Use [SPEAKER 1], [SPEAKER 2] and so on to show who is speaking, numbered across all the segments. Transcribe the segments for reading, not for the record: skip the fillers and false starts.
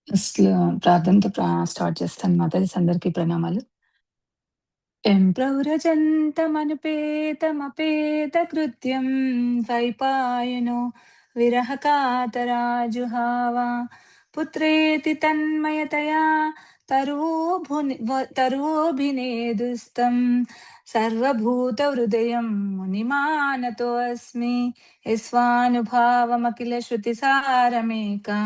[SPEAKER 1] అసలు ప్రార్థనతో స్టార్ట్ చేస్తాను. మాతాజీ అందరికీ ప్రణామాలు. ఎంప్రవ్రజంతమనుపేతమపేతకృత్యం ద్వైపాయనో విరహకాతరాజుహావ పుత్రేతి తన్మయతయా తరోభినేదుస్తం సర్వభూతహృదయం మునిమానతోऽస్మి యస్వానుభావమఖిల శృతిసారమేకా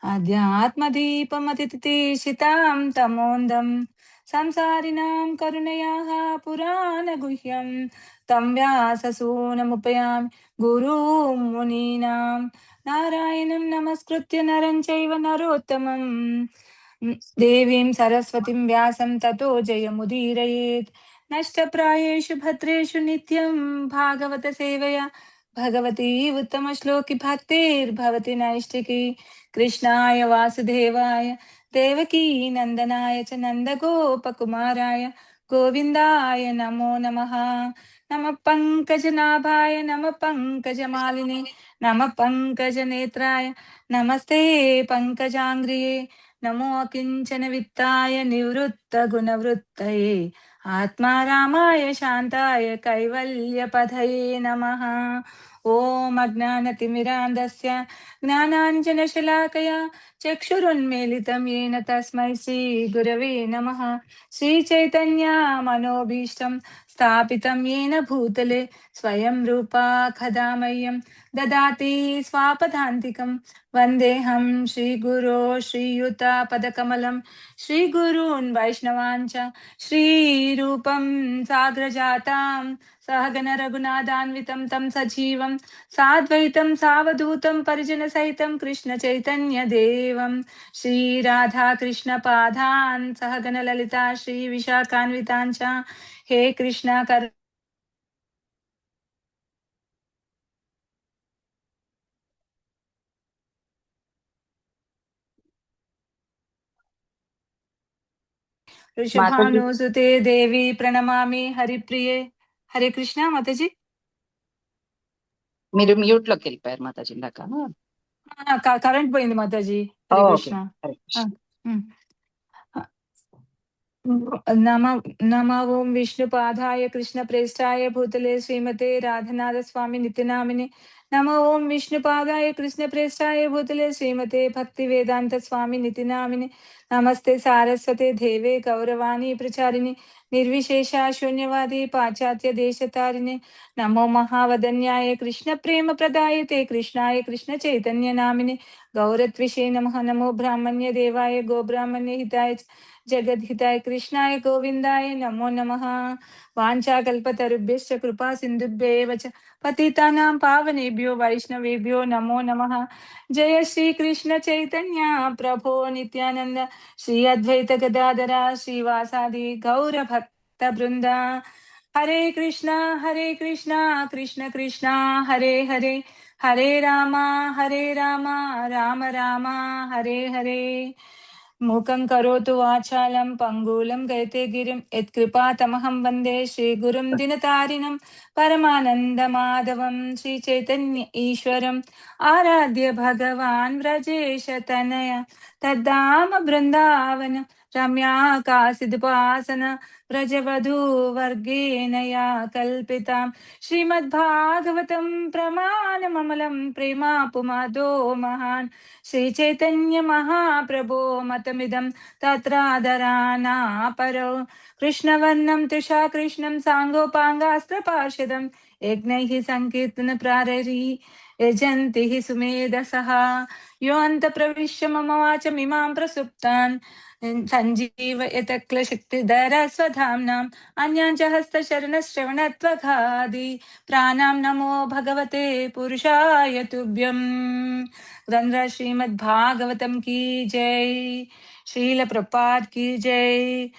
[SPEAKER 1] ఆధ్యాత్మదీపమతితిషితాం తమోందం సంసారిణాం కరుణయాః పురాణగుహ్యం తం వ్యాససూనముపయామి గురుం మునీనాం నారాయణం నమస్కృత్య నరం చైవ నరోత్తమం దేవీం సరస్వతిం వ్యాసం తతో జయముదీరయేత్ నష్టప్రాయేషు భద్రేషు నిత్యం భాగవత సేవయా భగవతి ఉత్తమ శ్లోకి భక్తిర్భవతి నైష్టికి కృష్ణాయ వాసుదేవాయ దేవకీ నందనాయ చ నందగోపకుమారాయ గోవిందాయ నమో నమః. నమః పంకజనాభాయ నమః పంకజమాలినే నమః పంకజనేత్రాయ నమస్తే పంకజాంగ్రియే నమో కించన విత్తాయ నివృత్త గుణవృత్తయే ఆత్మారామాయ శాంతాయ కైవల్యపథయే నమః. ఓం అజ్ఞానతిమిరాంధస్య జ్ఞానాంజనశలాకయా చక్షురున్మీలితం येन తస్మై శ్రీ గురవే నమః. శ్రీచైతన్య మనోభీష్టం స్థాపితం येन భూతలే స్వయం రూపా ఖదా మह्यं దదాతి స్వాపదాంతికం వందేహం శ్రీగురో శ్రీయుతపదకమలం శ్రీగురూన్ వైష్ణవాంచ శ్రీరూపం సాగ్రజాతాం సహగణ రఘునాథాన్వితం తం సజీవం సాద్వైతం సావధూతం పరిజన సహితం కృష్ణ చైతన్య దేవం శ్రీ రాధా కృష్ణ పాదాన్ సహగణ లలితా శ్రీ విశాఖాన్వితాంచ హే కృష్ణ కర్
[SPEAKER 2] మాతాజీ
[SPEAKER 1] వృషభానుసుతే దేవి ప్రణమామి హరిప్రియే. హరే కృష్ణ మాతాజీ.
[SPEAKER 2] మీరు మ్యూట్ లోకి వెళ్ళిపోయారు మాతాజీ ఇందాక.
[SPEAKER 1] కరెంట్ పోయింది మాతాజీ. హరే
[SPEAKER 2] ఓకే,
[SPEAKER 1] కృష్ణ.
[SPEAKER 2] హరే కృష్ణ.
[SPEAKER 1] నమ ఓం విష్ణుపాదాయ కృష్ణ ప్రేష్టాయ భూతలే శ్రీమతే రాధనాథ స్వామి నిత్యనామిని. నమ ఓం విష్ణుపాదాయ కృష్ణ ప్రేష్టాయ భూతలే శ్రీమతే భక్తి వేదాంత స్వామి నితినామిని. నమస్తే సారస్వతే దేవే గౌరవాణి ప్రచారిణి నిర్విశేష శూన్యవాది పాశ్చాత్య దేశతారిణి. నమో మహావదన్యాయ కృష్ణ ప్రేమ ప్రదాయతే కృష్ణాయ కృష్ణ చైతన్య నామిని గౌరత్విషే నమః. నమో బ్రాహ్మణ్య దేవాయ గోబ్రాహ్మణ్య హితాయ జగద్హితాయ కృష్ణాయ గోవిందాయ నమో నమః. వాంఛాకల్పతరుభ్యశ్చ కృపా సింధుభ్యేవ చ పతితానాం పావనేభ్యో వైష్ణవేభ్యో నమో నమః. జయ శ్రీ కృష్ణ చైతన్య ప్రభో నిత్యానంద శ్రీ అద్వైత గదాధర శ్రీవాసాది గౌర భక్త బృంద. హరే కృష్ణ కృష్ణ కృష్ణ హరే హరే హరే రామ రామ రామ హరే హరే. మూకం కరోతు వాచాలం పంగూలం గయతే గిరిం యత్కృపాతమహం వందే శ్రీగురుం దినతారిణం పరమానందమాధవం శ్రీ చైతన్య ఈశ్వరం ఆరాధ్య భగవాన్ వ్రజేశ తనయ తద్దామ బృందావన రమ్యా కాసిదుపాసన వ్రజవధూవర్గేణ యా కల్పితాం శ్రీమద్భాగవతం ప్రమాణమమలం ప్రేమాపుమాదో మహాన్ శ్రీ చైతన్య మహాప్రభో మతమిదం తత్రాదరానా పరో కృష్ణవర్ణం త్రిషా కృష్ణం సాంగోపాంగాస్త్రపార్షదం యజ్ఞైః సంకీర్తన ప్రారరీ యజంతి సుమేధసః యోऽంత ప్రవిశ్య మమ వాచమిమాం ప్రసుప్తాన్ సంజీవయత క్లశక్తిధర స్వధామ్నాం అన్యాం చ హస్తచరణశ్రవణత్వఘాది ప్రాణాం నమో భగవతే పురుషాయ తుభ్యం. గ్రంథ శ్రీమద్ భాగవతం की जय. श्रील प्रपात की जय.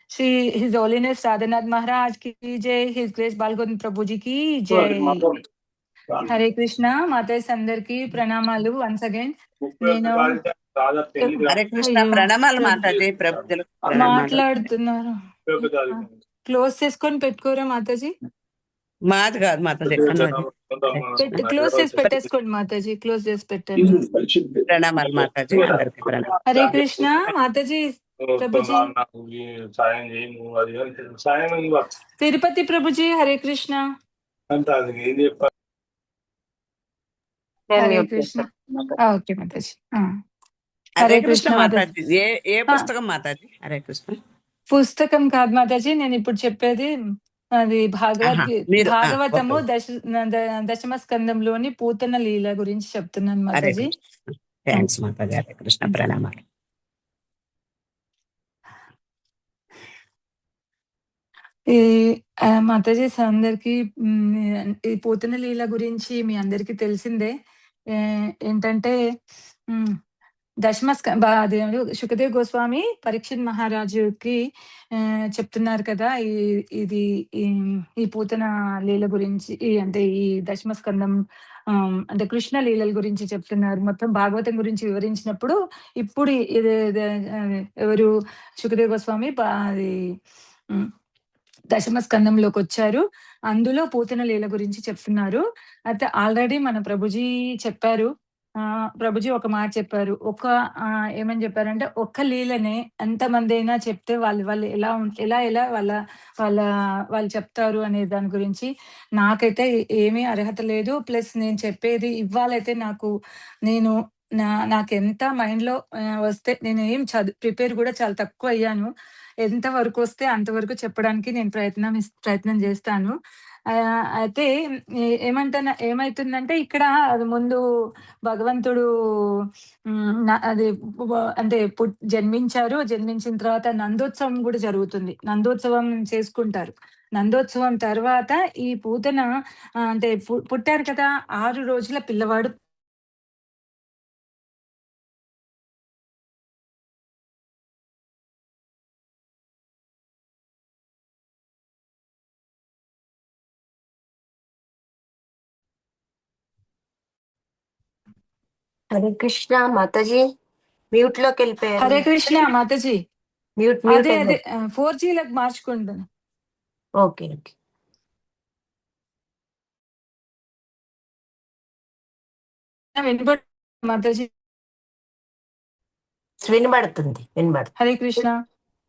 [SPEAKER 1] श्री हिज होलीनेस राधानाथ महाराज की जय. हिज ग्रेस बालगोविंद प्रभु जी की जय. హరే కృష్ణ మాతాజీ అందరికి ప్రణామాలు. వన్స్ అగైన్ నేను
[SPEAKER 2] హరే కృష్ణ ప్రణామాలు మాతాజీ. ప్రభుత్వం
[SPEAKER 1] మాట్లాడుతున్నారు. క్లోజ్ చేసుకొని పెట్టుకోరా మాతాజీ.
[SPEAKER 2] మాది కాదు మాతాజీ.
[SPEAKER 1] క్లోజ్ చేసి పెట్టేసుకోండి మాతాజీ, క్లోజ్ చేసి పెట్టండి.
[SPEAKER 2] ప్రణామాలు మాతాజీ, అందరికీ ప్రణామాలు.
[SPEAKER 1] హరే కృష్ణ మాతాజీ. ప్రభుజీ తిరుపతి ప్రభుజీ, హరే కృష్ణ. హరే కృష్ణ. ఓకే మాతాజీ.
[SPEAKER 2] హరే కృష్ణ మాతాజీ. ఏ పుస్తకం మాతాజీ? హరే కృష్ణ.
[SPEAKER 1] పుస్తకం కాదు మాతాజీ, నేను ఇప్పుడు చెప్పేది అది భాగవతము దశమ స్కందంలోని పూతన లీల గురించి చెప్తున్నాను మాతాజీ.
[SPEAKER 2] థాంక్స్ మాతాజీ. హరే కృష్ణ, ప్రణామాలు.
[SPEAKER 1] ఈ మాతాజీ అందరికి ఈ పూతన లీల గురించి మీ అందరికి తెలిసిందే. ఏంటంటే శుకదేవ్ గోస్వామి పరీక్షిత్ మహారాజుకి చెప్తున్నారు కదా, ఈ పూతన లీల గురించి, అంటే ఈ దశమ స్కందం అంటే కృష్ణ లీలల గురించి చెప్తున్నారు. మొత్తం భాగవతం గురించి వివరించినప్పుడు ఇప్పుడు ఎవరు శుకదేవ్ గోస్వామి అది దశమ స్కందంలోకి వచ్చారు. అందులో పూతన లీల గురించి చెప్తున్నారు. అయితే ఆల్రెడీ మన ప్రభుజీ చెప్పారు. ప్రభుజీ ఒక మాట చెప్పారు. ఏమని చెప్పారంటే, ఒక్క లీలనే ఎంతమంది అయినా చెప్తే వాళ్ళు ఎలా వాళ్ళు చెప్తారు అనే దాని గురించి నాకైతే ఏమీ అర్హత లేదు. ప్లస్ నేను చెప్పేది ఇవ్వాలైతే నాకెంత మైండ్ లో వస్తే, నేను ఏం ప్రిపేర్ కూడా చాలా తక్కువ అయ్యాను. ఎంత వరకు వస్తే అంతవరకు చెప్పడానికి నేను ప్రయత్నం చేస్తాను. అయితే ఏమైతుందంటే, ఇక్కడ అది ముందు భగవంతుడు అది అంటే జన్మించారు. జన్మించిన తర్వాత నందోత్సవం కూడా జరుగుతుంది. నందోత్సవం చేసుకుంటారు. నందోత్సవం తర్వాత ఈ పూతన అంటే పుట్టారు కదా, 6 రోజుల పిల్లవాడు
[SPEAKER 3] హరే కృష్ణ మాతాజీ, మ్యూట్ లోకి వెళ్ళిపోయారు.
[SPEAKER 1] హరే కృష్ణ మాతాజీ. అదే 4G లకు మార్చుకుంటాను.
[SPEAKER 3] Okay okay.
[SPEAKER 1] మాతాజీ
[SPEAKER 3] వినబడుతుంది.
[SPEAKER 1] హరే కృష్ణ.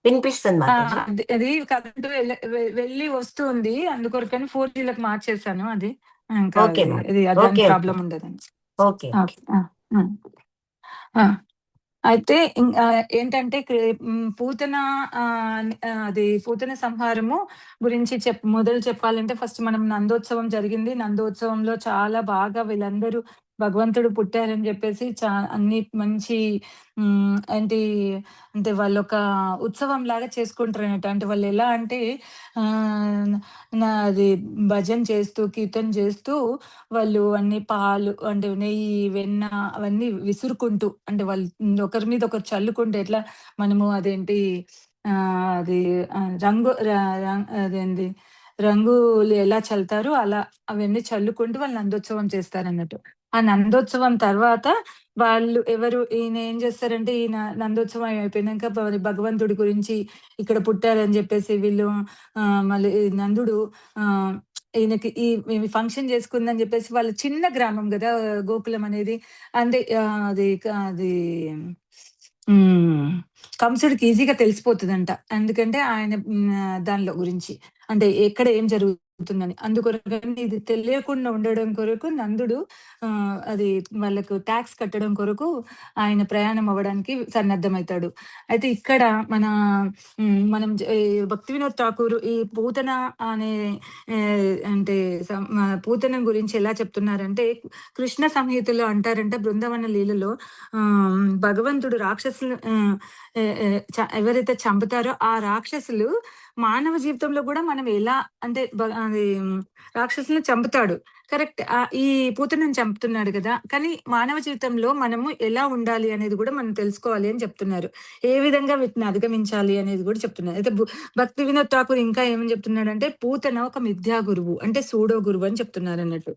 [SPEAKER 3] వినిపిస్తుంది మాతాజీ.
[SPEAKER 1] అది కరెంట్ వెళ్ళి వస్తుంది, అందుకొరకని 4G లకు మార్చేసాను. అది ప్రాబ్లం ఉండదండి.
[SPEAKER 3] ఓకే.
[SPEAKER 1] అయితే ఏంటంటే పూతన అది పూతన సంహారము గురించి మొదలు చెప్పాలంటే, ఫస్ట్ మనం నందోత్సవం జరిగింది. నందోత్సవంలో చాలా బాగా వీళ్ళందరూ భగవంతుడు పుట్టారని చెప్పేసి అన్ని మంచి ఏంటి అంటే వాళ్ళు ఒక ఉత్సవం లాగా చేసుకుంటారు అన్నట్టు. అంటే వాళ్ళు ఎలా అంటే అది భజన చేస్తూ కీర్తన చేస్తూ వాళ్ళు అన్ని పాలు అంటే నెయ్యి వెన్న అవన్నీ విసురుకుంటూ, అంటే వాళ్ళు ఒకరి మీద ఒకరు చల్లుకుంటూ, ఎట్లా మనము అదేంటి అది అదేంటి రంగులు ఎలా చల్లుతారు అలా అవన్నీ చల్లుకుంటూ వాళ్ళు నందోత్సవం చేస్తారన్నట్టు. ఆ నందోత్సవం తర్వాత వాళ్ళు ఈయన ఏం చేస్తారంటే, ఈయన నందోత్సవం అయిపోయినాక భగవంతుడి గురించి ఇక్కడ పుట్టారని చెప్పేసి వీళ్ళు మళ్ళీ నందుడు ఈయనకి ఈ ఫంక్షన్ చేసుకుందని చెప్పేసి, వాళ్ళ చిన్న గ్రామం కదా గోకులం అనేది. అంటే అది కంసుడికి ఈజీగా తెలిసిపోతుందంట. ఎందుకంటే ఆయన దానిలో గురించి అంటే ఎక్కడ ఏం జరుగుతుందని. అందుకొరకని ఇది తెలియకుండా ఉండడం కొరకు నందుడు అది వాళ్ళకు ట్యాక్స్ కట్టడం కొరకు ఆయన ప్రయాణం అవ్వడానికి సన్నద్ధమవుతాడు. అయితే ఇక్కడ మనం భక్తి వినోద్ ఠాకూర్ ఈ పూతన అనే అంటే పూతన గురించి ఎలా చెప్తున్నారంటే, కృష్ణ సంహితలో అంటారంటే, బృందావన లీలలో భగవంతుడు రాక్షసులు ఎవరైతే చంపుతారో ఆ రాక్షసులు మానవ జీవితంలో కూడా మనం ఎలా అంటే అది రాక్షసులను చంపుతాడు, కరెక్ట్. ఈ పూతనని చంపుతున్నాడు కదా, కానీ మానవ జీవితంలో మనము ఎలా ఉండాలి అనేది కూడా మనం తెలుసుకోవాలి అని చెప్తున్నారు. ఏ విధంగా వీటిని అధిగమించాలి అనేది కూడా చెప్తున్నారు. అయితే భక్తి వినోద్ ఠాకూర్ ఇంకా ఏమని చెప్తున్నాడంటే, పూతన ఒక మిథ్యా గురువు అంటే సూడో గురువు అని చెప్తున్నారు అన్నట్టు.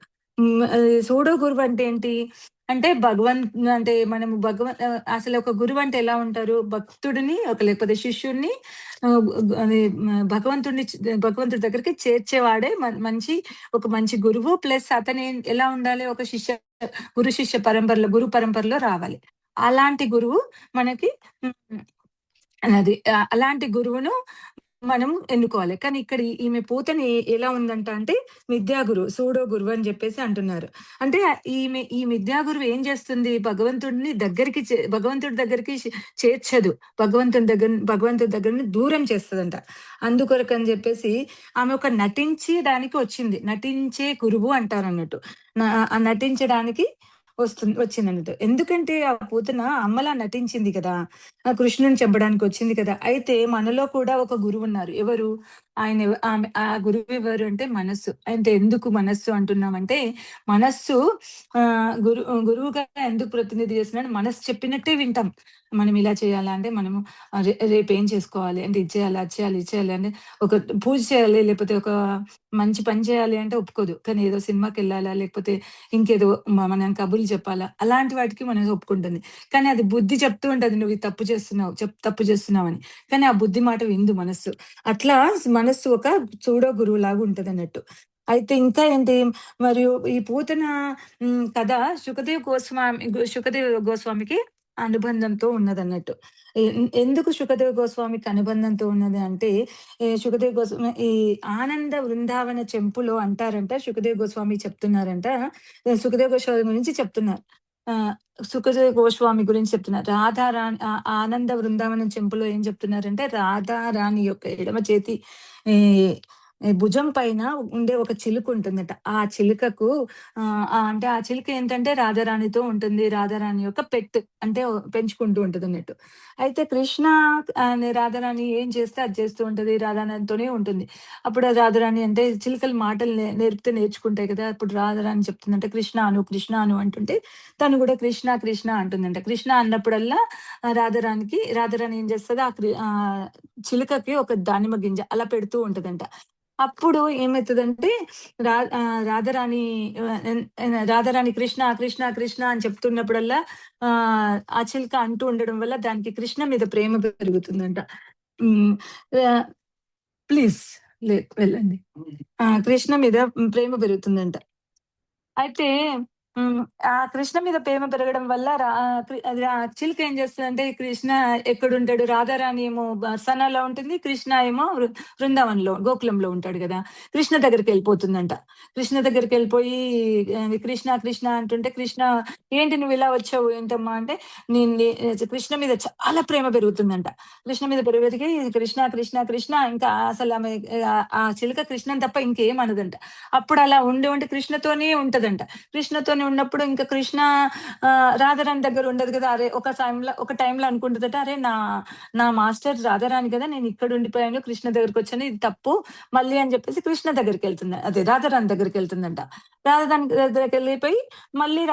[SPEAKER 1] సూడో గురువు అంటే ఏంటి అంటే అంటే మనము అసలు ఒక గురువు అంటే ఎలా ఉంటారు? భక్తుడిని లేకపోతే శిష్యుడిని అది భగవంతుడి దగ్గరికి చేర్చేవాడే ఒక మంచి గురువు. ప్లస్ అతను ఎలా ఉండాలి? గురు పరంపరలో రావాలి. అలాంటి గురువు మనకి హ్మ్. అలాంటి గురువును మనం ఎన్నుకోవాలి. కానీ ఇక్కడ ఈమె పూతని ఎలా ఉందంట అంటే మిథ్యా గురువు, సూడో గురువు అని జెప్పేసి అంటున్నారు. అంటే ఈ మిథ్యా గురువు ఏం జేస్తుంది? భగవంతుడి దగ్గరికి చేర్చదు. భగవంతుడి దగ్గరని దూరం చేస్తదంట. అందుకొరకని జెప్పేసి ఆమె ఒక నటించడానికి వచ్చింది. నటించే గురువు అంటారన్నట్టు. నటించడానికి వచ్చిందన్నట్టు. ఎందుకంటే ఆ పూతన అమ్మలా నటించింది కదా! కృష్ణుడిని చంపడానికి వచ్చింది కదా! అయితే మనలో కూడా ఒక గురువున్నారు. ఎవరు? ఆ గురువు ఎవరు అంటే మనస్సు. అంటే ఎందుకు మనస్సు అంటున్నామంటే, మనస్సు గురువుగా ఎందుకు ప్రతినిధి చేస్తున్నాడు? మనస్సు చెప్పినట్టే వింటాం. మనం ఇలా చేయాలా అంటే మనము రేపేం చేసుకోవాలి అంటే ఇది చేయాలి, అది చేయాలి, ఇది చేయాలి అని ఒక పూజ చేయాలి, లేకపోతే ఒక మంచి పని చేయాలి అంటే ఒప్పుకోదు. కానీ ఏదో సినిమాకెళ్ళాలా, లేకపోతే ఇంకేదో మనం కబుర్లు చెప్పాలా, అలాంటి వాటికి మనసు ఒప్పుకుంటుంది. కానీ అది బుద్ధి చెప్తూ ఉంటది. నువ్వు ఇది తప్పు చేస్తున్నావు, తప్పు చేస్తున్నావని. కానీ ఆ బుద్ధి మాట వినదు మనస్సు. అట్లా మనస్సు ఒక సూడో గురువులాగా ఉంటదన్నట్టు. అయితే ఇంకా ఏంటి మరియు ఈ పూతన కథ శుకదేవ్ గోస్వామికి అనుబంధంతో ఉన్నదన్నట్టు. ఎందుకు శుకదేవ్ గోస్వామికి అనుబంధంతో ఉన్నది అంటే, శుకదేవ్ గోస్వామి ఈ ఆనంద వృందావన చెంపులో అంటారంట, శుకదేవ్ గోస్వామి చెప్తున్నారంట. సుఖదేవ్ గోస్వామి గురించి చెప్తున్నారు. ఆహ్, సుఖదేవ్ గోస్వామి గురించి చెప్తున్నారు. ఆనంద బృందావనం చెంపులో ఏం చెప్తున్నారంటే, రాధారాణి యొక్క ఎడమ చేతి ఈ ఈ భుజం పైన ఉండే ఒక చిలుక ఉంటుందట. ఆ చిలుకకు అంటే ఆ చిలుక ఏంటంటే రాధారాణితో ఉంటుంది. రాధారాణి యొక్క పెట్ అంటే పెంచుకుంటూ ఉంటదన్నట్టు. అయితే కృష్ణ అనే రాధారాణి ఏం చేస్తే అది చేస్తూ ఉంటది. రాధారాణితోనే ఉంటుంది. అప్పుడు ఆ రాధారాణి అంటే చిలుకలు మాటలు నేర్పితే నేర్చుకుంటాయి కదా! అప్పుడు రాధారాణి చెప్తుందంటే, కృష్ణ అను అంటుంటే తను కూడా కృష్ణ, కృష్ణ అంటుందంట. కృష్ణ అన్నప్పుడల్లా రాధారాణి ఏం చేస్తది చిలుకకి ఒక దానిమ్మ గింజ అలా పెడుతూ ఉంటదంట. అప్పుడు ఏమైతదంటే రాధారాణి రాధారాణి కృష్ణ, కృష్ణ, కృష్ణ అని చెప్తున్నప్పుడల్లా ఆ చిలుక అంటూ ఉండడం వల్ల దానికి కృష్ణ మీద ప్రేమ పెరుగుతుందంట. హ్మ్. ఆహ్, ప్లీజ్ లేదు వెళ్ళండి. కృష్ణ మీద ప్రేమ పెరుగుతుందంట. అయితే హ్మ్. ఆ కృష్ణ మీద ప్రేమ పెరగడం వల్ల అది చిలుక ఏం చేస్తదంటే, కృష్ణ ఎక్కడుంటాడు, రాధారాణి ఏమో బర్సానాలో ఉంటుంది. కృష్ణ ఏమో బృందావనంలో, గోకులంలో ఉంటాడు గదా! కృష్ణ దగ్గరికెళ్ళిపోతుందంట. కృష్ణ దగ్గరికెళ్ళిపోయి కృష్ణ, కృష్ణ అంటుంటే, కృష్ణ ఏంటి నువ్విలా వచ్చావు ఏంటమ్మా అంటే, నేను కృష్ణ మీద చాలా ప్రేమ పెరుగుతుందంట. కృష్ణ మీద పెరిగి కృష్ణ, కృష్ణ, కృష్ణ ఇంకా అసలామె ఆ చిలుక కృష్ణని తప్ప ఇంకేం అనదంట. అప్పుడలా ఉండి కృష్ణతోనే ఉంటదంట. కృష్ణతోనే ఉన్నప్పుడు ఇంకా కృష్ణ రాధారాణి దగ్గర ఉండదు కదా! అరే ఒక టైంలో అనుకుంటదట, అరే నా మాస్టర్ రాధారాణి కదా! నేను ఇక్కడ ఉండిపోయాను. కృష్ణ దగ్గరికొచ్చాను. ఇది తప్పు. మళ్ళీ అని చెప్పేసి కృష్ణ దగ్గరికెళ్తుంది. అదే రాధారాణి దగ్గరికెళ్తుందంట. రాధారాణి దగ్గరికెళ్ళిపోయి మళ్ళీ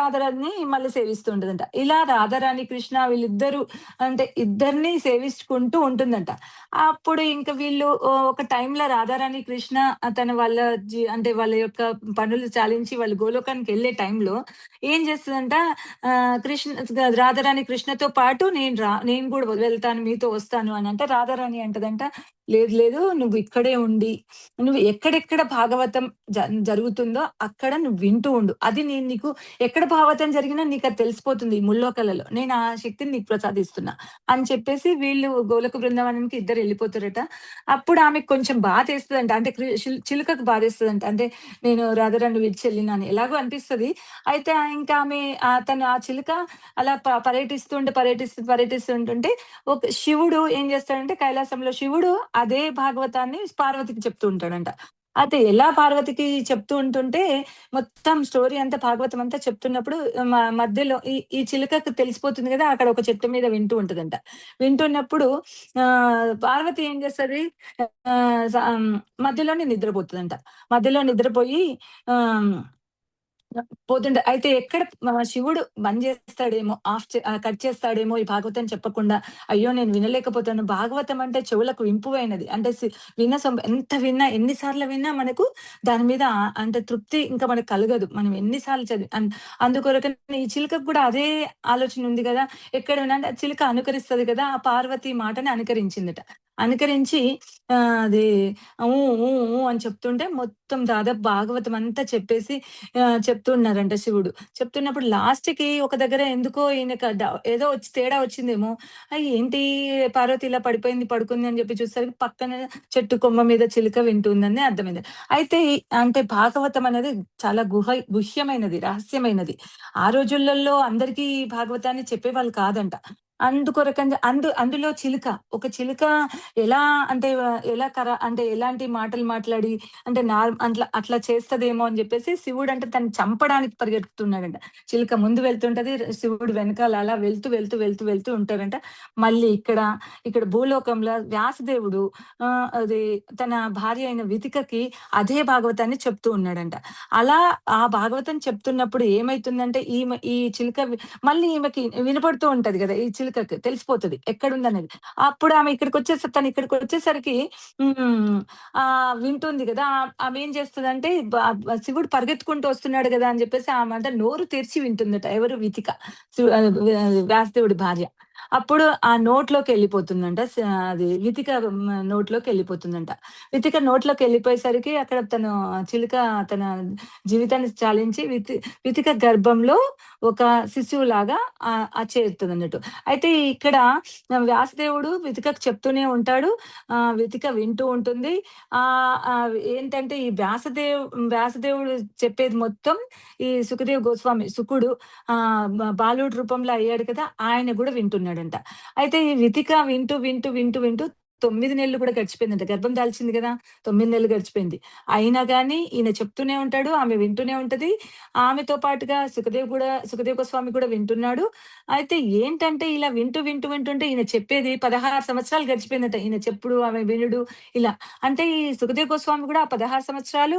[SPEAKER 1] సేవిస్తూ ఉంటదంట. ఇలా రాధారాణి, కృష్ణ వీళ్ళిద్దరూ అంటే ఇద్దరిని సేవించుకుంటూ ఉంటుందంట. అప్పుడు ఇంక వీళ్ళు ఒక టైంలో రాధారాణి, కృష్ణ తన వాళ్ళ అంటే వాళ్ళ యొక్క పనులు చాలించి వాళ్ళు గోలోకానికెళ్ళే టైంలో ఏం చేస్తదంట రాధారాణి కృష్ణతో పాటు నేను గూడా వెళ్తాను మీతో వస్తాను అనంటే, రాధారాణి అంటదంట, లేదు లేదు నువ్వు ఇక్కడే ఉండి, నువ్వు ఎక్కడెక్కడ భాగవతం జరుగుతుందో అక్కడ నువ్వు వింటూ ఉండు. అది నేను నీకు ఎక్కడ భాగవతం జరిగినా నీకది తెలిసిపోతుంది ఈ ముల్లోకాలలో. నేను ఆ శక్తిని నీకు ప్రసాదిస్తున్నా అని చెప్పేసి వీళ్ళు గోలోక బృందావనంకి ఇద్దరెళ్ళిపోతారట. అప్పుడు ఆమెకు కొంచెం బాధేస్తదంట. అంటే చిలుకకు బాధేస్తదంట. అంటే నేను రాధారాణిని విడిచెళ్ళినాను ఎలాగో అనిపిస్తది. అయితే ఇంకా తను ఆ చిలుక అలా పర్యటిస్తుంటుంటే శివుడు ఏం చేస్తాడంటే కైలాసంలో శివుడు అదే భాగవతాన్ని పార్వతికి చెప్తూ ఉంటాడంట. అయితే ఎలా పార్వతికి చెప్తూ ఉంటుంటే మొత్తం స్టోరీ అంతా భాగవతం అంతా చెప్తున్నప్పుడు మధ్యలో ఈ చిలుకకు తెలిసిపోతుంది గదా! అక్కడ ఒక చెట్టు మీద వింటూ ఉంటదంట. వింటున్నప్పుడు పార్వతి ఏం చేస్తది మధ్యలోనే నిద్రపోతదంట. మధ్యలో నిద్రపోయి ఆహ్ పోతుండే. అయితే ఎక్కడ శివుడు బంద్ చేస్తాడేమో, కట్ చేస్తాడేమో ఈ భాగవతం చెప్పకుండా, అయ్యో! నేను వినలేకపోతాను. భాగవతం అంటే చెవులకు ఇంపువైనది. అంటే ఎంత విన్నా, ఎన్ని సార్లు విన్నా మనకు దాని మీద అంటే తృప్తి ఇంకా మనకు కలగదు. మనం ఎన్ని సార్లు అందుకొరకనే ఈ చిలుకకు కూడా అదే ఆలోచన ఉంది గదా! ఎక్కడ విన్నా అంటే చిలుక అనుకరిస్తది కదా! ఆ పార్వతి మాటని అనుకరించిందట. అనుకరించి అది ఊ, ఊ, ఊ అని చెప్తుంటే మొత్తం దాదాపు భాగవతం అంతా చెప్పేసి చెప్తూ ఉన్నారంట శివుడు. చెప్తున్నప్పుడు లాస్ట్‌కి ఒక దగ్గర ఎందుకో ఈయనకు ఏదో వచ్చి తేడా వచ్చిందేమో. ఏంటి పార్వతి ఇలా పడిపోయింది, పడుకుంది అని చెప్పి చూసేసరికి పక్కన చెట్టు కొమ్మ మీద చిలుక వింటుందని అర్థమైంది. అయితే అంటే భాగవతం అనేది చాలా గుహ్యమైనది, రహస్యమైనది. ఆ రోజులలో అందరికీ భాగవతాన్ని చెప్పేవాళ్ళు కాదంట. అందుకొరకని అందులో చిలుక, ఒక చిలుక ఎలా అంటే ఎలా అంటే ఎలాంటి మాటలు మాట్లాడి అంటే అట్లా చేస్తదేమో అని జెప్పేసి శివుడంటే తనని చంపడానికి పరిగెత్తుతున్నాడంట. చిలుక ముందు వెళ్తుంటది. శివుడు వెనకాల అలా వెళ్తూ ఉంటారంట. మళ్ళీ ఇక్కడ భూలోకంలో వ్యాసదేవుడు అది తన భార్య అయిన వితికకి అదే భాగవతాన్ని చెప్తూ ఉన్నాడంట. అలా ఆ భాగవతం చెప్తున్నప్పుడు ఏమైతుందంటే ఈ చిలుక మళ్ళీ ఈమెకి వినపడుతూ ఉంటది గదా! ఈ చిలుకకి తెలిసిపోతది ఎక్కడుందనేది. అప్పుడు తను ఇక్కడికొచ్చేసరికి హ్మ్. వింటుంది గదా! ఆమేం చేస్తదంటే శివుడు పరిగెత్తుకుంటూ వస్తున్నాడు గదా! అని జెప్పేసి ఆమె అంటే నోరు తెరిచి వింటుందట. ఎవరు వితిక. వ్యాసదేవుడి భార్య. అప్పుడు ఆ నోట్లోకెళ్ళిపోతుందంట. అది వితిక నోట్లోకెళ్ళిపోతుందంట. వితిక నోట్లోకెళ్ళిపోయేసరికి అక్కడ చిలుక తన జీవితాన్ని చాలించి వితిక గర్భంలో ఒక శిశువులాగా చేరుతదన్నట్టు. అయితే ఇక్కడ వ్యాసదేవుడు వితికకు చెప్తూనే ఉంటాడు. వితిక వింటూ ఉంటుంది. ఏంటంటే ఈ వ్యాసదేవుడు చెప్పేది మొత్తం ఈ సుఖదేవ్ గోస్వామి సుకుడు బాలుడు రూపంలో అయ్యాడు కదా! ఆయన గూడా వింటున్నాడంట. అయితే ఈ వితిక వింటూ 9 నెలలు కూడా గడిచిపోయిందంట. గర్భం దాల్చింది గదా! 9 నెలలు గడిచిపోయింది. అయినా గాని ఈయన చెప్తూనే ఉంటాడు. ఆమె వింటూనే ఉంటది. ఆమెతో పాటుగా సుఖదేవ్ గోస్వామి కూడా వింటున్నాడు. అయితే ఏంటంటే ఇలా వింటుంటే ఈయన చెప్పేది 16 సంవత్సరాలు గడిచిపోయిందట. ఈయన చెప్పుడు, ఆమె వినుడు ఇలా. అంటే ఈ సుఖదేవ్ గోస్వామి కూడా ఆ 16 సంవత్సరాలు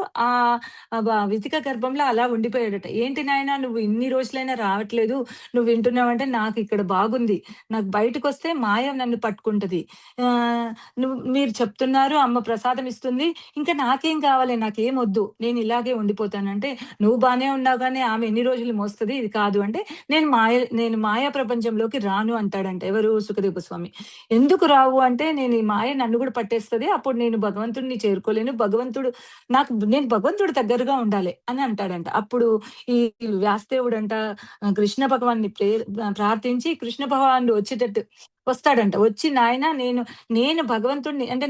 [SPEAKER 1] వితిక గర్భంలో అలా ఉండిపోయాడట. "ఏంటి నాయనా నువ్వు ఇన్ని రోజులైనా రావట్లేదు. నువ్వు వింటున్నావంటే నాకిక్కడ బాగుంది. నాకు బయటకొస్తే మాయ నన్ను పట్టుకుంటది. మీరు చెప్తున్నారు అమ్మ ప్రసాదం ఇస్తుంది. ఇంకా నాకేం కావాలి? నాకేమొద్దు. నేను ఇలాగే ఉండిపోతానంటే, "నువ్వు బానే ఉన్నావు గానీ ఆమె ఎన్ని రోజులు మోస్తది? ఇది కాదు" అంటే నేను మాయా ప్రపంచంలోకి రాను అంటాడంట. ఎవరు? సుఖదేవ్ గోస్వామి. ఎందుకు రావు అంటే, నేను ఈ మాయ నన్ను గూడా పట్టేస్తది. అప్పుడు నేను భగవంతుడిని చేరుకోలేను. నేను భగవంతుడి దగ్గరగా ఉండాలి అని అంటాడంట. అప్పుడు ఈ వ్యాసదేవుడంట కృష్ణ భగవాన్ని ప్రార్థించి కృష్ణ భగవానుడు వస్తాడంట. వచ్చి నాయనా నేను భగవంతుడిని అంటే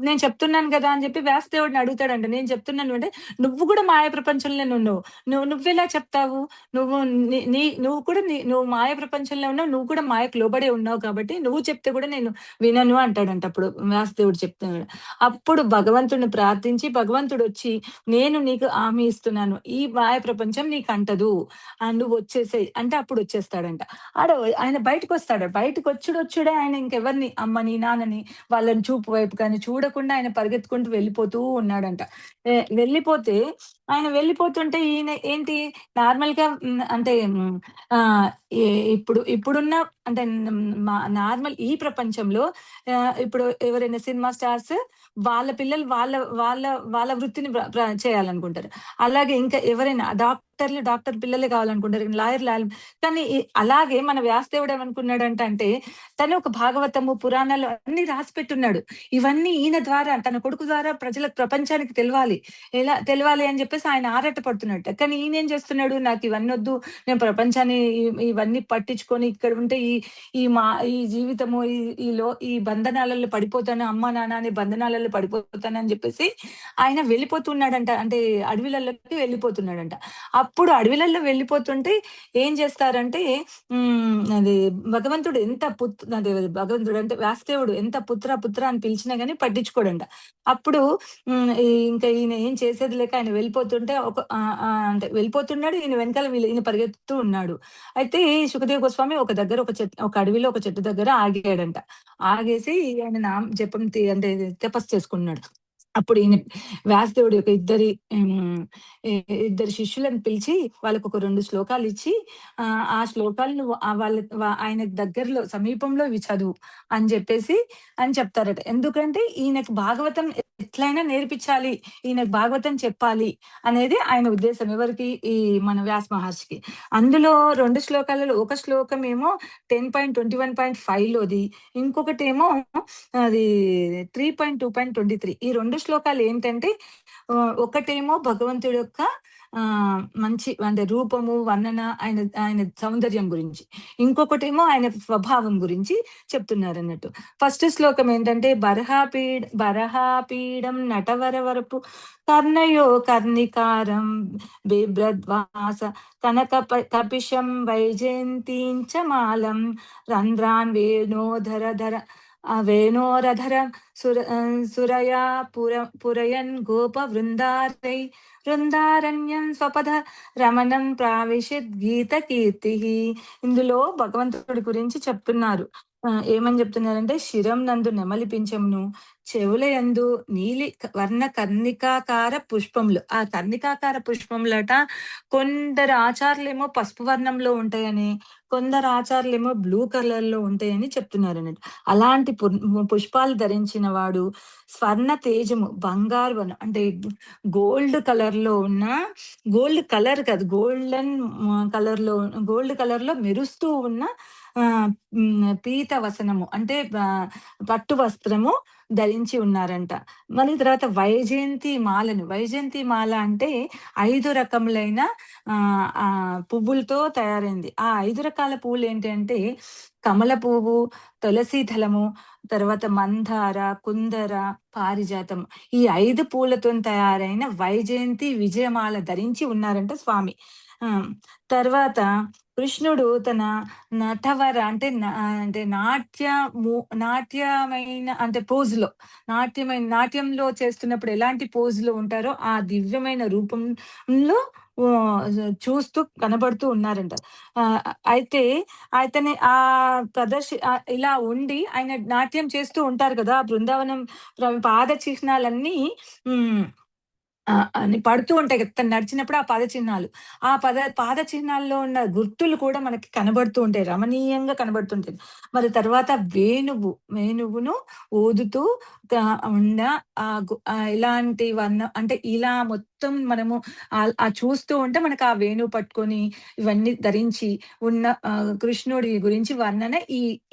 [SPEAKER 1] నేను చెప్తున్నాను గదా! అని చెప్పి వ్యాసదేవుడిని అడుగుతాడంట. నేను చెప్తున్నాను అంటే, "నువ్వు గూడా మాయ ప్రపంచంలోనే ఉన్నావు. నువ్వెలా చెప్తావు? నువ్వు నీ నీ నువ్వు కూడా నువ్వు మాయ ప్రపంచంలో ఉన్నావు. నువ్వు కూడా మాయకు లోబడే ఉన్నావు కాబట్టి నువ్వు చెప్తే కూడా నేను వినను" అంటాడంట అప్పుడు వ్యాసదేవుడు చెప్తున్నాడు. అప్పుడు భగవంతుడిని ప్రార్థించి భగవంతుడొచ్చి, "నేను నీకు హామీ ఇస్తున్నాను. ఈ మాయ ప్రపంచం నీకంటదు. నువ్వొచ్చేసేయి" అంటే అప్పుడు వచ్చేస్తాడంట. ఆయన బయటకొస్తాడు. బయటకొచ్చుడొచ్చుడే ఆయన ఇంకెవరిని అమ్మని, నాన్నని వాళ్ళని చూపు వైపు కానీ చూడకుండా ఆయన పరిగెత్తుకుంటూ వెళ్ళిపోతూ ఉన్నాడంట. వెళ్ళిపోతే ఆయన వెళ్ళిపోతుంటే ఈయన ఏంటి నార్మల్‌గా అంటే ఆహ్, ఎ ఇప్పుడున్న అంటే నార్మల్ ఈ ప్రపంచంలో ఇప్పుడు ఎవరైనా సినిమా స్టార్స్ వాళ్ళ పిల్లలు వాళ్ళ వాళ్ళ వాళ్ళ వృత్తిని చేయాలనుకుంటారు. అలాగే ఇంకా ఎవరైనా డాక్టర్ పిల్లలే కావాలనుకుంటారు. లాయర్‌లు కానీ అలాగే మన వ్యాసదేవుడు ఏమనుకున్నాడంటే తను ఒక భాగవతము, పురాణాలు అన్నీ రాసిపెట్టున్నాడు. ఇవన్నీ ఈయన ద్వారా తన కొడుకు ద్వారా ప్రపంచానికి తెలవాలి అని చెప్పేసి ఆయన ఆరాటపడుతున్నట్ట. కానీ ఈయనేం చేస్తున్నాడు? నాకు ఇవన్నొద్దు. నేను ప్రపంచాన్ని ఇవన్నీ పట్టించుకొని ఇక్కడ ఉంటే ఈ జీవితము ఈ బంధనాలలో పడిపోతాను. అమ్మ, నాన్న అనే బంధనాలలో పడిపోతానని చెప్పేసి ఆయన వెళ్ళిపోతున్నాడంట. అంటే అడవిలలోకి వెళ్ళిపోతున్నాడంట. అప్పుడు అడవిలలో వెళ్ళిపోతుంటే ఏం చేస్తారంటే అది భగవంతుడు ఎంత అదే భగవంతుడు అంటే వ్యాసదేవుడు ఎంత పుత్ర అని పిలిచినా గాని పట్టించుకోడంట. అప్పుడు ఇంకా ఈయన ఏం చేసేది లేక ఆయన వెళ్ళిపోతుంటే అంటే వెళ్ళిపోతున్నాడు. ఈయన వెనకాల ఈయన పరిగెత్తుతూ ఉన్నాడు. అయితే సుఖదేవ్ గోస్వామి ఒక అడవిలో ఒక చెట్టు దగ్గర ఆగాడంట. ఆగేసి ఆయన జపం అంటే తపస్సు చేసుకున్నాడు. అప్పుడు ఈయన వ్యాసదేవుడు యొక్క ఇద్దరు శిష్యులను పిలిచి వాళ్ళకొక 2 శ్లోకాలిచ్చి ఆ శ్లోకాలను ఆయన దగ్గరలో సమీపంలో ఇవి చదువు అని జెప్పేసి అని చెప్తారట. ఎందుకంటే ఈయనకు భాగవతం ఎట్లైనా నేర్పించాలి, ఈయనకు భాగవతం చెప్పాలి అనేది ఆయన ఉద్దేశం. ఎవరికి? ఈ మన వ్యాస మహర్షికి. అందులో 2 శ్లోకాలలో ఒక శ్లోకమేమో 10.21.5లోది. ఇంకొకటేమో అది 3.2.23. ఈ 2 శ్లోకాలు ఏంటంటే ఒకటేమో భగవంతుడి యొక్క మంచి అంటే రూపము, వర్ణన, ఆయన ఆయన సౌందర్యం గురించి. ఇంకొకటేమో ఆయన స్వభావం గురించి చెప్తున్నారన్నట్టు. ఫస్ట్ శ్లోకం ఏంటంటే బరహాపీడం నటవరవరపు కర్ణయో కర్ణికారం బిభ్రద్వాస కపిశం వైజయంతీంచ మాలం రంధ్రాన్ వేణోరధర సురయా పురయన్ గోప వృందారణ్యం స్వపద రమణం ప్రావిశత్ గీత కీర్తి. ఇందులో భగవంతుడి గురించి చెప్తున్నారు. ఏమని చెప్తున్నారంటే, శిరం నందు నెమలి పింఛమును, చెవుల యందు నీలి వర్ణ కర్ణికాకార పుష్పములు. ఆ కర్ణికాకార పుష్పములట కొందరు ఆచార్యులేమో పసుపు వర్ణంలో ఉంటాయని, కొందరు ఆచార్యులేమో బ్లూ కలర్ లో ఉంటాయని చెప్తున్నారు అన్నట్టు. అలాంటి పుష్పాలు ధరించిన వాడు స్వర్ణ తేజము, బంగారు వర్ణం అంటే గోల్డ్ కలర్ లో ఉన్న, గోల్డ్ కలర్ కాదు, గోల్డ్ కలర్ లో మెరుస్తూ ఉన్న పీత వసనము అంటే పట్టు వస్త్రము ధరించి ఉన్నారంట. మళ్ళీ తర్వాత వైజయంతి మాల అంటే 5 రకములైన పువ్వులతో తయారైంది. ఆ 5 రకాల పువ్వులు ఏంటంటే కమల పువ్వు, తులసి దళము, తర్వాత మందార, కుందర, పారిజాతం. ఈ 5 పూలతో తయారైన వైజయంతి విజయమాల ధరించి ఉన్నారంట స్వామి. తర్వాత కృష్ణుడు తన నటవర అంటే నాట్యమైన అంటే పోజులో, నాట్యంలో చేస్తున్నప్పుడు ఎలాంటి పోజులో ఉంటారో ఆ దివ్యమైన రూపంలో చూస్తూ కనబడుతూ ఉన్నారంట. అయితే అతని ఇలా ఉండి ఆయన నాట్యం చేస్తూ ఉంటారు కదా, బృందావనం పాద చిహ్నాలన్నీ అని పడుతూ ఉంటాయి కదా, తను నడిచినప్పుడు ఆ పాద చిహ్నాలు. ఆ పాద చిహ్నాల్లో ఉన్న గుర్తులు కూడా మనకి కనబడుతూ ఉంటాయి, రమణీయంగా కనబడుతుంటాయి. మరి తర్వాత వేణువును ఊదుతూ ఉన్న ఇలాంటి అంటే ఇలా మొత్తం మనము చూస్తూ ఉంటే మనకు ఆ వేణువు పట్టుకొని ఇవన్నీ ధరించి ఉన్న కృష్ణుడి గురించి వర్ణన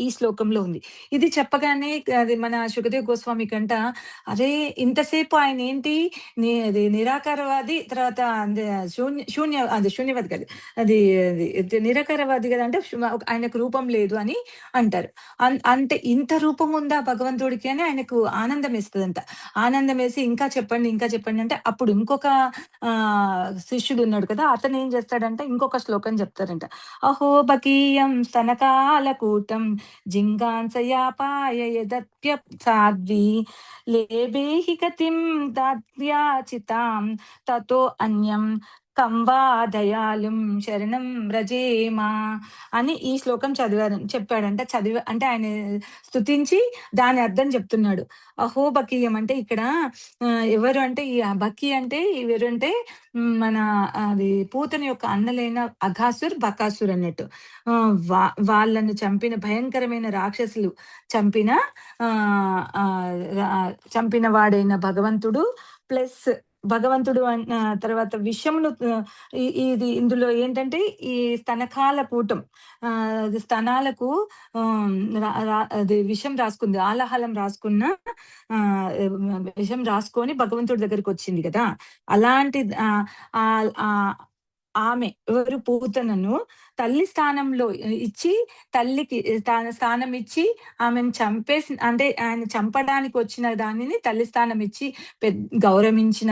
[SPEAKER 1] ఈ శ్లోకంలో ఉంది. ఇది చెప్పగానే అది మన సుఖదేవ్ గోస్వామి కంట, అరే ఇంతసేపు ఆయన ఏంటి అది నిరాకారవాది, తర్వాత శూన్యవాది కాదు, అది నిరాకారవాది కదా అంటే ఆయనకు రూపం లేదు అని అంటారు. అంటే ఇంత రూపం ఉందా భగవంతుడికి అని ఆయనకు ఆనందం వేస్తుందంట. ఆనందం వేసి ఇంకా చెప్పండి అంటే అప్పుడు ఇంకొక శిష్యుడు ఉన్నాడు కదా, అతను ఏం చేస్తాడంటే ఇంకొక శ్లోకం చెప్తారంట. అహో బకీయం స్తనకాలకూటం జింగాంసయాపాయ యదప్య సాధ్వి లేబేహి గతిం దాద్యాచితాం తతో అన్యం కంవా దయాళుం శరణం వ్రజేమా అని ఈ శ్లోకం చెప్పాడంట. అంటే ఆయన స్తుతించి దాని అర్థం చెప్తున్నాడు. అహో బకీయం అంటే ఇక్కడ ఎవరు అంటే ఈ బకీ అంటే ఎవరంటే మన అది పూతన యొక్క అన్నలైన అఘాసుర్, బకాసుర్ అన్నట్టు. వాళ్ళను చంపిన భయంకరమైన రాక్షసులు చంపిన వాడైన భగవంతుడు ప్లస్ భగవంతుడు తర్వాత విషమును ఇది ఇందులో ఏంటంటే ఈ స్తనకాల కూటం స్తనాలకు అది విషం రాసుకుంది, ఆలాహలం రాసుకున్న విషం రాసుకొని భగవంతుడి దగ్గరికి వచ్చింది కదా. అలాంటి ఆమె ఎవరు పూతనను తల్లి స్థానంలో ఇచ్చి, తల్లికి స్థానం ఇచ్చి ఆమెను చంపేసి అంటే ఆయన చంపడానికి వచ్చిన దానిని తల్లి స్థానం ఇచ్చి గౌరవించిన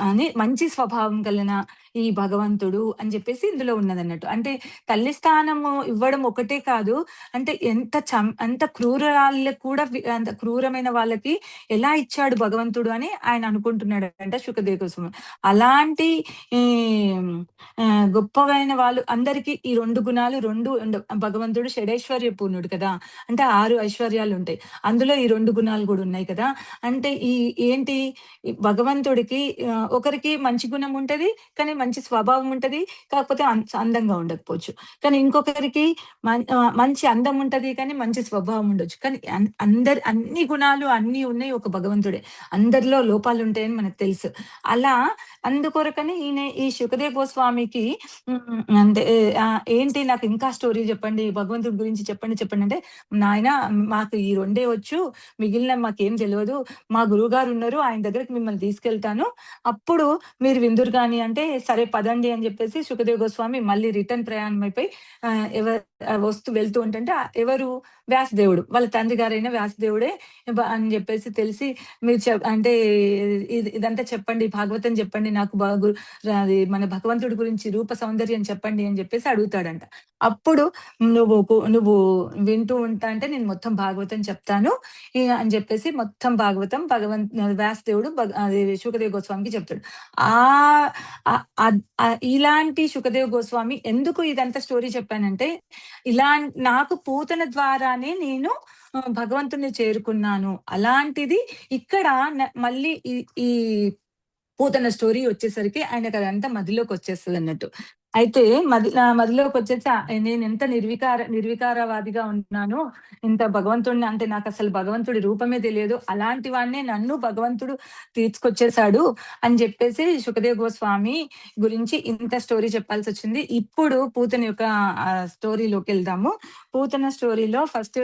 [SPEAKER 1] అని మంచి స్వభావం కలిగిన ఈ భగవంతుడు అని చెప్పేసి ఇందులో ఉన్నదన్నట్టు. అంటే తల్లి స్థానము ఇవ్వడం ఒకటే కాదు, అంటే ఎంత క్రూరాళ్ళకు కూడా అంత క్రూరమైన వాళ్ళకి ఎలా ఇచ్చాడు భగవంతుడు అని ఆయన అనుకుంటున్నాడు అంటే సుఖదేవ గోస్వామి. అలాంటి గొప్పగైన వాళ్ళు అందరికీ ఈ 2 గుణాలు 2 భగవంతుడు షడైశ్వర్య పూర్ణుడు కదా! అంటే 6 ఐశ్వర్యాలుంటాయి. అందులో ఈ 2 గుణాలు గూడా ఉన్నాయి కదా! అంటే ఏంటి ఈ భగవంతుడికి ఒకరికి మంచి గుణం ఉంటది. కానీ మంచి స్వభావం ఉంటది. కాకపోతే అందంగా ఉండకపోవచ్చు. కానీ ఇంకొకరికి మంచి అందం ఉంటది. కానీ మంచి స్వభావం ఉండొచ్చు. కానీ అన్ని గుణాలు అన్నీ ఉన్నాయి ఒక భగవంతుడే. అందరిలో లోపాలుంటాయని మనకు తెలుసు. అలా అందుకొరకని ఈ శుకదేవ గోస్వామికి అంటే ఏంటి నాకు ఇంకా స్టోరీ చెప్పండి. భగవంతుడి గురించి చెప్పండి అంటే, నాయనా మాకు ఈ 2 వచ్చు. మిగిలినవి మాకేం తెలవదు. మా గురువుగారున్నారు. ఆయన దగ్గరికి మిమ్మల్ని తీసుకెళ్తాను. అప్పుడు మీరు విందురు గాని అంటే, సరే పదండి అని చెప్పేసి శుకదేవ గోస్వామి మళ్ళీ రిటర్న్ ప్రయాణం అయిపోయి వెళ్తూ ఉంటుంటే ఎవరు వ్యాసదేవుడు. వాళ్ళ తండ్రి గారైన వ్యాసదేవుడే అని చెప్పేసి తెలిసి మీరు అంటే ఇదంతా చెప్పండి. భాగవతం చెప్పండి. నాకు అది మన భగవంతుడి గురించి రూప సౌందర్యం చెప్పండి అని చెప్పేసి అడుగుతాడంట. అప్పుడు నువ్వు వింటూ ఉంటా అంటే నేను మొత్తం భాగవతం చెప్తాను అని చెప్పేసి మొత్తం భాగవతం వ్యాసదేవుడు అది శుకదేవ గోస్వామికి చెప్తాడు. ఇలాంటి శుకదేవ గోస్వామి ఎందుకు ఇదంతా స్టోరీ చెప్పానంటే, నాకు పూతన ద్వారానే నేను భగవంతుని చేరుకున్నాను. అలాంటిది ఇక్కడ మళ్ళీ ఈ పూతన స్టోరీ వచ్చేసరికి ఆయనకు అదంతా మదిలోకి వచ్చేస్తదన్నట్టు. అయితే మదిలోకి వచ్చేసి నేనెంత నిర్వికారవాదిగా ఉన్నానో, ఇంత భగవంతుడిని అంటే నాకసలు భగవంతుడి రూపమే తెలియదు. అలాంటి వాడినే నన్ను భగవంతుడు తీసుకొచ్చేసాడు అని చెప్పేసి శుకదేవ గోస్వామి గురించి ఇంత స్టోరీ చెప్పాల్సొచ్చింది. ఇప్పుడు పూతన యొక్క స్టోరీలోకెళ్దాము. పూతన స్టోరీలో ఫస్ట్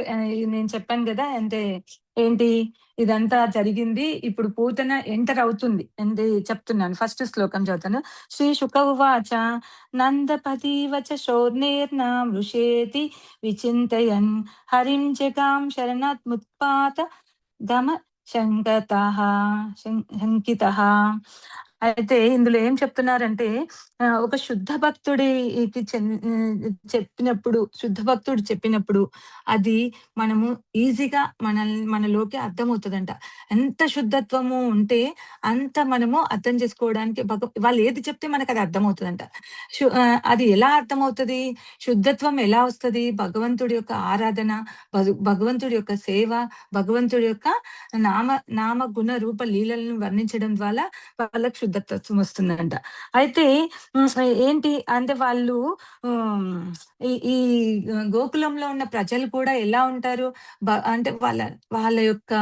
[SPEAKER 1] నేను చెప్పాను గదా! అంటే ఏంటి ఇదంతా జరిగింది. ఇప్పుడు పూతన ఎంటర్ అవుతుంది. అంటే చెప్తున్నాను. ఫస్ట్ శ్లోకం చదువుతాను. శ్రీ శుక ఉవాచ నందపతీవ చ శౌర్ణేర్న మృషేతి విచింతయన్ హరిం జగాం శరణాత్ముత్పాత గమ శంకితః. అయితే ఇందులో ఏం చెప్తున్నారంటే ఒక శుద్ధ భక్తుడికి శుద్ధ భక్తుడు చెప్పినప్పుడు అది మనము ఈజీగా మనలోకి అర్థమవుతదంట. ఎంత శుద్ధత్వము ఉంటే అంత మనము అర్థం చేసుకోవడానికి వాళ్ళు ఏది చెప్తే మనకది అర్థమవుతదంట. అది ఎలా అర్థమవుతది? శుద్ధత్వం ఎలా వస్తది? భగవంతుడి యొక్క ఆరాధన, భగవంతుడి యొక్క సేవ, భగవంతుడి యొక్క నామ గుణ రూప లీలలను వర్ణించడం ద్వారా వాళ్ళకి శుద్ధత్వం వస్తుందంట. అయితే ఏంటి అంటే వాళ్ళు ఈ గోకులంలో ఉన్న ప్రజలు కూడా ఎలా ఉంటారు? అంటే వాళ్ళ యొక్క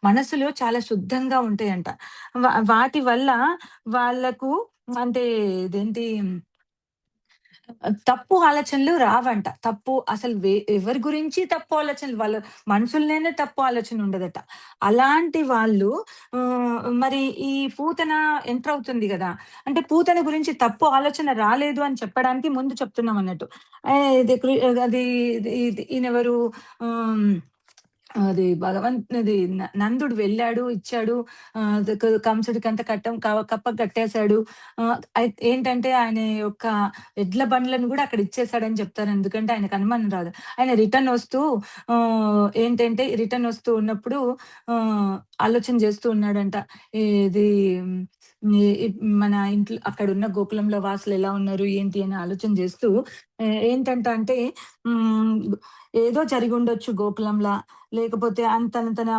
[SPEAKER 1] మనసులు చాలా శుద్ధంగా ఉంటాయంట. వాటి వల్ల వాళ్ళకు అంటే ఇదేంటి తప్పు ఆలోచనలు రావంట. అసలు ఎవరి గురించి తప్పు ఆలోచనలు వాళ్ళ మనుషుల్లోనే తప్పు ఆలోచన ఉండదట. అలాంటి వాళ్ళు మరి ఈ పూతన ఎంటర్ అవుతుంది గదా! అంటే పూతన గురించి తప్పు ఆలోచన రాలేదు అని చెప్పడానికి ముందు చెప్తున్నాం అన్నట్టు. అది ఈయనెవరు అది అది నందుడు వెళ్ళాడు, ఇచ్చాడు. కంసుడికంత కప్ప కట్టేశాడు. ఏంటంటే ఆయన యొక్క ఎడ్ల బండ్లను గూడా అక్కడ ఇచ్చేసాడని చెప్తారు. ఎందుకంటే ఆయనకు అనుమానం రాదు. ఆయన రిటర్న్ వస్తూ ఉన్నప్పుడు ఆలోచన చేస్తూ ఉన్నాడంట. ఇది మన ఇంట్లో అక్కడున్న గోకులంలో వాసులు ఎలా ఉన్నారు? ఏంటి? అని ఆలోచన చేస్తూ అంటే ఏదో జరిగుండొచ్చు గోకులంలా. లేకపోతే తన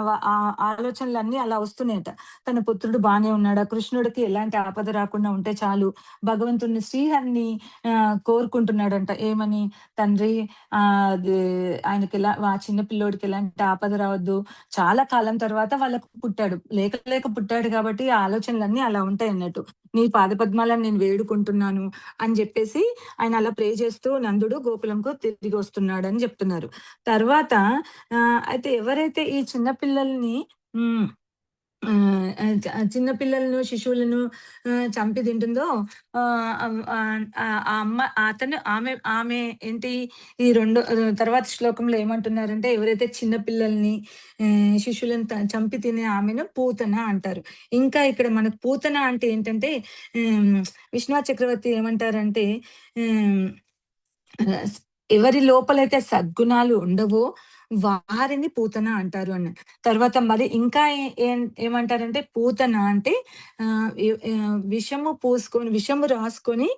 [SPEAKER 1] ఆలోచనలన్నీ అలా వస్తున్నాయట. తన పుత్రుడు బానే ఉన్నాడా? కృష్ణుడికి ఎలాంటి ఆపద రాకుండా ఉంటే చాలు. భగవంతుడిని శ్రీహరిని కోరుకుంటున్నాడంట. ఏమని? తండ్రి ఆ చిన్న పిల్లోడికి ఎలాంటి ఆపద రావద్దు. చాలా కాలం తర్వాత వాళ్ళకు పుట్టాడు. లేక పుట్టాడు కాబట్టి ఆ ఆలోచనలన్నీ అలా ఉంటాయన్నట్టు. నీ పాదపద్మాలను నేను వేడుకుంటున్నాను అని జెప్పేసి ఆయన అలా ప్రే చేస్తూ నందుడు గోకులంకు తిరిగి వస్తున్నాడని చెప్తున్నారు. తర్వాత అయితే ఎవరైతే ఈ చిన్న పిల్లల్ని చిన్న పిల్లలను, శిశువులను చంపి తింటుందో ఆమె ఏంటి ఈ తర్వాత శ్లోకంలో ఏమంటున్నారంటే ఎవరైతే చిన్న పిల్లల్ని, శిశువులను చంపి తినే ఆమెను పూతన అంటారు. ఇంకా ఇక్కడ మనకు పూతన అంటే ఏంటంటే విశ్వనాథ చక్రవర్తి ఏమంటారంటే ఎవరి లోపలైతే సద్గుణాలు ఉండవో వారిని పూతన అంటారు అని. తర్వాత మరి ఇంకా ఏమంటారంటే పూతన అంటే విషము రాసుకొని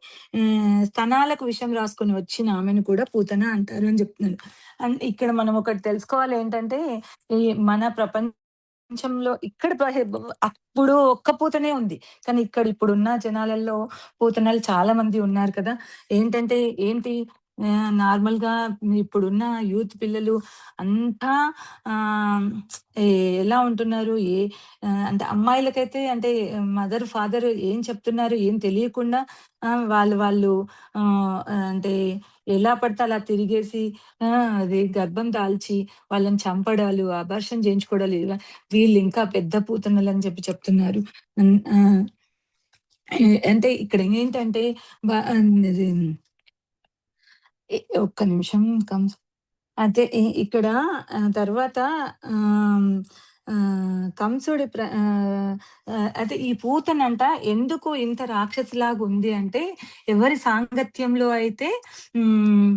[SPEAKER 1] స్తనాలకు విషం రాసుకొని వచ్చిన ఆమెను కూడా పూతన అంటారు అని చెప్తున్నారు. అండ్ ఇక్కడ మనం ఒకటి తెలుసుకోవాలి ఏంటంటే, ఈ మన ప్రపంచంలో ఇక్కడ అప్పుడు ఒక్క పూతనే ఉంది. కానీ ఇక్కడ ఇప్పుడున్న జనాలలో పూతనలు చాలా మంది ఉన్నారు కదా! ఏంటంటే ఏంటి నార్మల్‌గా ఇప్పుడున్న యూత్ పిల్లలు అంతా ఆహ్, ఎ ఎలా ఉంటున్నారు? అంటే అమ్మాయిలకైతే అంటే మదర్, ఫాదర్ ఏం చెప్తున్నారు ఏం తెలియకుండా వాళ్ళు అంటే ఎలా పడితే అలా తిరిగేసి అది గర్భం దాల్చి వాళ్ళని చంపడాలు, అబార్షన్ చేయించుకోవడాలు వీళ్ళింకా పెద్ద పూతనలని చెప్తున్నారు. హ్మ్. అంటే ఇక్కడ ఏంటంటే ఇది ఒక్క నిమిషం అయితే ఇక్కడ తర్వాత ఆహ్, కంసుడి అయితే ఈ పూతనంట ఎందుకు ఇంత రాక్షసిలాగుంది అంటే, ఎవరి సాంగత్యంలో అయితే హ్మ్.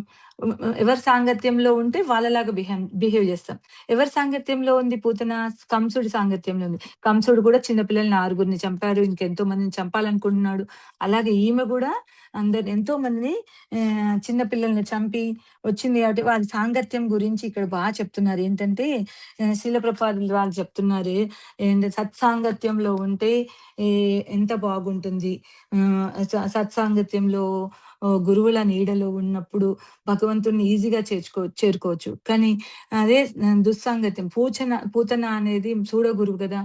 [SPEAKER 1] ఎవరి సాంగత్యంలో ఉంటే వాళ్ళలాగా బిహేవ్ చేస్తాం. ఎవరి సాంగత్యంలో ఉంది పూతన? కంసుడి సాంగత్యంలో ఉంది. కంసుడు కూడా చిన్న పిల్లల్ని 6గురిని చంపారు. ఇంకెంతో మందిని చంపాలనుకుంటున్నాడు. అలాగే ఈమె గూడా ఎంతో మందిని చిన్న పిల్లల్ని చంపి వచ్చింది కాబట్టి వారి సాంగత్యం గురించి ఇక్కడ చెప్తున్నారు. ఏంటంటే శీల ప్రభుపాదులు వాళ్ళు చెప్తున్నారు. సత్సాంగత్యంలో ఉంటే ఏ ఎంత బాగుంటుంది. సత్సాంగత్యంలో గురువుల నీడలో ఉన్నప్పుడు భగవంతుడిని ఈజీగా చేరుకోవచ్చు. కానీ అదే దుస్సాంగత్యం పూతన అనేది సూడో గురువు కదా!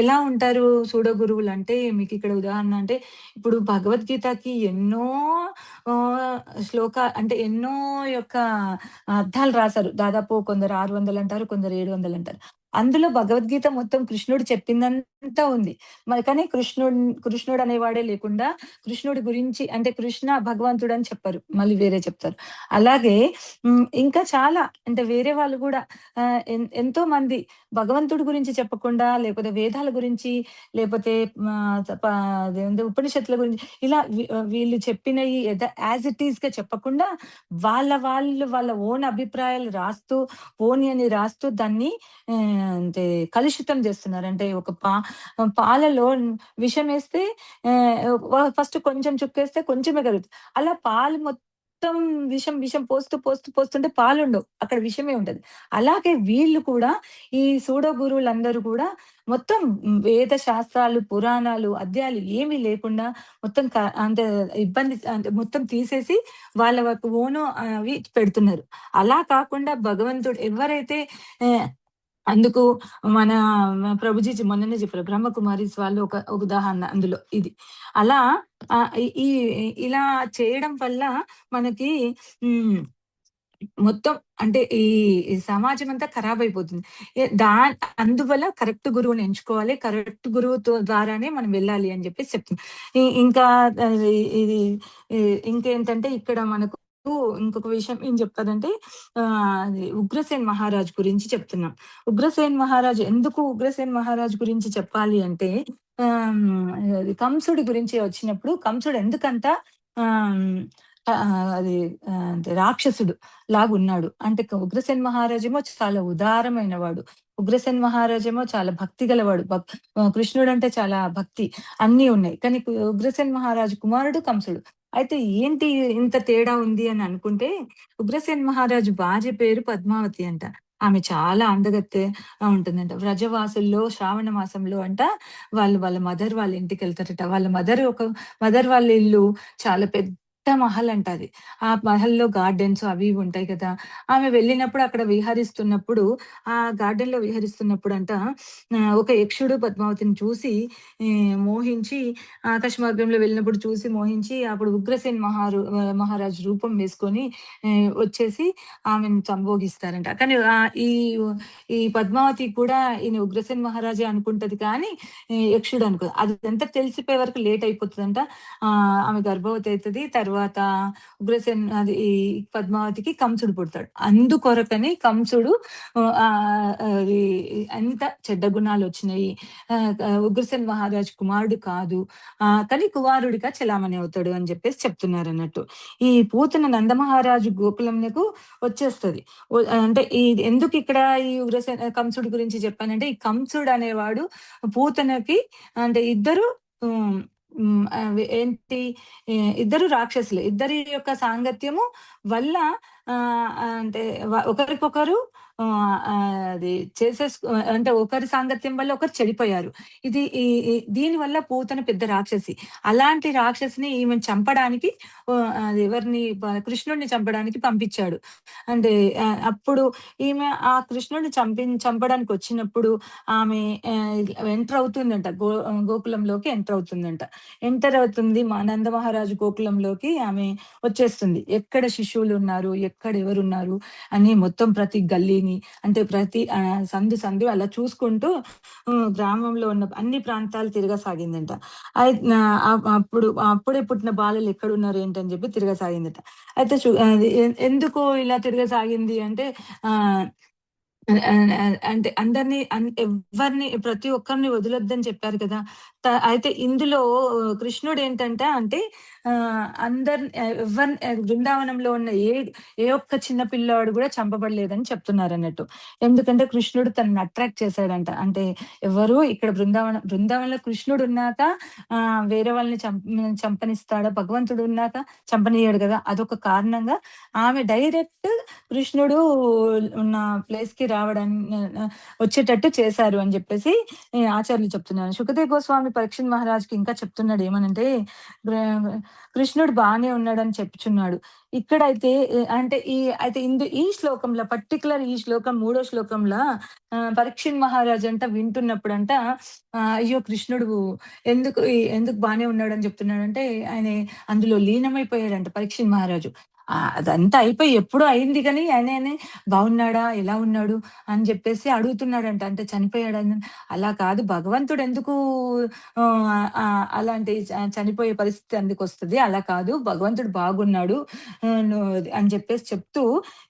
[SPEAKER 1] ఎలా ఉంటారు సూడో గురువులంటే మీకిక్కడ ఉదాహరణ అంటే ఇప్పుడు భగవద్గీతకి ఎన్నో అంటే ఎన్నో యొక్క అర్థాలు రాసారు. దాదాపు కొందరు 600 అంటారు. కొందరు 700 అంటారు. అందులో భగవద్గీత మొత్తం కృష్ణుడు చెప్పిందంతా ఉంది. మరి కానీ కృష్ణుడు అనేవాడే లేకుండా కృష్ణుడి గురించి అంటే కృష్ణ భగవంతుడని చెప్పరు. మళ్ళీ వేరే చెప్తారు. అలాగే ఇంకా చాలా అంటే వేరే వాళ్ళు గూడా ఎంతో మంది భగవంతుడి గురించి చెప్పకుండా లేకపోతే వేదాల గురించి లేపోతే అదేంటి ఉపనిషత్తుల గురించి ఇలా వీళ్ళు చెప్పినయి యాజ్ ఇట్ ఈస్‌గా చెప్పకుండా వాళ్ళ ఓన్ అభిప్రాయాలు రాస్తూ అని రాస్తూ దాన్ని అంటే కలుషితం జేస్తున్నారు. అంటే ఒక పాలలో విషమేస్తే ఫస్ట్ కొంచెం చుక్కేస్తే కొంచెమే కలుగుతది. అలా పాలు మొత్తం విషం పోస్తుంటే పాలుండవు. అక్కడ విషమే ఉంటది. అలాగే వీళ్ళు కూడా ఈ సూడో గురువులందరూ కూడా మొత్తం వేద శాస్త్రాలు, పురాణాలు, అధ్యాయాలు ఏమీ లేకుండా మొత్తం అంటే ఇబ్బంది అంటే మొత్తం తీసేసి వాళ్ళ వరకు అవి పెడుతున్నారు. అలా కాకుండా భగవంతుడు ఎవరైతే ఆహ్, అందుకు మన ప్రభుజీ మొన్ననే చెప్పారు. బ్రహ్మకుమారీస్ వాళ్ళు ఒక ఉదాహరణ అందులో ఇది. అలా ఈ ఇలా చేయడం వల్ల మనకి హ్మ్. మొత్తం అంటే ఈ సమాజం అంతా ఖరాబయిపోతుంది. ఎ దా అందువల్ల కరెక్ట్ గురువుని ఎంచుకోవాలి. కరెక్ట్ గురువుతో ద్వారానే మనం వెళ్ళాలి అని జెప్పేసి చెప్తుంది. ఇంకా అది ఇది ఇంకేంటంటే ఇక్కడ మనకు ఇంకొక విషయం ఏం చెప్తారంటే అది ఉగ్రసేన్ మహారాజ్ గురించి చెప్తున్నాం. ఉగ్రసేన్ మహారాజ్ గురించి చెప్పాలి అంటే కంసుడి గురించి వచ్చినప్పుడు కంసుడు ఎందుకంత ఆహ్, అది అంటే రాక్షసుడు లాగున్నాడు. అంటే ఉగ్రసేన్ మహారాజేమో చాలా ఉదారమైన వాడు. ఉగ్రసేన్ మహారాజేమో చాలా భక్తి గలవాడు. కృష్ణుడంటే చాలా భక్తి అన్నీ ఉన్నాయి. కానీ ఉగ్రసేన్ మహారాజు కుమారుడు కంసుడు. అయితే ఏంటి ఇంత తేడా ఉంది అని అనుకుంటే, ఉగ్రసేన్ మహారాజు భార్య పేరు పద్మావతి అంట. ఆమె చాలా అందగత్తె ఉంటుందంట. వ్రజవాసుల్లో శ్రావణ మాసంలో అంట వాళ్ళ మదర్ వాళ్ళ ఇంటికెళ్తారట. మదర్ వాళ్ళ ఇల్లు చాలా పెద్ద మహల్ అంట అది. ఆ మహల్‌లో గార్డెన్స్ అవి ఇవి ఉంటాయి కదా! ఆమె వెళ్ళినప్పుడు అక్కడ విహరిస్తున్నప్పుడు ఆ గార్డెన్‌లో విహరిస్తున్నప్పుడంట ఒక యక్షుడు పద్మావతిని చూసి మోహించి ఆకాశ మార్గంలో వెళ్ళినప్పుడు చూసి మోహించి అప్పుడు ఉగ్రసేన్ మహారాజు రూపం వేసుకొని వచ్చేసి ఆమెను సంభోగిస్తారంట. కానీ ఈ పద్మావతి కూడా ఈయన ఉగ్రసేన్ మహారాజే అనుకుంటది కానీ యక్షుడు అనుకోదు. అదంతా తెలిసిపోయే వరకు లేట్ అయిపోతదంట. ఆమె గర్భవతి అయితది. తర్వాత తర్వాత ఉగ్రసేన్ అది ఈ పద్మావతికి కంసుడు పుడతాడు. అందుకొరకని కంసుడు అది అంత చెడ్డ గుణాలొచ్చినాయి. ఉగ్రసేన్ మహారాజు కుమారుడు కాదు. కానీ కుమారుడిగా చెలామణి అవుతాడు అని చెప్పేసి చెప్తున్నారన్నట్టు. ఈ పూతన నందమహారాజు గోకులంకు వచ్చేస్తది. అంటే ఎందుకు ఇక్కడ ఈ కంసుడి గురించి చెప్పానంటే, ఈ కంసుడు అనేవాడు పూతనకి అంటే ఇద్దరు హ్మ్. ఏంటి ఇద్దరు రాక్షసులే. ఇద్దరి యొక్క సాంగత్యము వల్ల అంటే ఒకరికొకరు అది అంటే ఒకరి సాంగత్యం వల్ల ఒకరు చెడిపోయారు. ఇది ఈ ఈ దీనివల్ల పూతన పెద్ద రాక్షసి. అలాంటి రాక్షసిని ఈమెను చంపడానికి అది ఎవరిని కృష్ణుడిని చంపడానికి పంపించాడు. అంటే అప్పుడు ఈమె ఆ కృష్ణుడిని చంపడానికి వచ్చినప్పుడు ఆమె ఎంటర్ అవుతుందంట. గోకులంలోకి ఎంటర్ అవుతుందంట. ఎంటర్ అవుతుంది నందమహారాజు గోకులంలోకి ఆమె వచ్చేస్తుంది. ఎక్కడ శిష్యులున్నారు, ఎక్కడ ఎవరున్నారు అని మొత్తం ప్రతి గల్లీని అంటే ప్రతి సందు అలా చూసుకుంటూ గ్రామంలో ఉన్న అన్ని ప్రాంతాలు తిరగసాగిందంట. అప్పుడే పుట్టిన బాలలు ఎక్కడున్నారు ఏంటని చెప్పి తిరగసాగిందట. అయితే ఎందుకు ఇలా తిరగసాగింది అంటే అంటే అందరిని ఎవ్వరిని ప్రతి ఒక్కరిని వదలొద్దని చెప్పారు కదా! అయితే ఇందులో కృష్ణుడు ఏంటంటే అంటే ఎవరిని బృందావనంలో ఉన్న ఏ ఒక్క చిన్న పిల్లాడు కూడా చంపబడలేదని చెప్తున్నారన్నట్టు. ఎందుకంటే కృష్ణుడు తనని అట్రాక్ట్ చేశాడంట. అంటే ఎవరు ఇక్కడ బృందావనంలో కృష్ణుడు ఉన్నాక వేరే వాళ్ళని చంపనిస్తాడా? భగవంతుడు ఉన్నాక చంపనీయడు కదా! అదొక కారణంగా ఆమె డైరెక్ట్ కృష్ణుడు ఉన్న ప్లేస్‌కి వచ్చేటట్టు చేశారు అని చెప్పేసి ఆచార్యులు చెప్తున్నారు. సుఖదేవ్ గోస్వామి పరీక్షిత్ మహారాజ్‌కి ఇంకా చెప్తున్నాడు ఏమనంటే కృష్ణుడు బానే ఉన్నాడని చెప్పుచున్నాడు. ఇక్కడైతే అంటే అయితే ఈ శ్లోకంలో పర్టిక్యులర్ ఈ శ్లోకం మూడో శ్లోకంలో పరీక్షిత్ మహారాజ్ అంట వింటున్నప్పుడంట అయ్యో! కృష్ణుడు ఎందుకు బానే ఉన్నాడని చెప్తున్నాడంటే ఆయన అందులో లీనమైపోయాడంట పరీక్షిత్ మహారాజు. అదంతా అయిపోయి ఎప్పుడో అయింది గానీ ఆయననే బాగున్నాడా? ఎలా ఉన్నాడు? అని జెప్పేసి అడుగుతున్నాడంట. అంటే చనిపోయాడని. అలా కాదు భగవంతుడు ఎందుకు అలాంటి చనిపోయే పరిస్థితి ఎందుకొస్తది? అలా కాదు భగవంతుడు బాగున్నాడు. అని చెప్పేసి చెప్తూ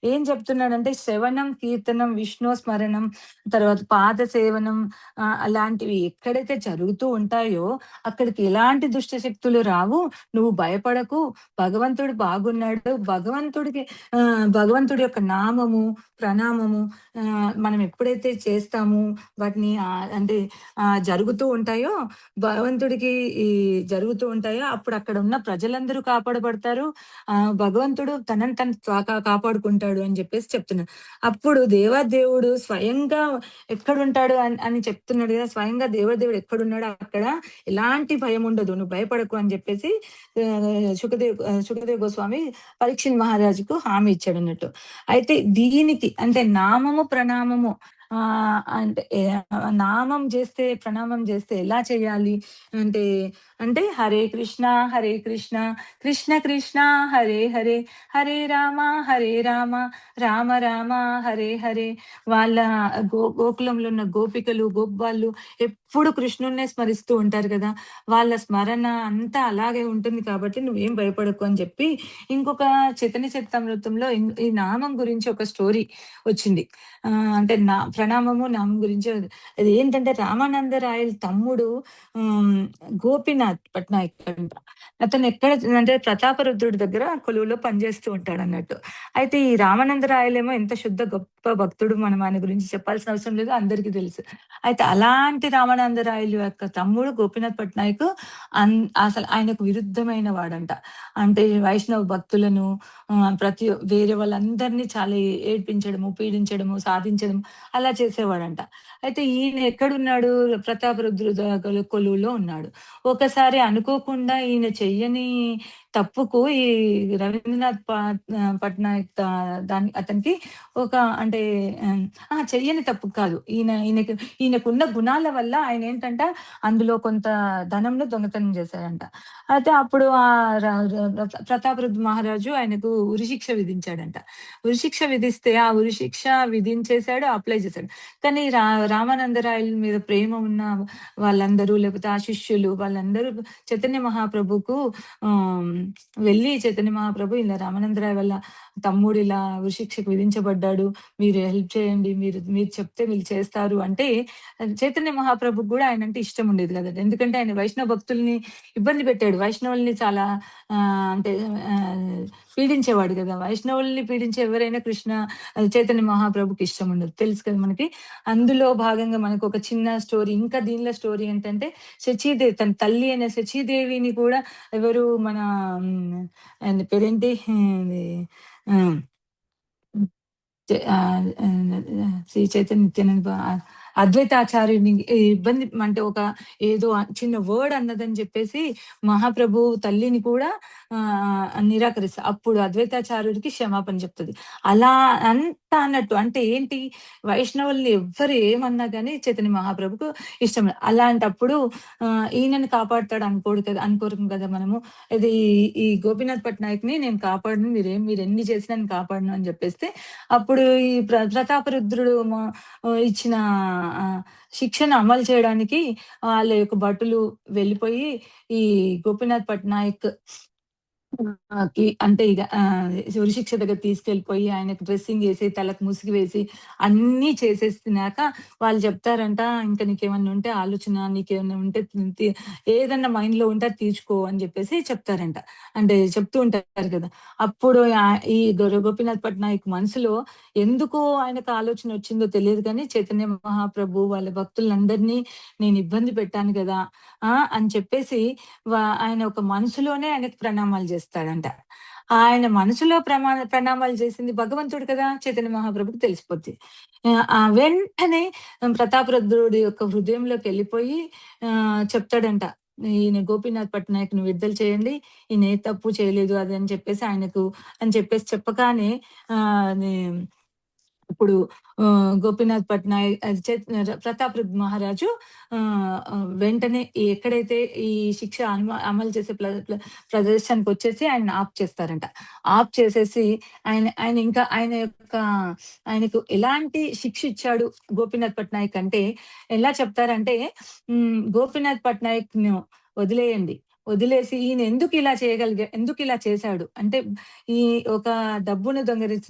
[SPEAKER 1] ఏం చెప్తున్నాడంటే శ్రవణం, కీర్తనం, విష్ణు స్మరణం, తర్వాత పాద సేవనం అలాంటివి ఎక్కడైతే జరుగుతూ ఉంటాయో అక్కడికి ఎలాంటి దుష్ట శక్తులు రావు. నువ్వు భయపడకు. భగవంతుడు బాగున్నాడు. భగవంతుడి యొక్క నామము, ప్రణామము మనం ఎప్పుడైతే చేస్తామో వాటిని అంటే జరుగుతూ ఉంటాయో భగవంతుడికి జరుగుతూ ఉంటాయో అప్పుడు అక్కడ ఉన్న ప్రజలందరూ కాపాడబడతారు. భగవంతుడు తనని తను కాపాడుకుంటాడు అని చెప్పేసి చెప్తున్నాడు. అప్పుడు దేవాదేవుడు స్వయంగా ఎక్కడుంటాడు అని చెప్తున్నాడు కదా! స్వయంగా దేవదేవుడు ఎక్కడున్నాడో అక్కడ ఎలాంటి భయం ఉండదు. నువ్వు భయపడకు అని చెప్పేసి సుఖదేవ్ గోస్వామి పరీక్షిత్ మహారాజుకు హామీ ఇచ్చాడన్నట్టు. అయితే దీనికి అంటే నామము, ప్రణామము అంటే నామం చేస్తే, ప్రణామం చేస్తే ఎలా చేయాలి అంటే, హరే కృష్ణ, కృష్ణ కృష్ణ హరే హరే, హరే రామ, రామ రామ హరే హరే. వాళ్ళ గోకులంలో ఉన్న గోపికలు, గోపాలు ఎప్పుడు కృష్ణుడినే స్మరిస్తూ ఉంటారు కదా! వాళ్ళ స్మరణ అంతా అలాగే ఉంటుంది కాబట్టి నువ్వేం భయపడకు అని చెప్పి ఇంకొక చైతన్య చరితామృతంలో ఈ నామం గురించి ఒక స్టోరీ వచ్చింది. అంటే ప్రణామము నామం గురించి అది ఏంటంటే రామానందరాయల తమ్ముడు గోపీనాథ్ పట్నాయక్ అంట. అతను ఎక్కడ అంటే ప్రతాపరుద్రుడి దగ్గర కొలువులో పనిచేస్తూ ఉంటాడన్నట్టు. అయితే ఈ రామానందరాయలేమో ఎంత శుద్ధ గొప్ప భక్తుడు మనం ఆయన గురించి చెప్పాల్సిన అవసరం లేదు అందరికీ తెలుసు. అయితే అలాంటి రామానందరాయలు యొక్క తమ్ముడు గోపీనాథ్ పట్నాయక్ అసలు ఆయనకు విరుద్ధమైన వాడంట. అంటే వైష్ణవ భక్తులను వేరే వాళ్ళందరినీ చాలా ఏడ్పించడము, పీడించడము, సాధించడం అలా చేసేవాడంట. అయితే ఈయన ఎక్కడున్నాడు? ప్రతాపరుద్రుడి కొలువులో ఉన్నాడు. ఒకసారి అనుకోకుండా ఈయన చెయ్యని తప్పుకు ఈ రవీంద్రనాథ్ పట్నాయక్ అతనికి ఒక అంటే చెయ్యని తప్పు కాదు. ఈయనకున్న గుణాల వల్ల ఆయన ఏంటంటే అందులో కొంత ధనంను దొంగతనం చేశాడంట. అయితే అప్పుడు ప్రతాపరుద్ర మహారాజు ఆయనకు ఉరిశిక్ష విధించాడంట. ఉరిశిక్ష విధిస్తే ఆ ఉరిశిక్ష విధించేశాడు, అప్లై చేశాడు. కానీ రామానందరాయల మీద ప్రేమ ఉన్న వాళ్ళందరూ లేకపోతే ఆ శిష్యులు వాళ్ళందరూ చైతన్య మహాప్రభుకు వెళ్ళి చైతన్య మహాప్రభు ఇలా రామానందరాయ వల్ల తమ్ముడు ఇలా ఉరిశిక్షకు విధించబడ్డాడు. మీరు హెల్ప్ చేయండి. మీరు మీరు చెప్తే వీళ్ళు చేస్తారు అంటే చైతన్య మహాప్రభుకి గూడా ఆయనంటే ఇష్టం ఉండేది కదండీ. ఎందుకంటే ఆయన వైష్ణవ భక్తుల్ని ఇబ్బంది పెట్టాడు. వైష్ణవుల్ని చాలా అంటే పీడించేవాడు గదా! వైష్ణవుల్ని పీడించే ఎవరైనా చైతన్య మహాప్రభుకి ఇష్టం ఉండదు. తెలుసు కదా మనకి. అందులో భాగంగా మనకొక చిన్న స్టోరీ ఇంకా దీనిలో స్టోరీ ఏంటంటే శచీదేవి తన తల్లి అయిన శచీదేవిని కూడా ఎవరు మన ఆయన పేరేంటి ఇది ఆహ్, శ్రీ చైతన్య నిత్యానంద అద్వైతాచార్యుని ఇబ్బంది అంటే ఏదో చిన్న వర్డ్ అన్నదని చెప్పేసి మహాప్రభు తల్లిని కూడా నిరాకరిస్తారు. అప్పుడు అద్వైతాచార్యుడికి క్షమాపణ చెప్తది. అలా అంత అన్నట్టు అంటే ఏంటి వైష్ణవుల్ని ఎవ్వరు ఏమన్నా గాని చైతన్య మహాప్రభుకు ఇష్టం లేదు. అలాంటప్పుడు ఈయనని కాపాడుతాడు అనుకోరు కదా మనము. ఇది ఈ గోపీనాథ్ పట్నాయక్‌ని నేను కాపాడను మీరెన్ని చేసినా నేను కాపాడను అని చెప్పేస్తే అప్పుడు ఈ ప్రతాపరుద్రుడు ఇచ్చిన శిక్షను అమలు చేయడానికి వాళ్ళ యొక్క భటులు వెళ్ళిపోయి ఈ గోపీనాథ్ పట్నాయక్ అంటే ఇగ ఉరిశిక్ష దగ్గర తీసుకెళ్ళిపోయి ఆయనకు డ్రెస్సింగ్ ఏసి, తలకు ముసుగు వేసి, అన్నీ చేసేసినాక వాళ్ళు చెప్తారంట, "ఇంక నీకేమన్నా ఉంటే ఆలోచన, నీకేమన్నా ఉంటే ఏదన్నా మైండ్‌లో ఉంటే అది తీర్చుకో" అని చెప్పేసి చెప్తారంట. అంటే చెప్తూ ఉంటారు కదా! అప్పుడు ఈ గోపీనాథ్ పట్నాయక్ మనసులో ఎందుకు ఆయనకు ఆలోచన వచ్చిందో తెలియదు కానీ, చైతన్య మహాప్రభు వాళ్ళ భక్తులందరినీ నేను ఇబ్బంది పెట్టాను గదా! అని చెప్పేసి ఆయన ఒక మనసులోనే ఆయనకు ప్రణామాలు చేస్తాడంట. ఆయన మనసులో ప్రణామాలు చేసింది భగవంతుడు కదా! చైతన్య మహాప్రభుకి తెలిసిపోద్ది. వెంటనే ప్రతాపరుద్రుడి యొక్క హృదయంలోకెళ్ళిపోయి చెప్తాడంట. ఈయన గోపీనాథ్ పట్నాయక్‌ని విడుదల చేయండి. ఈయన ఏ తప్పు చేయలేదు అది అని చెప్పేసి చెప్పగానే ఆహ్, నే ఇప్పుడు గోపీనాథ్ పట్నాయక్ ప్రతాపరుద్ మహారాజు వెంటనే ఎక్కడైతే ఈ శిక్ష అమలు చేసే ప్రదేశానికొచ్చేసి ఆయన్ని ఆప్ చేస్తారంట. ఆప్ చేసేసి ఆయన ఇంకా ఆయనకు ఎలాంటి శిక్ష ఇచ్చాడు గోపీనాథ్ పట్నాయక్ అంటే ఎలా చెప్తారంటే గోపీనాథ్ పట్నాయక్‌ను వదిలేయండి. వదిలేసి ఈయన ఎందుకిలా చేశాడు? అంటే ఈ ఒక డబ్బును